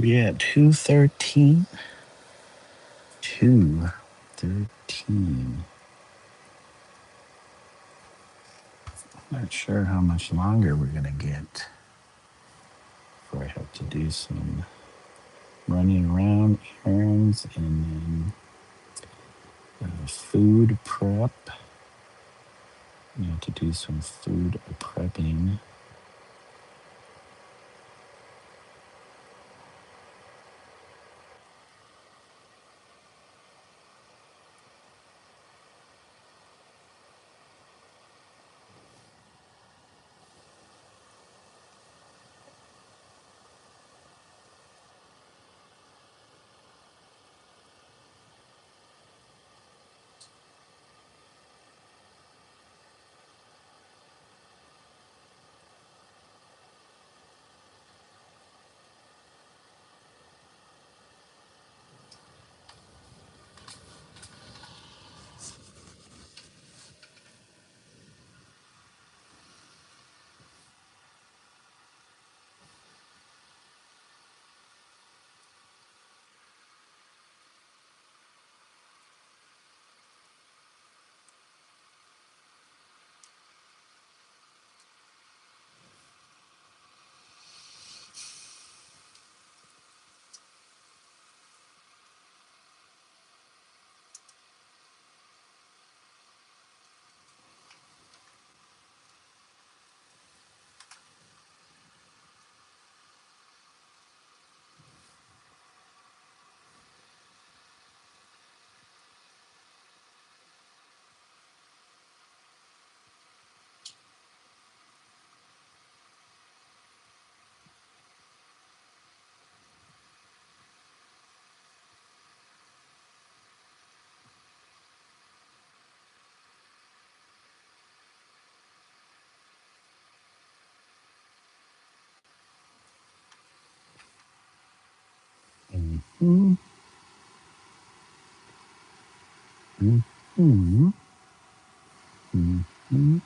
We at 2:13. 2:13. Not sure how much longer we're gonna get before I have to do some running around errands and then food prep. I have to do some food prepping. Mm-hmm. Mm-hmm. Mm-hmm.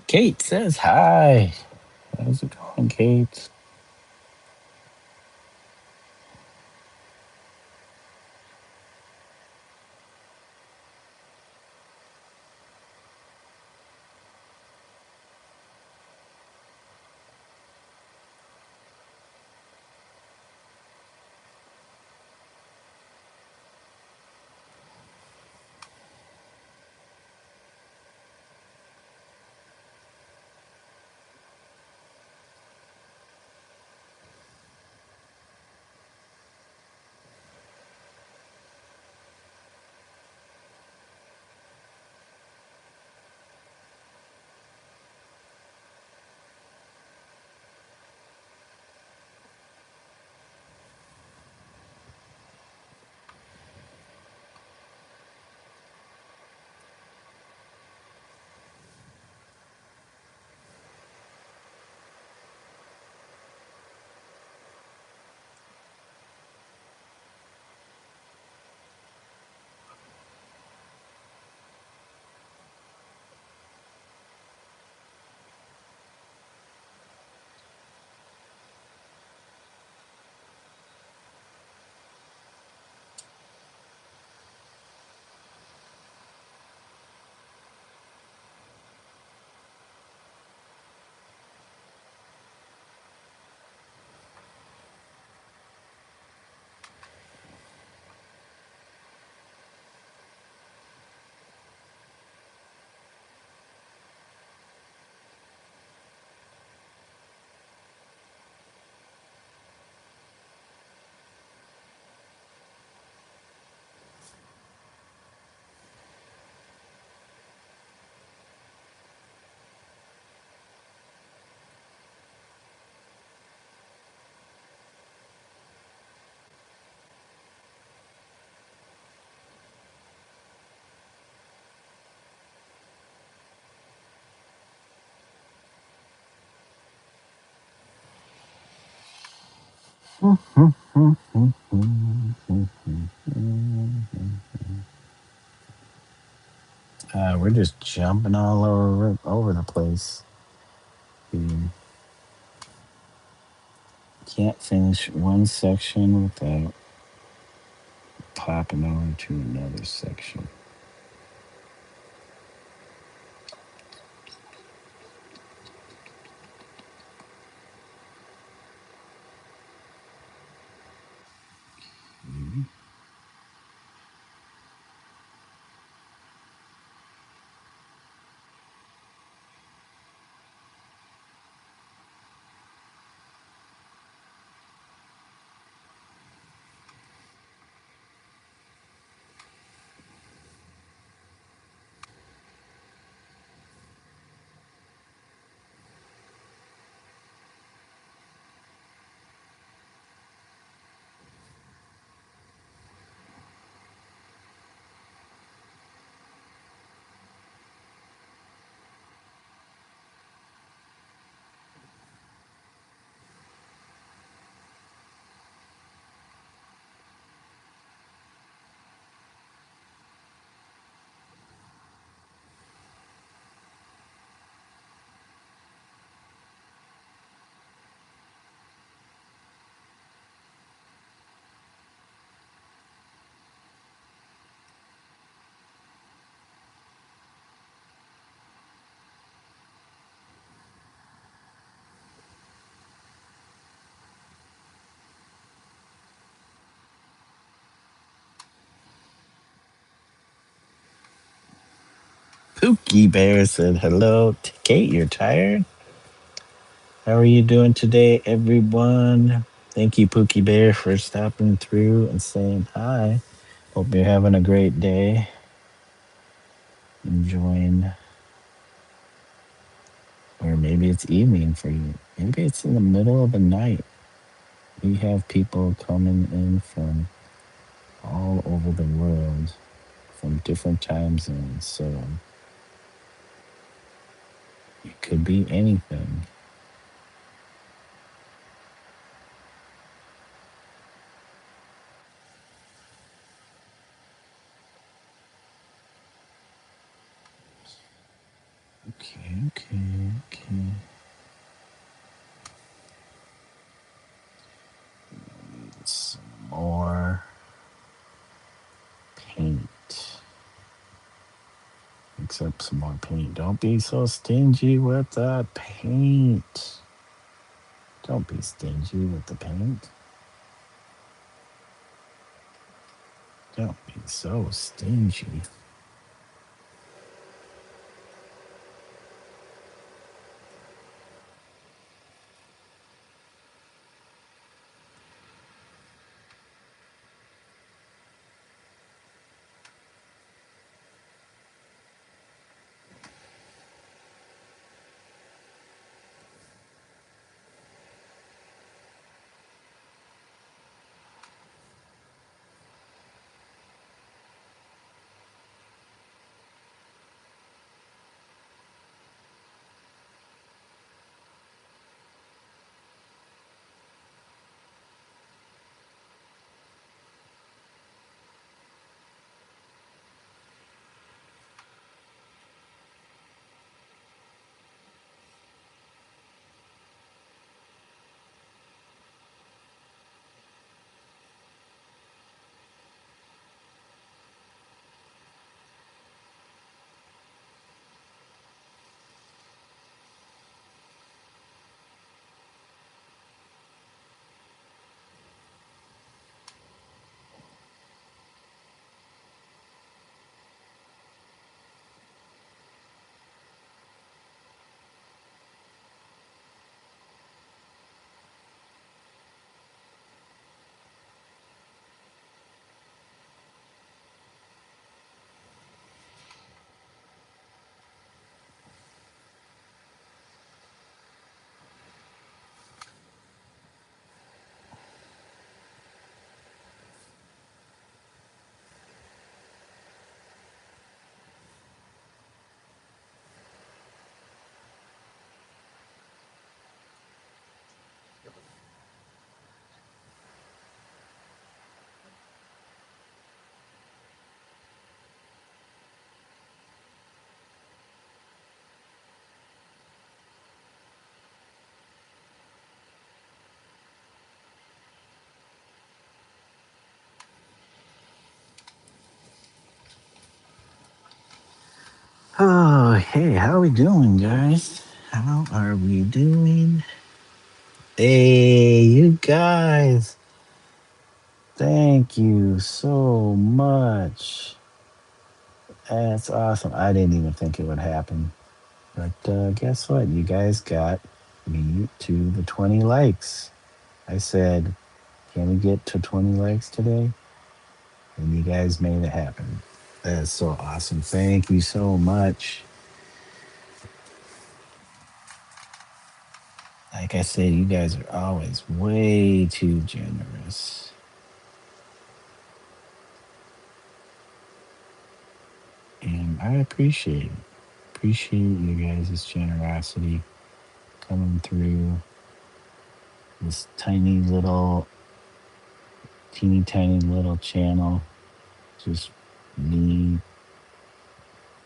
Kate says hi. How's it going, Kate? We're just jumping all over the place. We can't finish one section without popping over to another section. Pookie Bear said hello. Kate, you're tired? How are you doing today, everyone? Thank you, Pookie Bear, for stopping through and saying hi. Hope you're having a great day. Enjoying, or maybe it's evening for you. Maybe it's in the middle of the night. We have people coming in from all over the world, from different time zones. So it could be anything. Okay. Need some more paint. Mix up some more paint. Don't be so stingy with the paint. Don't be stingy with the paint. Don't be so stingy. Oh, hey, how we doing, guys? How are we doing? Hey, you guys. Thank you so much. That's awesome. I didn't even think it would happen. But guess what? You guys got me to the 20 likes. I said, can we get to 20 likes today? And you guys made it happen. That's so awesome. Thank you so much. Like I said, you guys are always way too generous. And I appreciate it. Appreciate you guys' generosity coming through this teeny tiny little channel. Just me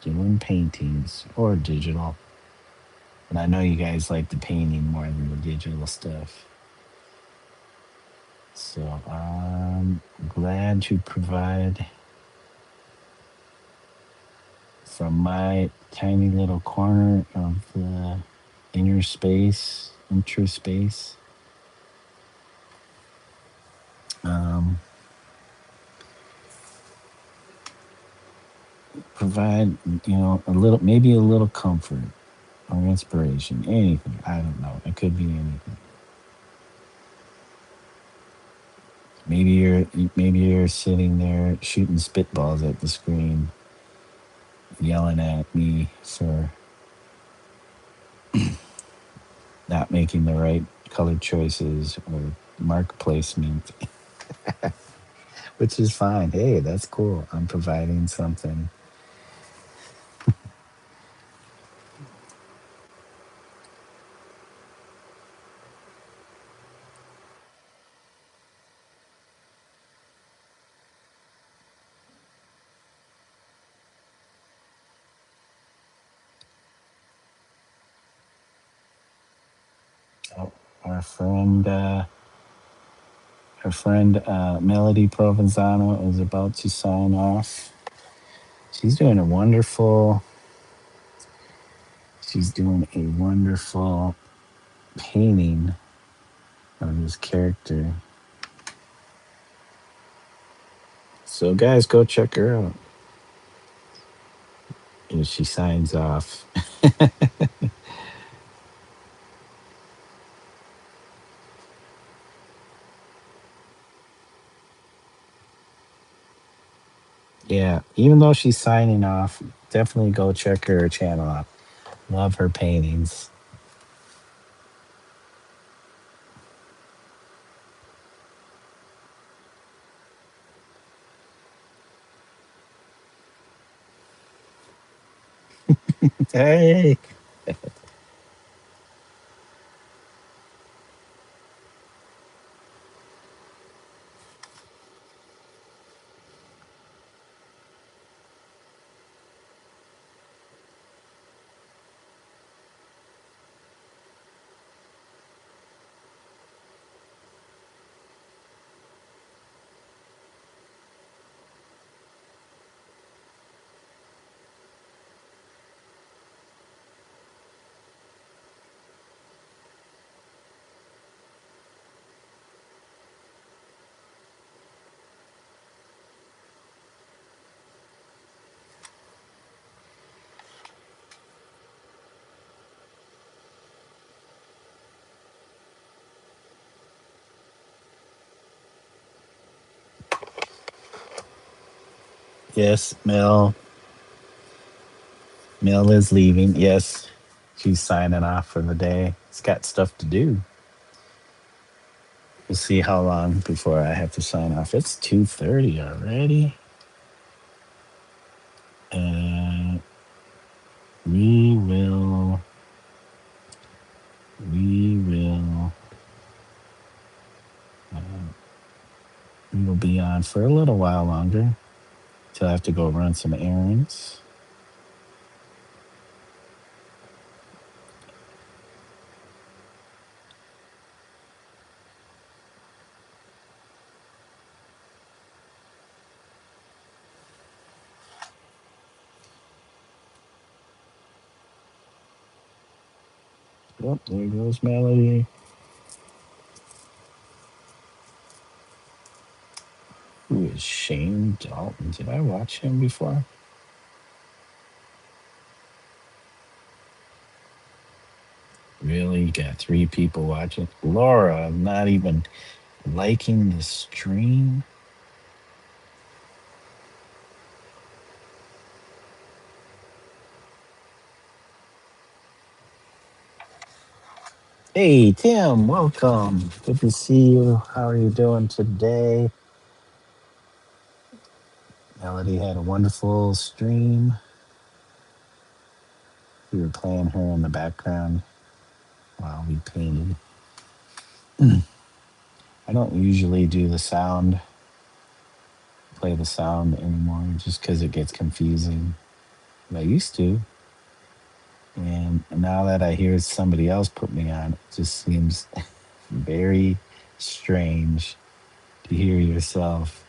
doing paintings or digital. And I know you guys like the painting more than the digital stuff. So I'm glad to provide from my tiny little corner of the inner space. Um, Provide, a little, maybe a little comfort or inspiration, anything. I don't know. It could be anything. Maybe you're sitting there shooting spitballs at the screen, yelling at me for not making the right color choices or mark placement, which is fine. Hey, that's cool. I'm providing something. friend, Melody Provenzano is about to sign off. She's doing a wonderful. She's doing a wonderful painting of this character. So, guys, go check her out. And she signs off. Yeah, even though she's signing off, definitely go check her channel out. Love her paintings. Hey. Yes, Mel. Mel is leaving. Yes, she's signing off for the day. It's got stuff to do. We'll see how long before I have to sign off. It's 2:30 already. Uh, we will. We will. Uh, we will be on for a little while longer till I have to go run some errands. Oh, there goes Melody. Who is Shane Dalton? Did I watch him before? Really? You got three people watching? Laura, not even liking the stream? Hey, Tim, welcome. Good to see you. How are you doing today? Melody had a wonderful stream. We were playing her in the background while we painted. I don't usually do the sound, play the sound anymore, just because it gets confusing. But I used to. And now that I hear somebody else put me on, it just seems very strange to hear yourself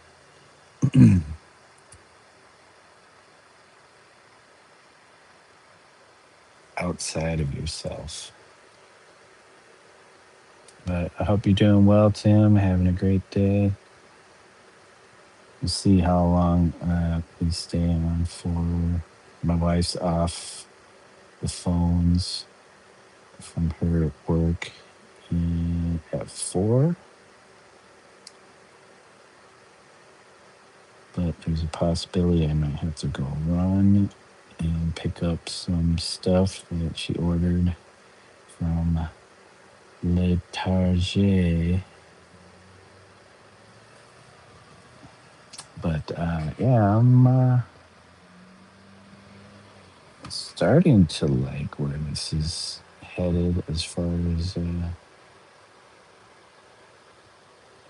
outside of yourself. But I hope you're doing well, Tim. Having a great day. We'll see how long we stay on for. My wife's off the phones from her work at 4. But there's a possibility I might have to go run and pick up some stuff that she ordered from Le Target. But yeah, I'm starting to like where this is headed as far as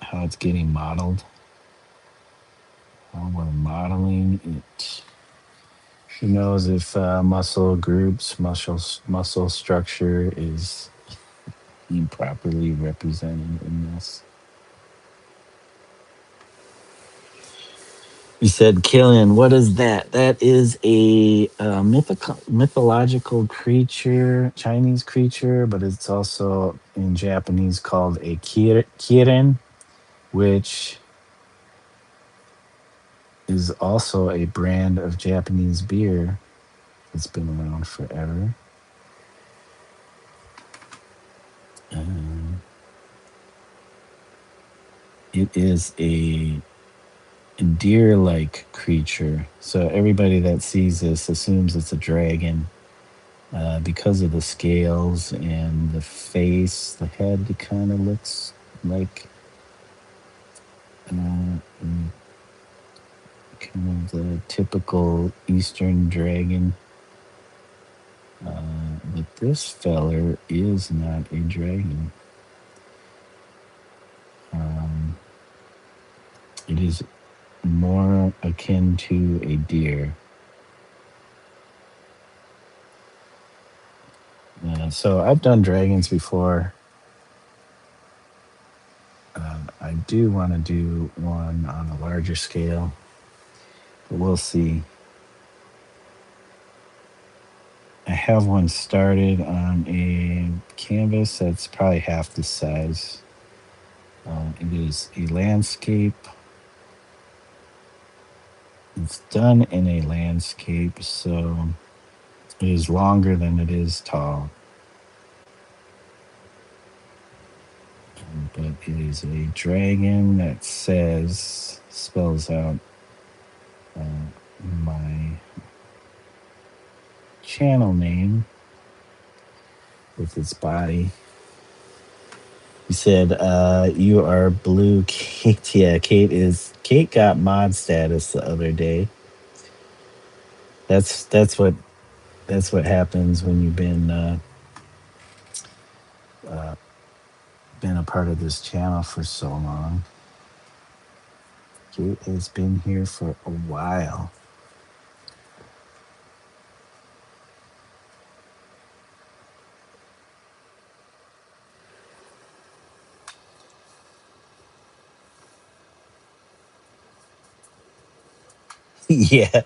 how it's getting modeled. How we're modeling it. Who knows if muscle groups, muscle structure is improperly represented in this. You said Qilin. What is that? That is a mythological creature, Chinese creature, but it's also in Japanese called a kirin, which is also a brand of Japanese beer that's been around forever. Um, it is a deer-like creature, so everybody that sees this assumes it's a dragon because of the scales and the face. The head kind of looks like kind of the typical Eastern dragon. But this feller is not a dragon. Um, it is more akin to a deer. So I've done dragons before. I do want to do one on a larger scale, but we'll see. I have one started on a canvas that's probably half the size. It is a landscape. It's done in a landscape, so it is longer than it is tall. But it is a dragon that spells out my channel name with its body. You said you are blue, Kate. Yeah, Kate got mod status the other day. That's that's what that's what happens when you've been a part of this channel for so long. Kate has been here for a while. Yeah,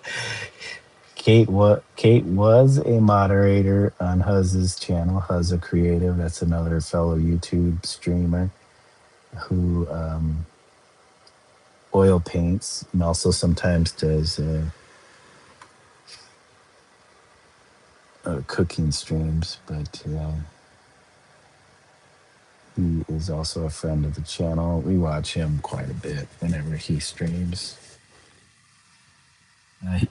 Kate was a moderator on Huzz's channel, Huzza Creative. That's another fellow YouTube streamer who oil paints and also sometimes does cooking streams. But he is also a friend of the channel. We watch him quite a bit whenever he streams. Uh,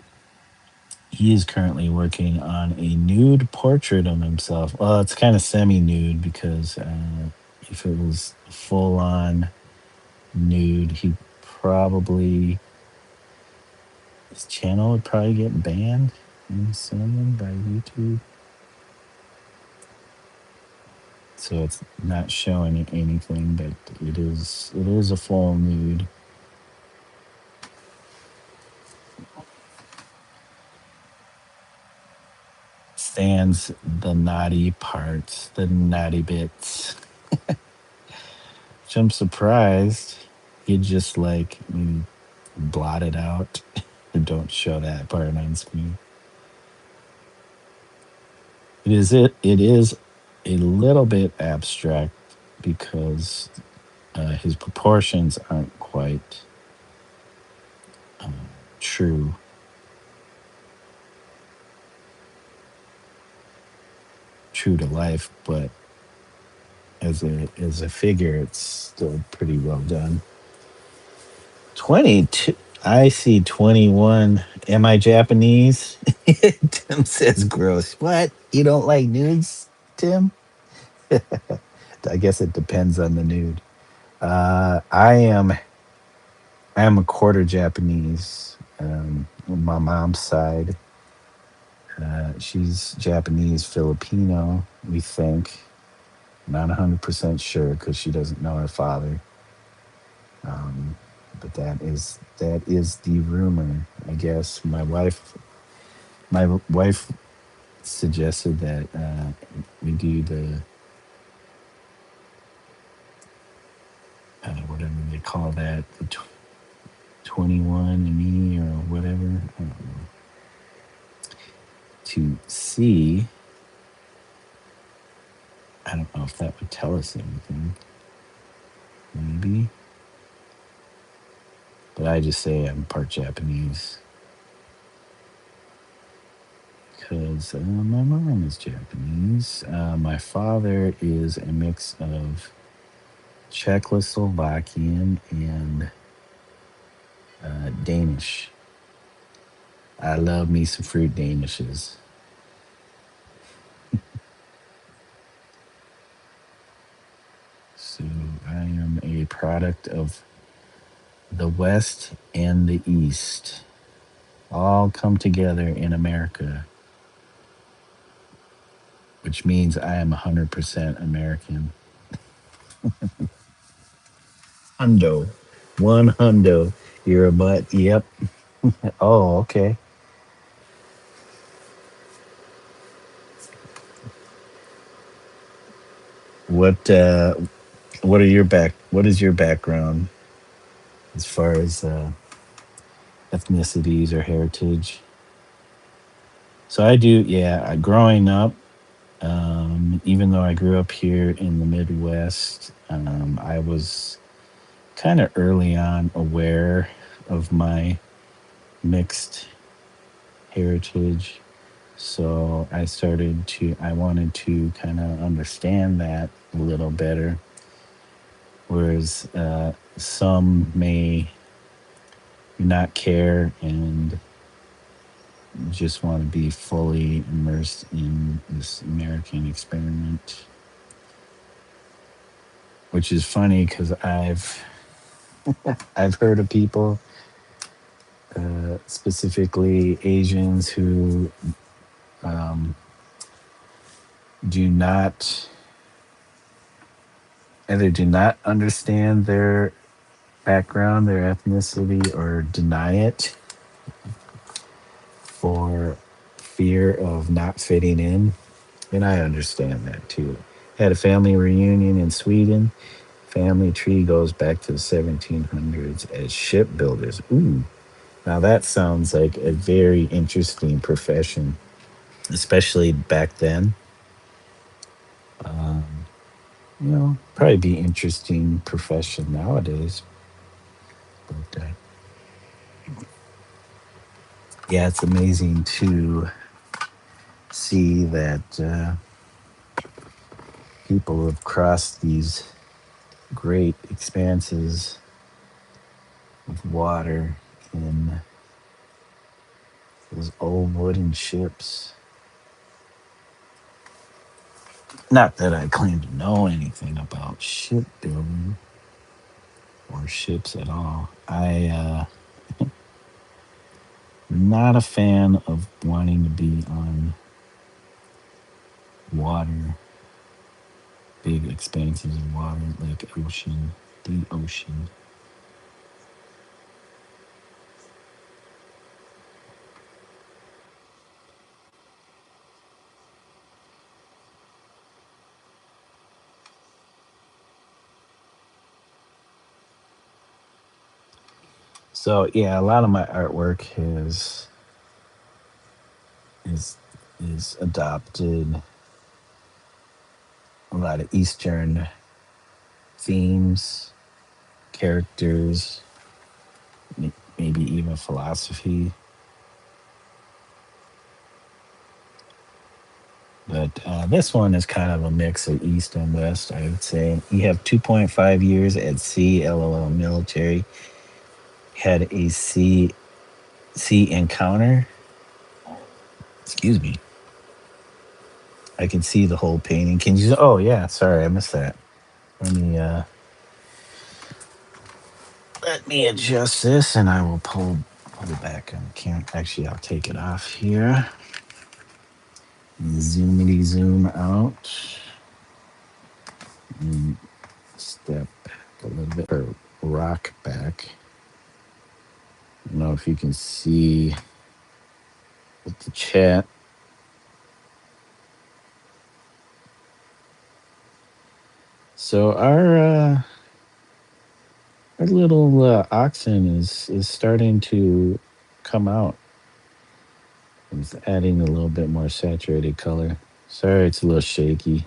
he is currently working on a nude portrait of himself. Well, it's kind of semi-nude because if it was full on nude, he probably his channel would probably get banned in soon by YouTube. So it's not showing anything, but it is a full nude. Stands the naughty parts, the naughty bits. Which I'm surprised you just like blot it out and don't show that part on screen. It is a little bit abstract because his proportions aren't quite true. True to life, but as a figure, it's still pretty well done. 22. I see 21. Am I Japanese? Tim says gross. What? You don't like nudes, Tim? I guess it depends on the nude. I am a quarter Japanese. On my mom's side, she's Japanese Filipino. We think. Not 100% sure because she doesn't know her father. Um, but that is the rumor. I guess my wife suggested that we do call that? The 21 me or whatever. I don't know. To see, I don't know if that would tell us anything. Maybe. But I just say I'm part Japanese because my mom is Japanese. My father is a mix of Czechoslovakian and Danish. I love me some fruit Danishes. So I am a product of the West and the East all come together in America, which means I am 100% American. Hundo. One hundo. You're a butt. Yep. Oh, okay. What what is your background as far as ethnicities or heritage? So I do, yeah, growing up, even though I grew up here in the Midwest, I was kind of early on aware of my mixed heritage. So I wanted to kind of understand that a little better. Whereas some may not care and just want to be fully immersed in this American experiment, which is funny because I've heard of people, specifically Asians, who um, do not either do not understand their background, their ethnicity, or deny it for fear of not fitting in. And I understand that too. Had a family reunion in Sweden. Family tree goes back to the 1700s as shipbuilders. Ooh, now that sounds like a very interesting profession, especially back then. Um, probably be interesting profession nowadays. But yeah, it's amazing to see that people have crossed these great expanses of water in those old wooden ships. Not that I claim to know anything about shipbuilding or ships at all. Not a fan of wanting to be on water, big expanses of water like ocean, the ocean. So yeah, a lot of my artwork is is adopted a lot of Eastern themes, characters, maybe even philosophy. But this one is kind of a mix of East and West, I would say. You have 2.5 years at sea, LOL military. Had a sea encounter. Excuse me. I can see the whole painting. Can you? Oh yeah, sorry, I missed that. Let me adjust this, and I will pull it back on the camera. Actually, I'll take it off here. Zoomity zoom out. And step back a little bit, or rock back. I don't know if you can see with the chat. So Our little oxen is starting to come out. It's adding a little bit more saturated color. Sorry, it's a little shaky.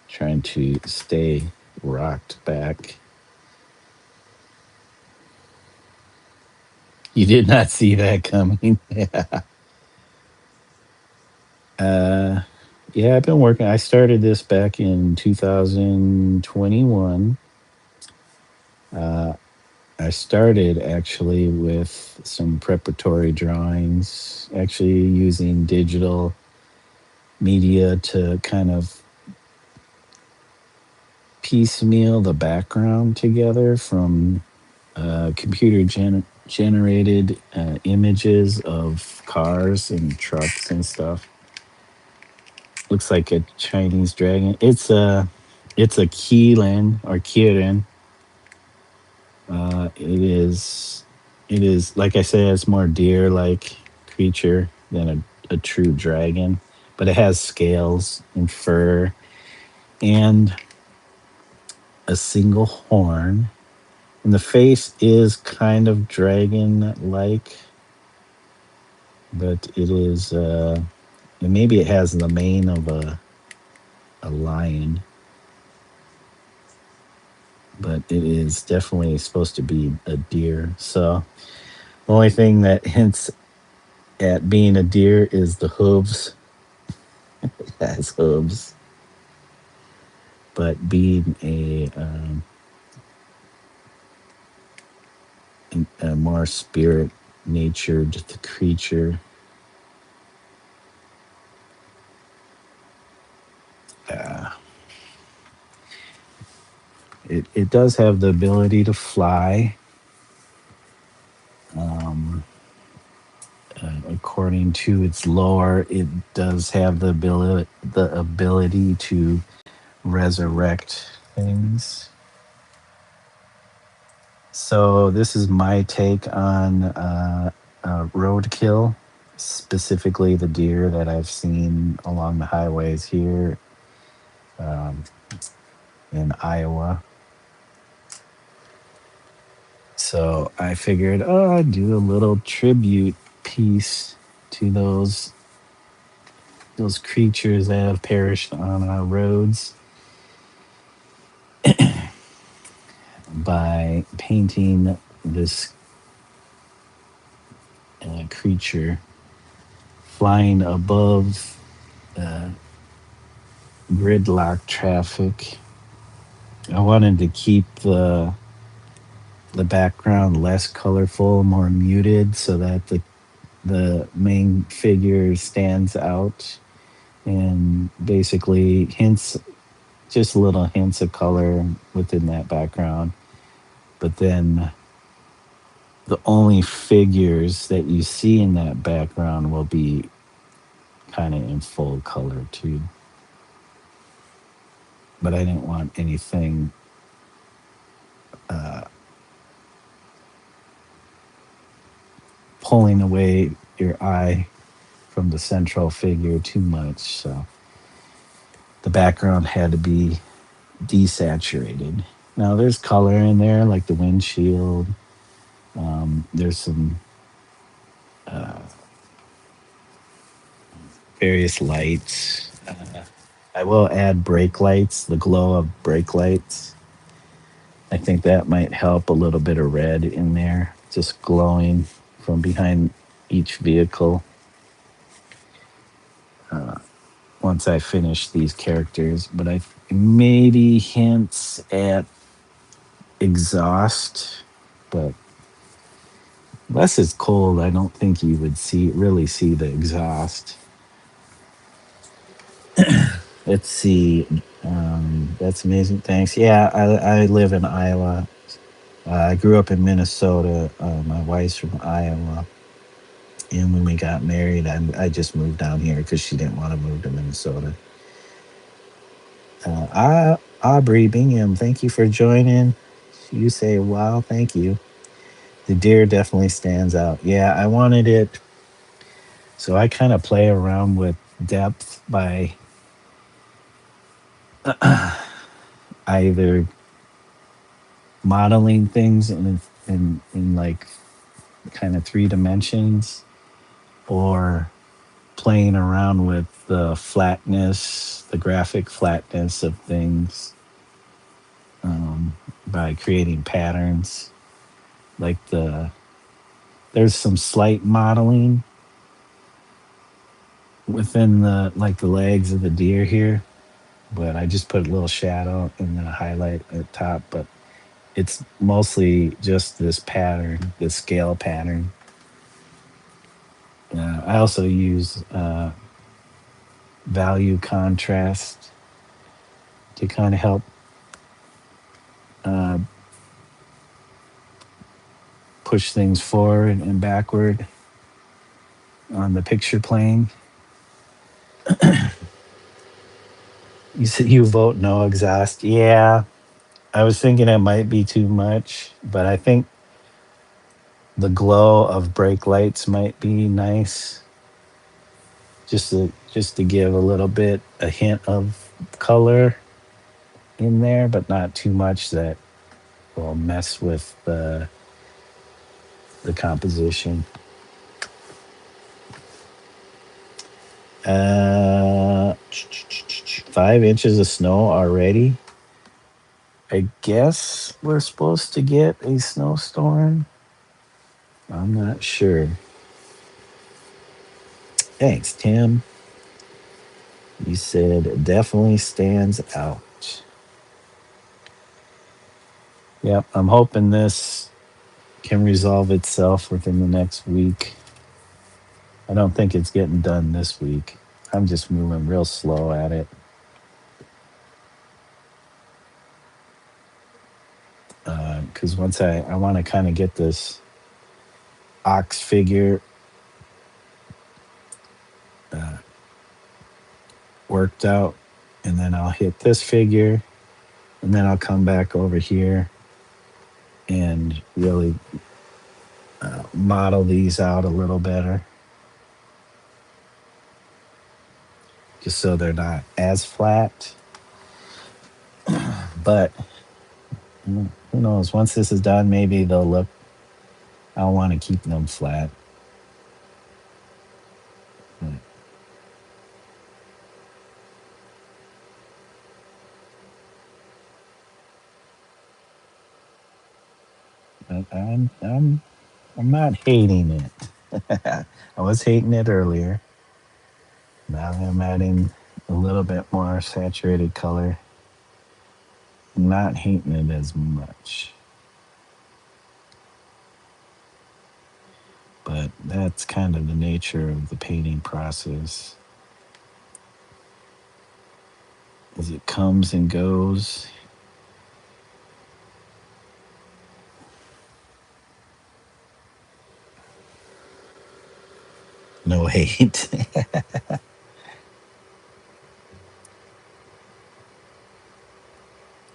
Trying to stay rocked back. You did not see that coming. Yeah. Uh, yeah, I've been working. I started this back in 2021. Uh, I started actually with some preparatory drawings, actually using digital media to kind of piecemeal the background together from computer generated images of cars and trucks and stuff. Looks like a Chinese dragon. It's a Qilin or Kirin. It is like I said, it's more deer-like creature than a true dragon, but it has scales and fur and a single horn. And the face is kind of dragon-like, but it is and maybe it has the mane of a lion, but it is definitely supposed to be a deer. So the only thing that hints at being a deer is the hooves. It has hooves, but being a more spirit natured creature, uh, it does have the ability to fly. Um, According to its lore, it does have the ability to resurrect things. So this is my take on roadkill, specifically the deer that I've seen along the highways here um, in Iowa. So I figured, oh, I'd do a little tribute piece to those creatures that have perished on our roads by painting this creature flying above uh, gridlock traffic. I wanted to keep the background less colorful, more muted, so that the main figure stands out and basically hints just little hints of color within that background. But then the only figures that you see in that background will be kind of in full color too. But I didn't want anything uh, pulling away your eye from the central figure too much. So the background had to be desaturated. Now there's color in there, like the windshield. There's some uh, various lights. I will add brake lights, the glow of brake lights. I think that might help, a little bit of red in there, just glowing from behind each vehicle. Uh, Once I finish these characters, but I maybe hints at exhaust, but unless it's cold, I don't think you would really see the exhaust. Let's see. That's amazing. Thanks. Yeah, I live in Iowa. I grew up in Minnesota. My wife's from Iowa. And when we got married, I just moved down here because she didn't want to move to Minnesota. Aubrey Bingham, thank you for joining. You say, wow, thank you. The deer definitely stands out. Yeah, I wanted it. So I kind of play around with depth by either modeling things in like kind of 3 dimensions, or playing around with the flatness, the graphic flatness of things, um, by creating patterns. Like there's some slight modeling within the legs of the deer here, but I just put a little shadow and then a highlight at top. But it's mostly just this pattern, this scale pattern. I also use value contrast to kind of help uh, push things forward and backward on the picture plane. You said you vote no exhaust. Yeah, I was thinking it might be too much, but I think the glow of brake lights might be nice, just to give a little bit a hint of color in there, but not too much that will mess with the composition. 5 inches of snow already. I guess we're supposed to get a snowstorm. I'm not sure. Thanks, Tim. You said it definitely stands out. Yep, I'm hoping this can resolve itself within the next week. I don't think it's getting done this week. I'm just moving real slow at it. Because once I want to kind of get this ox figure uh, worked out, and then I'll hit this figure, and then I'll come back over here and really model these out a little better, just so they're not as flat. But who knows? Once this is done, maybe they'll look. I'll want to keep them flat. But I'm not hating it. I was hating it earlier. Now I'm adding a little bit more saturated color. I'm not hating it as much. But that's kind of the nature of the painting process. As it comes and goes. No hate.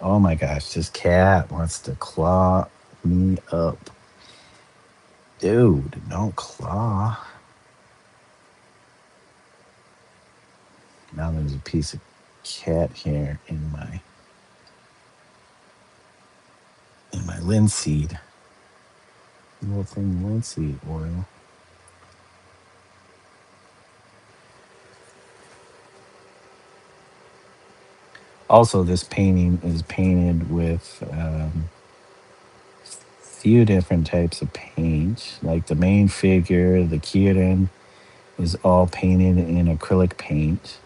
Oh my gosh, this cat wants to claw me up. Dude, don't claw. Now there's a piece of cat hair in my linseed. Little thing linseed oil. Also, this painting is painted with few different types of paint. Like the main figure, the Qilin, is all painted in acrylic paint.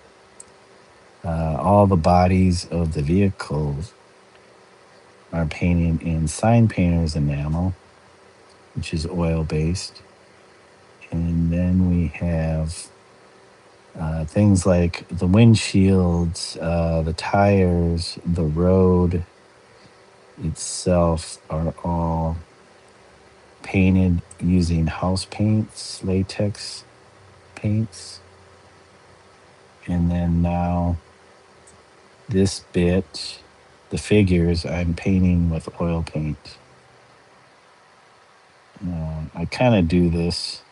All the bodies of the vehicles are painted in sign painter's enamel, which is oil based. And then we have things like the windshields, the tires, the road itself are all painted using house paints, latex paints. And then now this bit, the figures, I'm painting with oil paint. I kind of do this.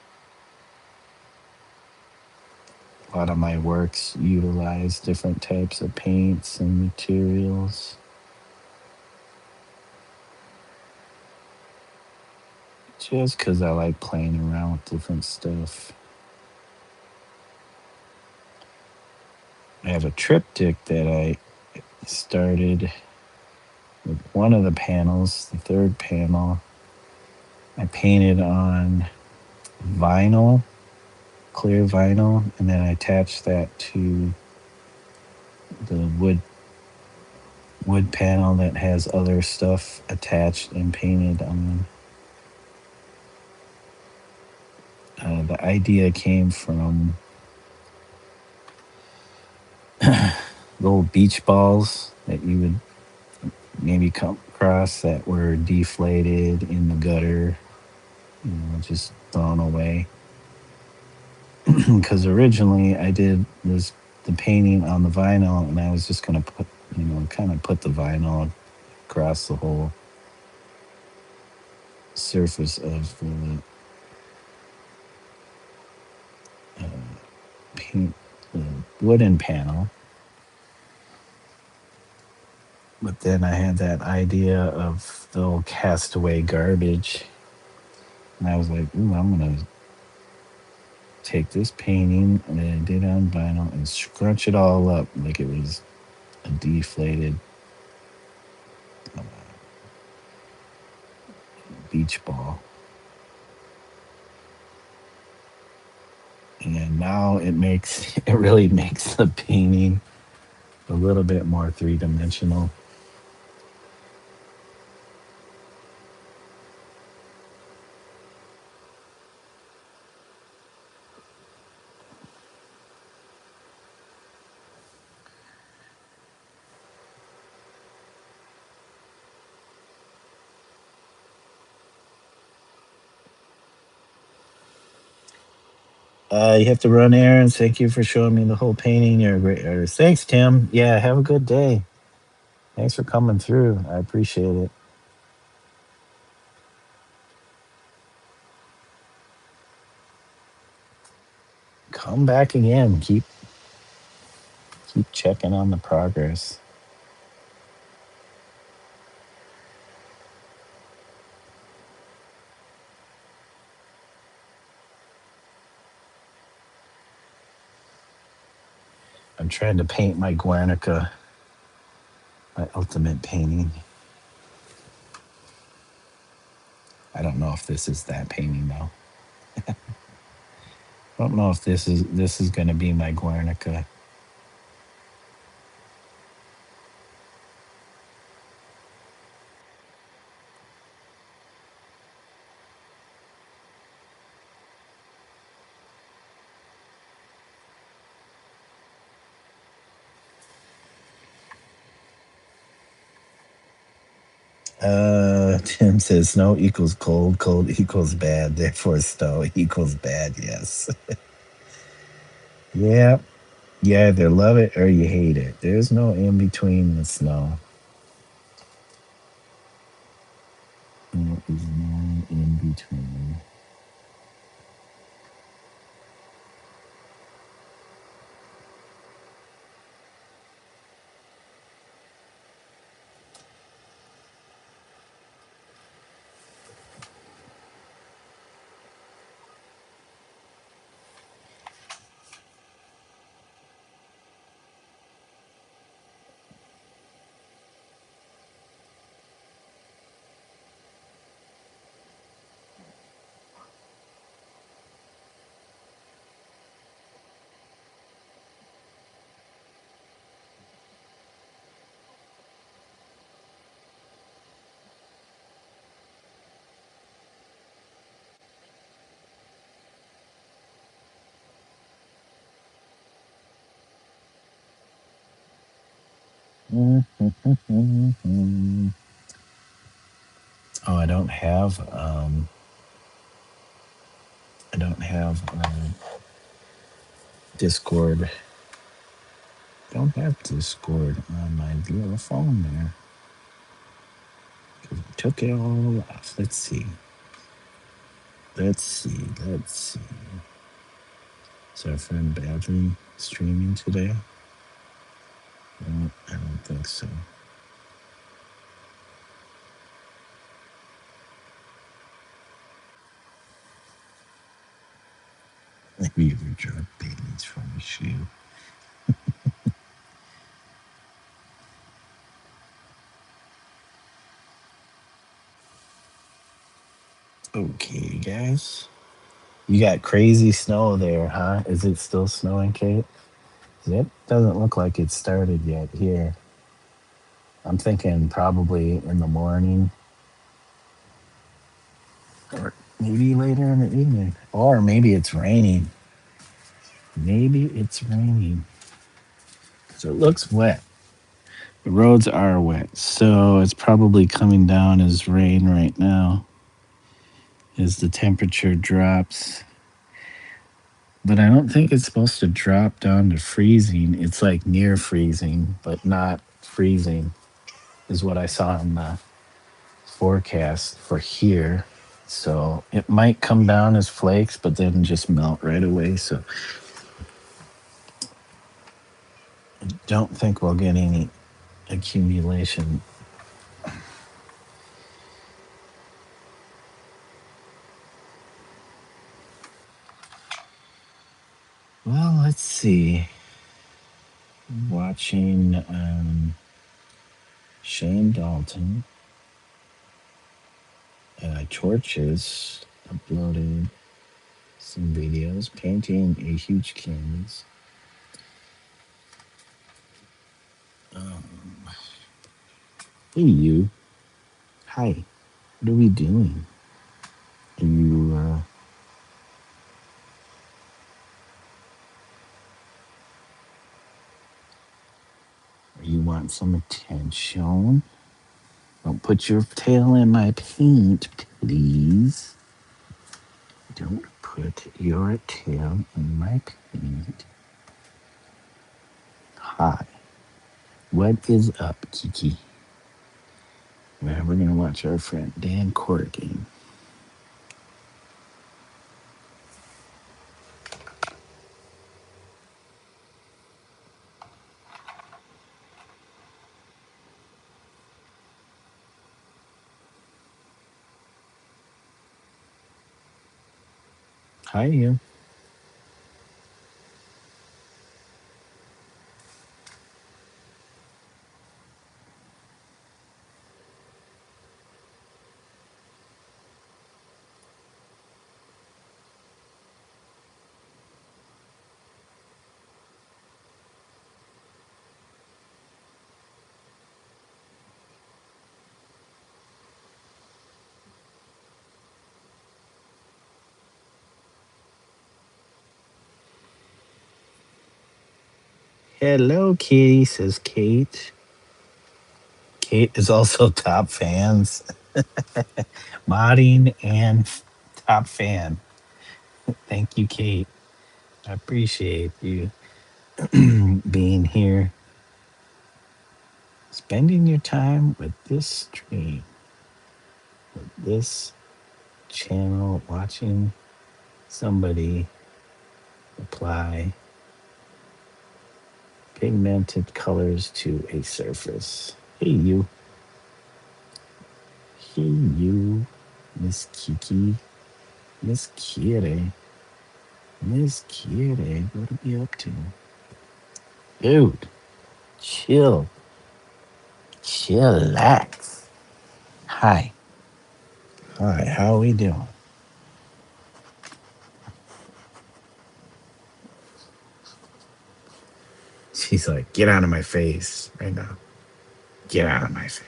A lot of my works utilize different types of paints and materials. just because I like playing around with different stuff. I have a triptych that I started with one of the panels, the third panel. I painted on vinyl, clear vinyl, and then I attached that to the wood panel that has other stuff attached and painted on. The idea came from little beach balls that you would maybe come across that were deflated in the gutter, just thrown away. Because originally I did this the painting on the vinyl, and I was just gonna put, kind of put the vinyl across the whole surface of the uh, paint, the wooden panel. But then I had that idea of the old castaway garbage, and I was like, "Ooh, I'm gonna take this painting that I did on vinyl and scrunch it all up like it was a deflated uh, beach ball." And now it really makes the painting a little bit more three-dimensional. You have to run errands. Thank you for showing me the whole painting. You're a great artist. Thanks, Tim. Yeah, have a good day. Thanks for coming through. I appreciate it. Come back again. Keep checking on the progress. I'm trying to paint my Guernica, my ultimate painting. I don't know if this is that painting though. I don't know if this is going to be my Guernica. Tim says snow equals cold, cold equals bad, therefore snow equals bad. Yes. Yeah. You either love it or you hate it. There's no in between the snow. There is no in between. Oh, I don't have Discord. Don't have Discord on my little phone there. 'Cause I took it all off. Let's see. Is our friend Badly streaming today? No, I don't think so. Have you ever dropped babies from a shoe? Okay, guys. You got crazy snow there, huh? Is it still snowing, Kate? It doesn't look like it started yet here. I'm thinking probably in the morning or maybe later in the evening. Or maybe it's raining. Maybe it's raining. So it looks wet. The roads are wet. So it's probably coming down as rain right now as the temperature drops. But I don't think it's supposed to drop down to freezing. It's like near freezing, but not freezing, is what I saw in the forecast for here. So it might come down as flakes, but then just melt right away. So I don't think we'll get any accumulation. Well, let's see. Watching Shane Dalton, Torches uploaded some videos painting a huge canvas. Hey, you. Hi. What are we doing? Do you want some attention? Don't put your tail in my paint, please. Don't put your tail in my paint. Hi. What is up, Kiki? Well, we're going to watch our friend Dan Corrigan. Hi, you. Hello, Kitty, says Kate. Kate is also top fans. Modding and top fan. Thank you, Kate. I appreciate you being here, spending your time with this stream, with this channel, watching somebody apply pigmented colors to a surface. Hey, you. Hey, you, Miss Kiki. Miss Kitty. Miss Kitty, what are you up to? Dude, chill. Chillax. Hi. Hi, how are we doing? She's like, get out of my face right now. Get out of my face.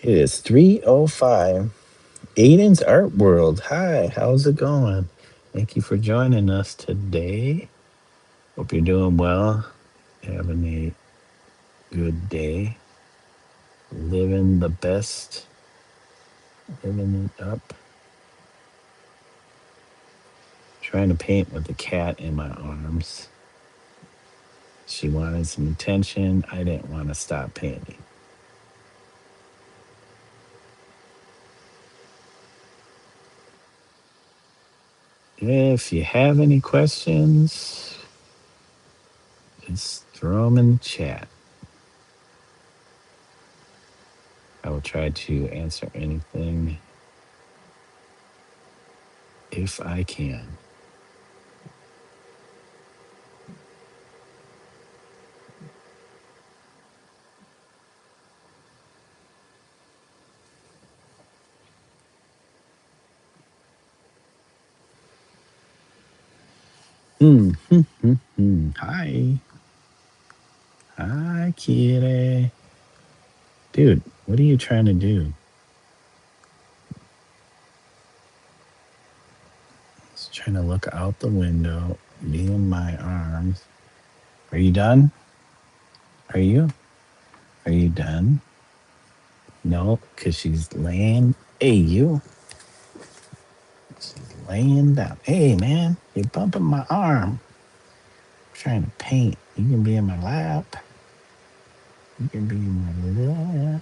It is 3:05. Aiden's Art World. Hi, how's it going? Thank you for joining us today. Hope you're doing well. Having a good day. Living the best. Living it up. Trying to paint with the cat in my arms. She wanted some attention. I didn't want to stop painting. If you have any questions, just throw them in the chat. I will try to answer anything if I can. Hi. Hi, kitty. Dude, what are you trying to do? Just trying to look out the window, be in my arms. Are you done? Are you? Are you done? No, because she's laying. Hey, you. She's laying down. Hey, man, you're bumping my arm. I'm trying to paint. You can be in my lap. You can be in my lap.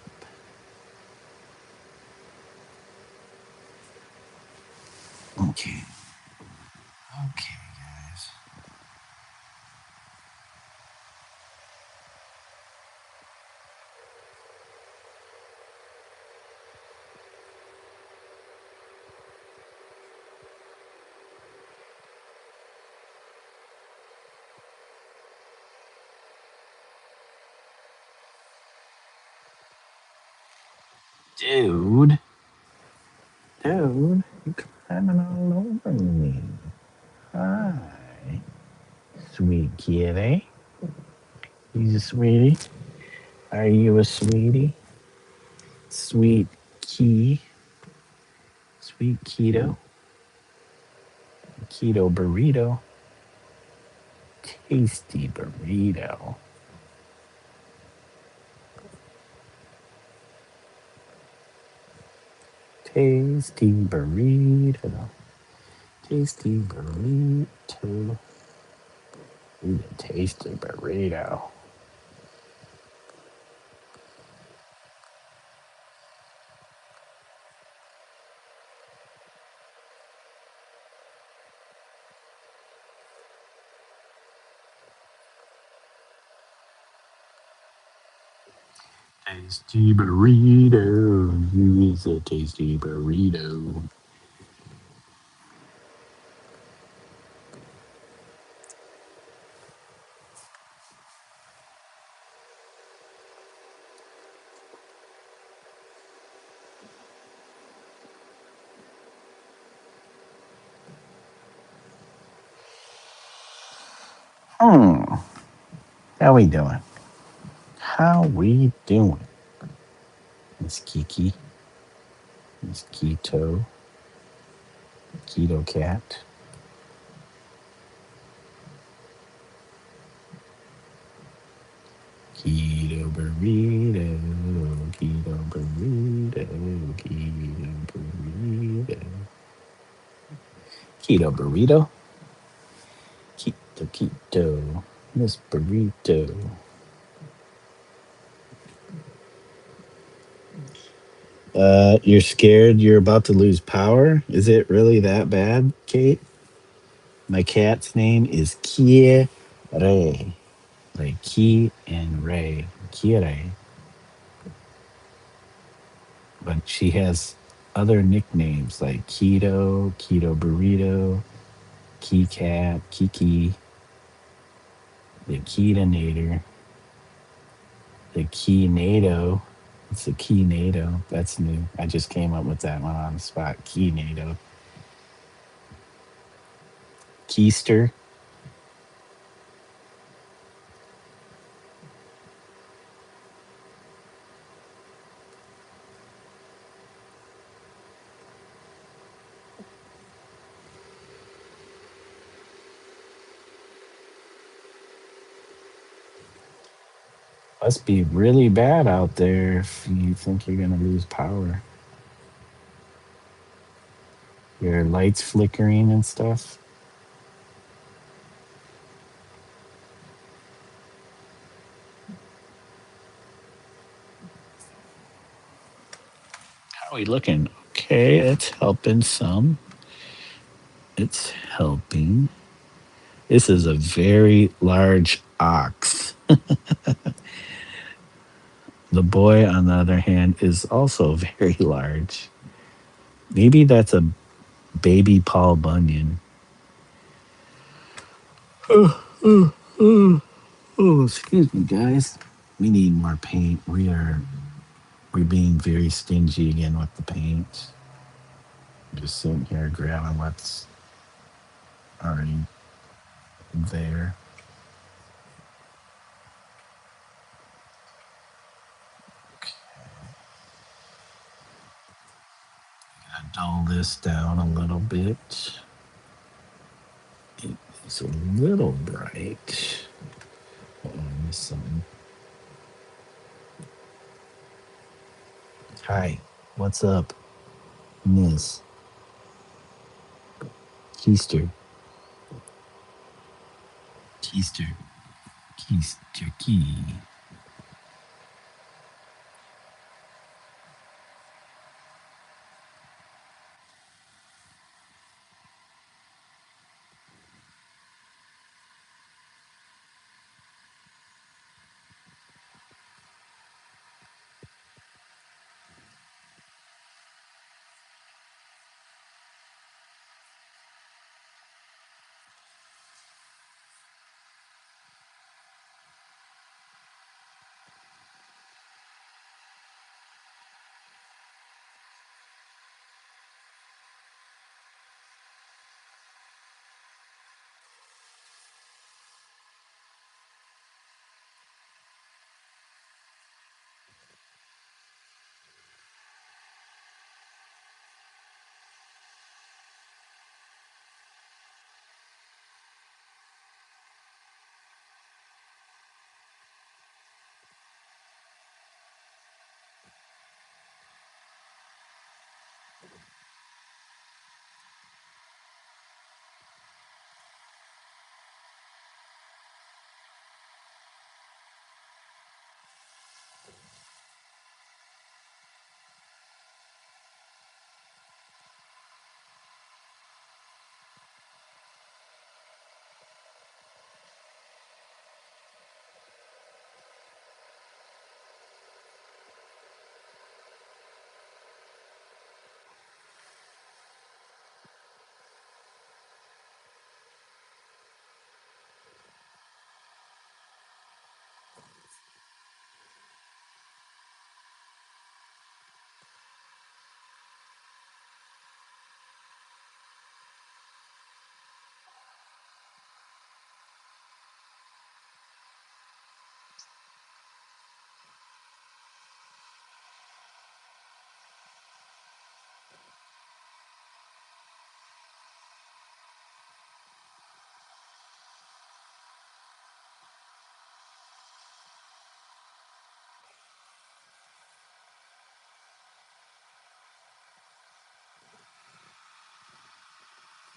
Okay. Okay, guys. Dude. Dude, you're climbing all over me. Hi. Sweet kitty. He's a sweetie. Are you a sweetie? Sweet key. Sweet keto. Keto burrito. Tasty burrito. Tasty burrito. Tasty burrito. Ooh, tasty burrito. Tasty burrito. Use a tasty burrito. How we doing? How we doing? Miss Kiki. Miss Keto. Keto cat. Keto burrito. Keto burrito. Keto burrito. Keto burrito. Keto. Miss Burrito. You're scared you're about to lose power? Is it really that bad, Kate? My cat's name is Kie Ray. Like Key and Ray. Kire. But she has other nicknames like Keto, Keto Burrito, Key Cat, Kiki, the Ketinator, the Key NATO. It's the Key NATO. That's new. I just came up with that one on the spot. Key NATO. Keister. Must be really bad out there if you think you're gonna lose power. Your lights flickering and stuff. How are we looking? Okay, it's helping some. It's helping. This is a very large ox. The boy, on the other hand, is also very large. Maybe that's a baby Paul Bunyan. Oh, excuse me, guys. We need more paint. We're being very stingy again with the paint. Just sitting here grabbing what's already there. Gotta dull this down a little bit. It's a little bright. Hold on, I missed something. Hi, what's up, Miss Keister? Keister, Keister, Key.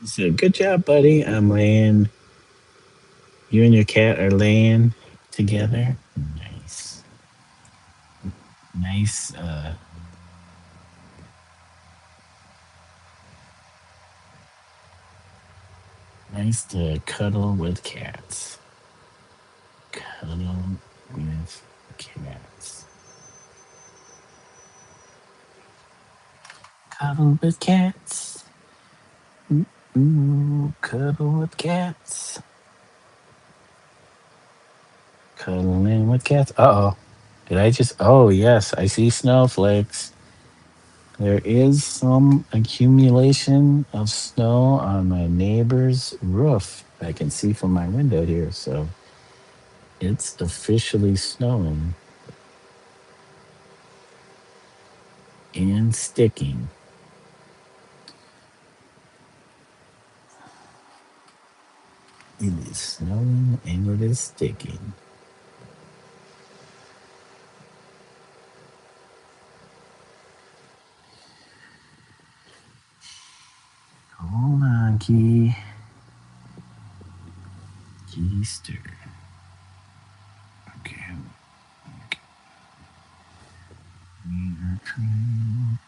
So good job, buddy. I'm laying. You and your cat are laying together. Nice, nice. Nice to cuddle with cats. Cuddle with cats. Cuddle with cats. Ooh, cuddle with cats. Cuddling with cats. Uh oh. Did I just? Oh, yes. I see snowflakes. There is some accumulation of snow on my neighbor's roof. I can see from my window here. So it's officially snowing and sticking. It is snowing and it is sticking. Hold on, Key. Keister. Okay. We are trying.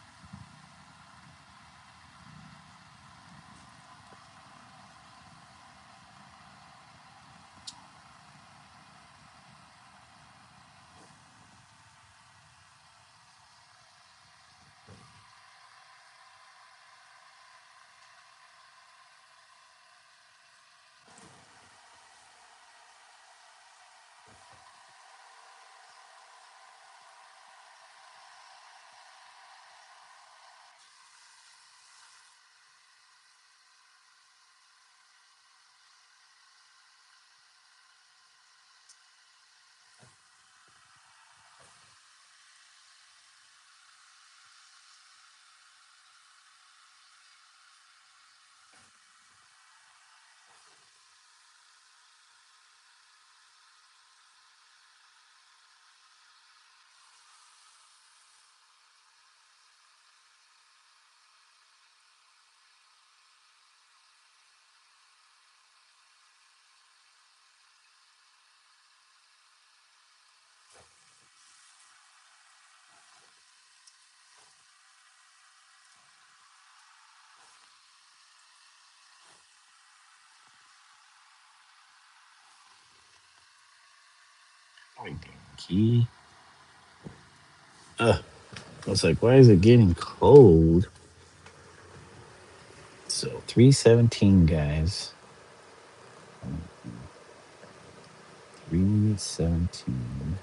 Right, damn key. I was like, why is it getting cold? So 317, guys. 317.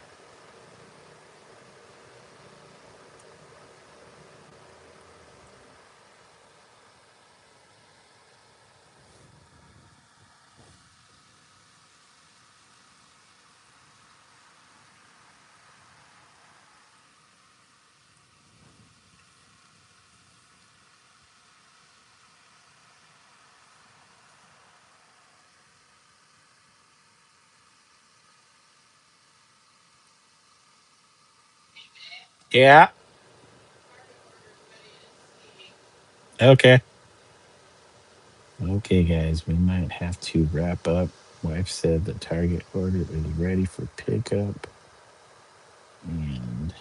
Yeah. Okay. Okay, guys, we might have to wrap up. Wife said the Target order is ready for pickup, and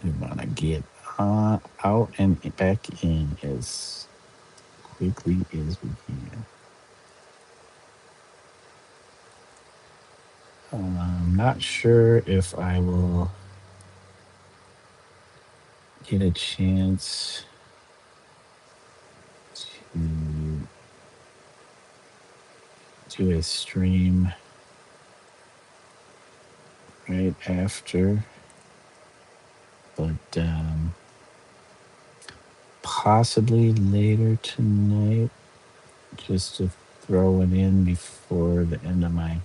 we want to get out and back in as quickly as we can. I'm not sure if I will get a chance to do a stream right after, but possibly later tonight, just to throw it in before the end of my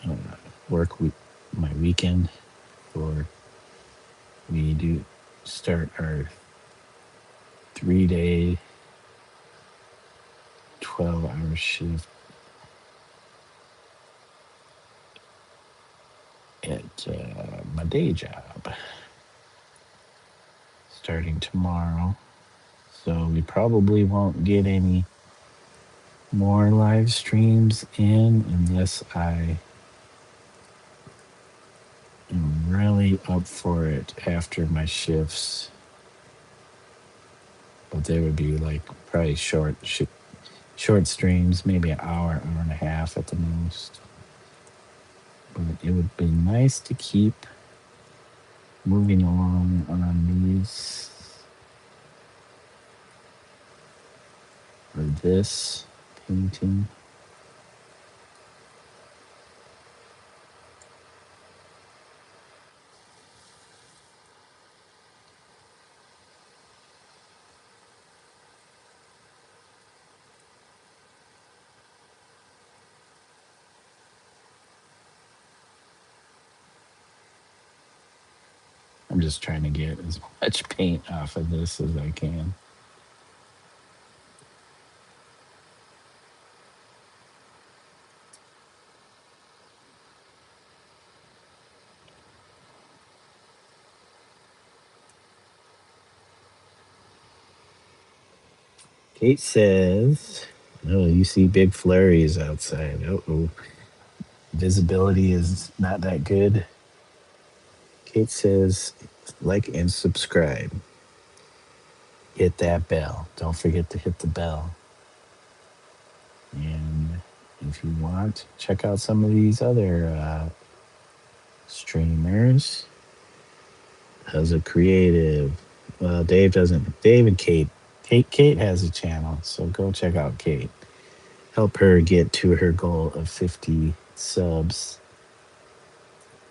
uh, work week, my weekend, for we do start our 3 day, 12-hour shift at my day job starting tomorrow. So we probably won't get any more live streams in unless I am really up for it after my shifts. But they would be like probably short streams, maybe an hour, hour and a half at the most. But it would be nice to keep moving along on these or this painting. I'm just trying to get as much paint off of this as I can. Kate says, "Oh, you see big flurries outside. Oh, visibility is not that good." Kate says, "Like and subscribe. Hit that bell. Don't forget to hit the bell. And if you want, check out some of these other streamers. As a creative, well, Dave doesn't. Dave and Kate. Kate has a channel, so go check out Kate. Help her get to her goal of 50 subs,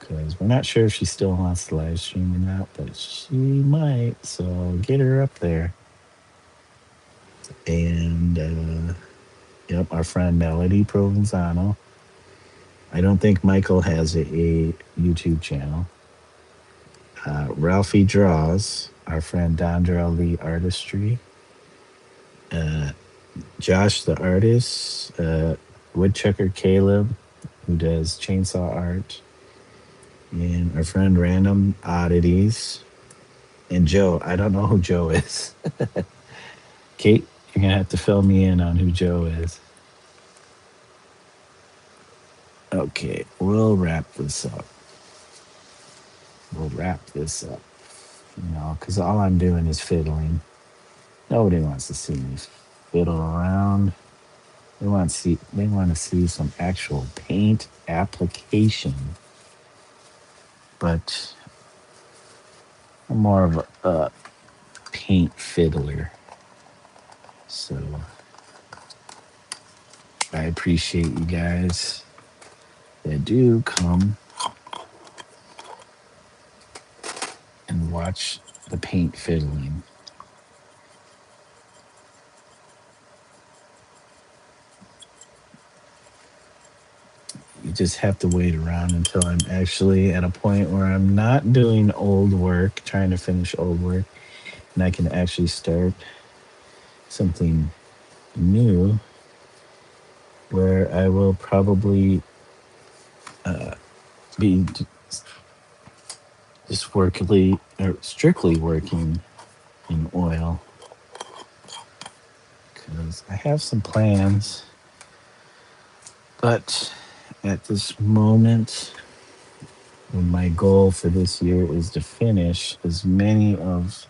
because we're not sure if she still wants to live stream or not, but she might. So get her up there. And yep, our friend Melody Provenzano. I don't think Michael has a YouTube channel. Ralphie Draws, our friend Dondra Lee Artistry. Uh, Josh the artist. Woodchucker Caleb, who does chainsaw art. And our friend Random Oddities. And Joe. I don't know who Joe is. Kate, you're going to have to fill me in on who Joe is. Okay, we'll wrap this up. Because all I'm doing is fiddling. Nobody wants to see me fiddle around. They want to see some actual paint application, but I'm more of a paint fiddler. So I appreciate you guys that do come and watch the paint fiddling. You just have to wait around until I'm actually at a point where I'm not doing old work, trying to finish old work, and I can actually start something new where I will probably be just workily or strictly working in oil because I have some plans, but at this moment, my goal for this year is to finish as many of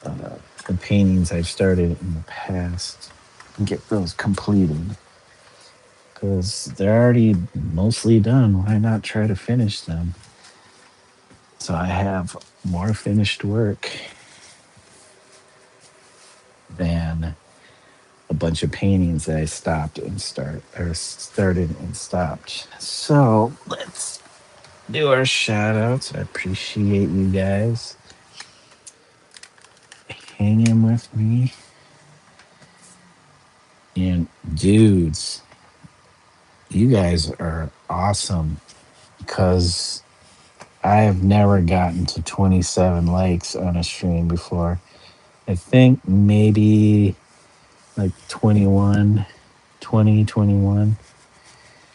uh, the paintings I've started in the past and get those completed because they're already mostly done. Why not try to finish them? So I have more finished work than a bunch of paintings that I started and stopped. So let's do our shout outs. I appreciate you guys hanging with me. And dudes, you guys are awesome because I have never gotten to 27 likes on a stream before. I think maybe like 21, 20, 21.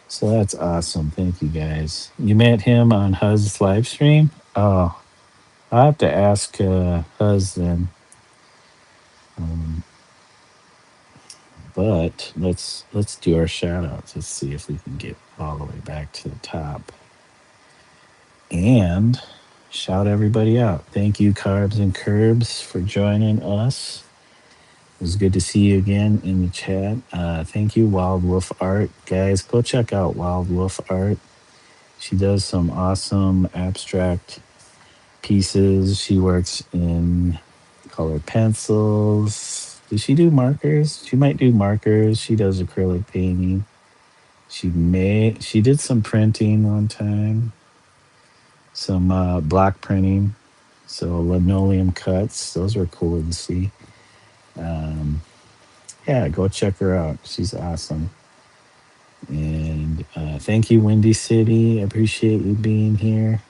So that's awesome. Thank you guys. You met him on Huz's live stream? Oh, I'll have to ask Huz then. Um, but let's do our shout outs. Let's see if we can get all the way back to the top. And shout everybody out. Thank you, Carbs and Curbs, for joining us. It was good to see you again in the chat. Thank you, Wild Wolf Art. Guys, go check out Wild Wolf Art. She does some awesome abstract pieces. She works in colored pencils. Does she do markers? She might do markers. She does acrylic painting. She did some printing one time, some block printing. So linoleum cuts, those are cool to see. Um, yeah, go check her out. She's awesome. And thank you, Windy City. I appreciate you being here.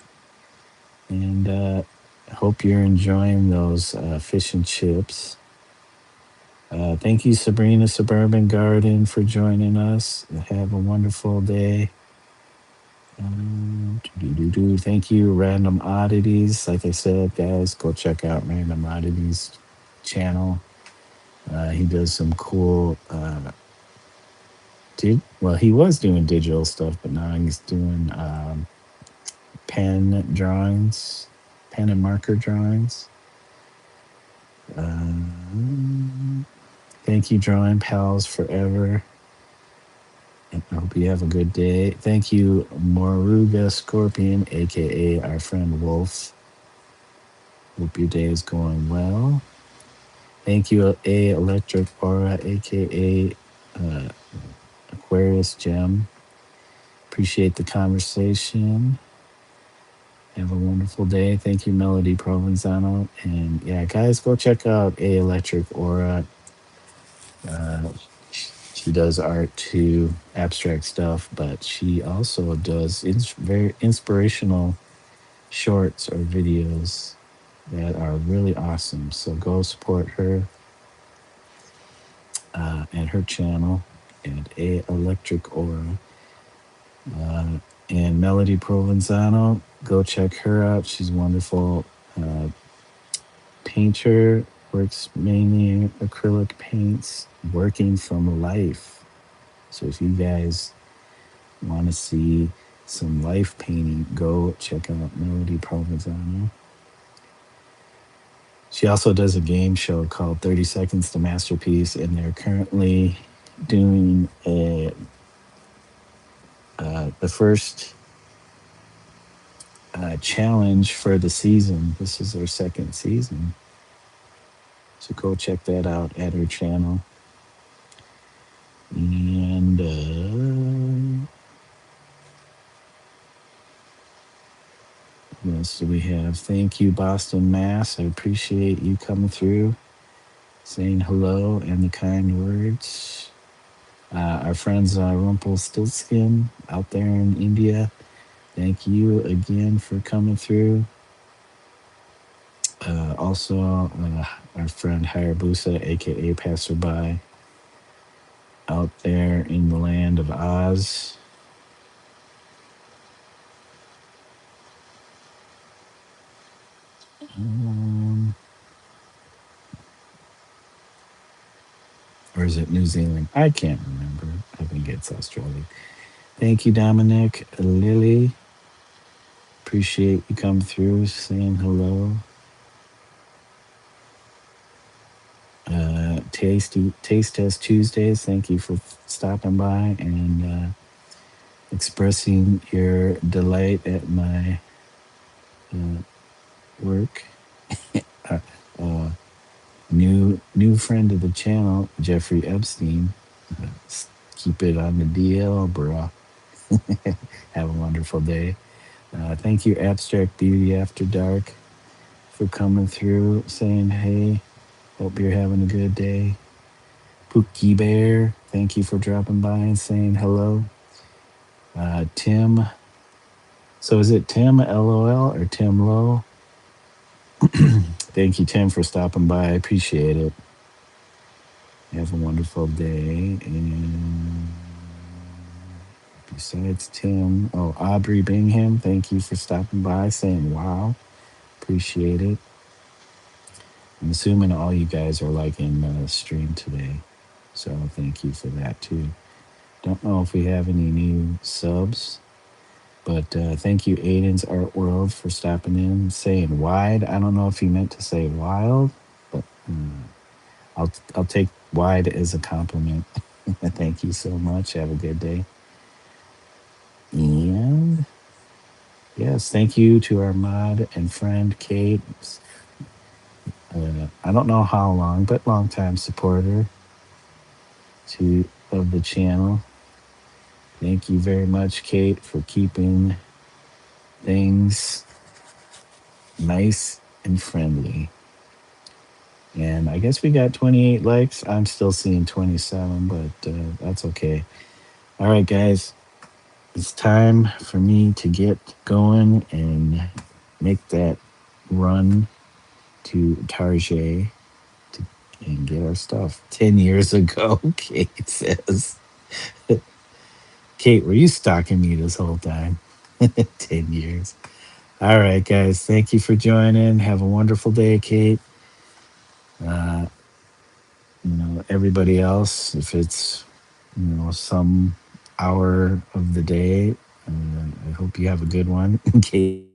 And hope you're enjoying those fish and chips. Thank you, Sabrina Suburban Garden, for joining us. Have a wonderful day. Thank you, Random Oddities. Like I said, guys, go check out Random Oddities channel. He does some cool. He was doing digital stuff, but now he's doing pen drawings, pen and marker drawings. Thank you, Drawing Pals Forever. And I hope you have a good day. Thank you, Moruga Scorpion, aka our friend Wolf. Hope your day is going well. Thank you, A Electric Aura, aka Aquarius Gem. Appreciate the conversation. Have a wonderful day. Thank you, Melody Provenzano. And yeah, guys, go check out A Electric Aura. Uh, she does art too, abstract stuff, but she also does very inspirational shorts or videos that are really awesome. So go support her and her channel at A Electric Aura. And Melody Provenzano, go check her out. She's wonderful. Painter, works mainly in acrylic paints, working from life. So if you guys want to see some life painting, go check out Melody Provenzano. She also does a game show called 30 Seconds to Masterpiece, and they're currently doing the first challenge for the season. This is our second season. So go check that out at her channel. And what else do we have? Thank you, Boston, Mass. I appreciate you coming through, saying hello and the kind words. Our friends Rumpelstiltskin out there in India, thank you again for coming through. Also, our friend Hayabusa, aka Passerby, out there in the land of Oz. Um, or is it New Zealand? I can't remember. I think it's Australia. Thank you, Dominic. Lily, appreciate you coming through, saying hello. Taste Test Tuesdays. Thank you for stopping by and expressing your delight at my uh, work. Uh, uh, new friend of the channel, Jeffrey Epstein. Keep it on the DL, bro. Have a wonderful day. Thank you, Abstract Beauty After Dark, for coming through, saying hey. Hope you're having a good day. Pookie Bear, thank you for dropping by and saying hello. Tim, so is it Tim LOL or Tim Low? Thank you, Tim, for stopping by. I appreciate it. Have a wonderful day. And besides Tim, oh, Aubrey Bingham, thank you for stopping by, saying wow. Appreciate it. I'm assuming all you guys are liking the stream today. So thank you for that too. Don't know if we have any new subs, but thank you, Aiden's Art World, for stopping in, saying wide. I don't know if he meant to say wild, but I'll take wide as a compliment. Thank you so much. Have a good day. And yes, thank you to our mod and friend Kate. I don't know how long, but long time supporter of the channel. Thank you very much, Kate, for keeping things nice and friendly. And I guess we got 28 likes. I'm still seeing 27, but that's okay. All right, guys, it's time for me to get going and make that run to Tarjay and get our stuff. 10 years ago, Kate says. Kate, were you stalking me this whole time? 10 years. All right, guys. Thank you for joining. Have a wonderful day, Kate. Uh, everybody else, if it's, some hour of the day, I hope you have a good one. Kate,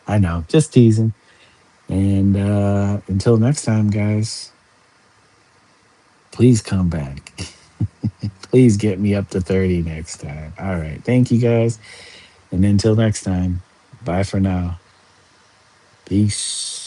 I know, just teasing. And until next time, guys, please come back. Please get me up to 30 next time. All right. Thank you, guys. And until next time, bye for now. Peace.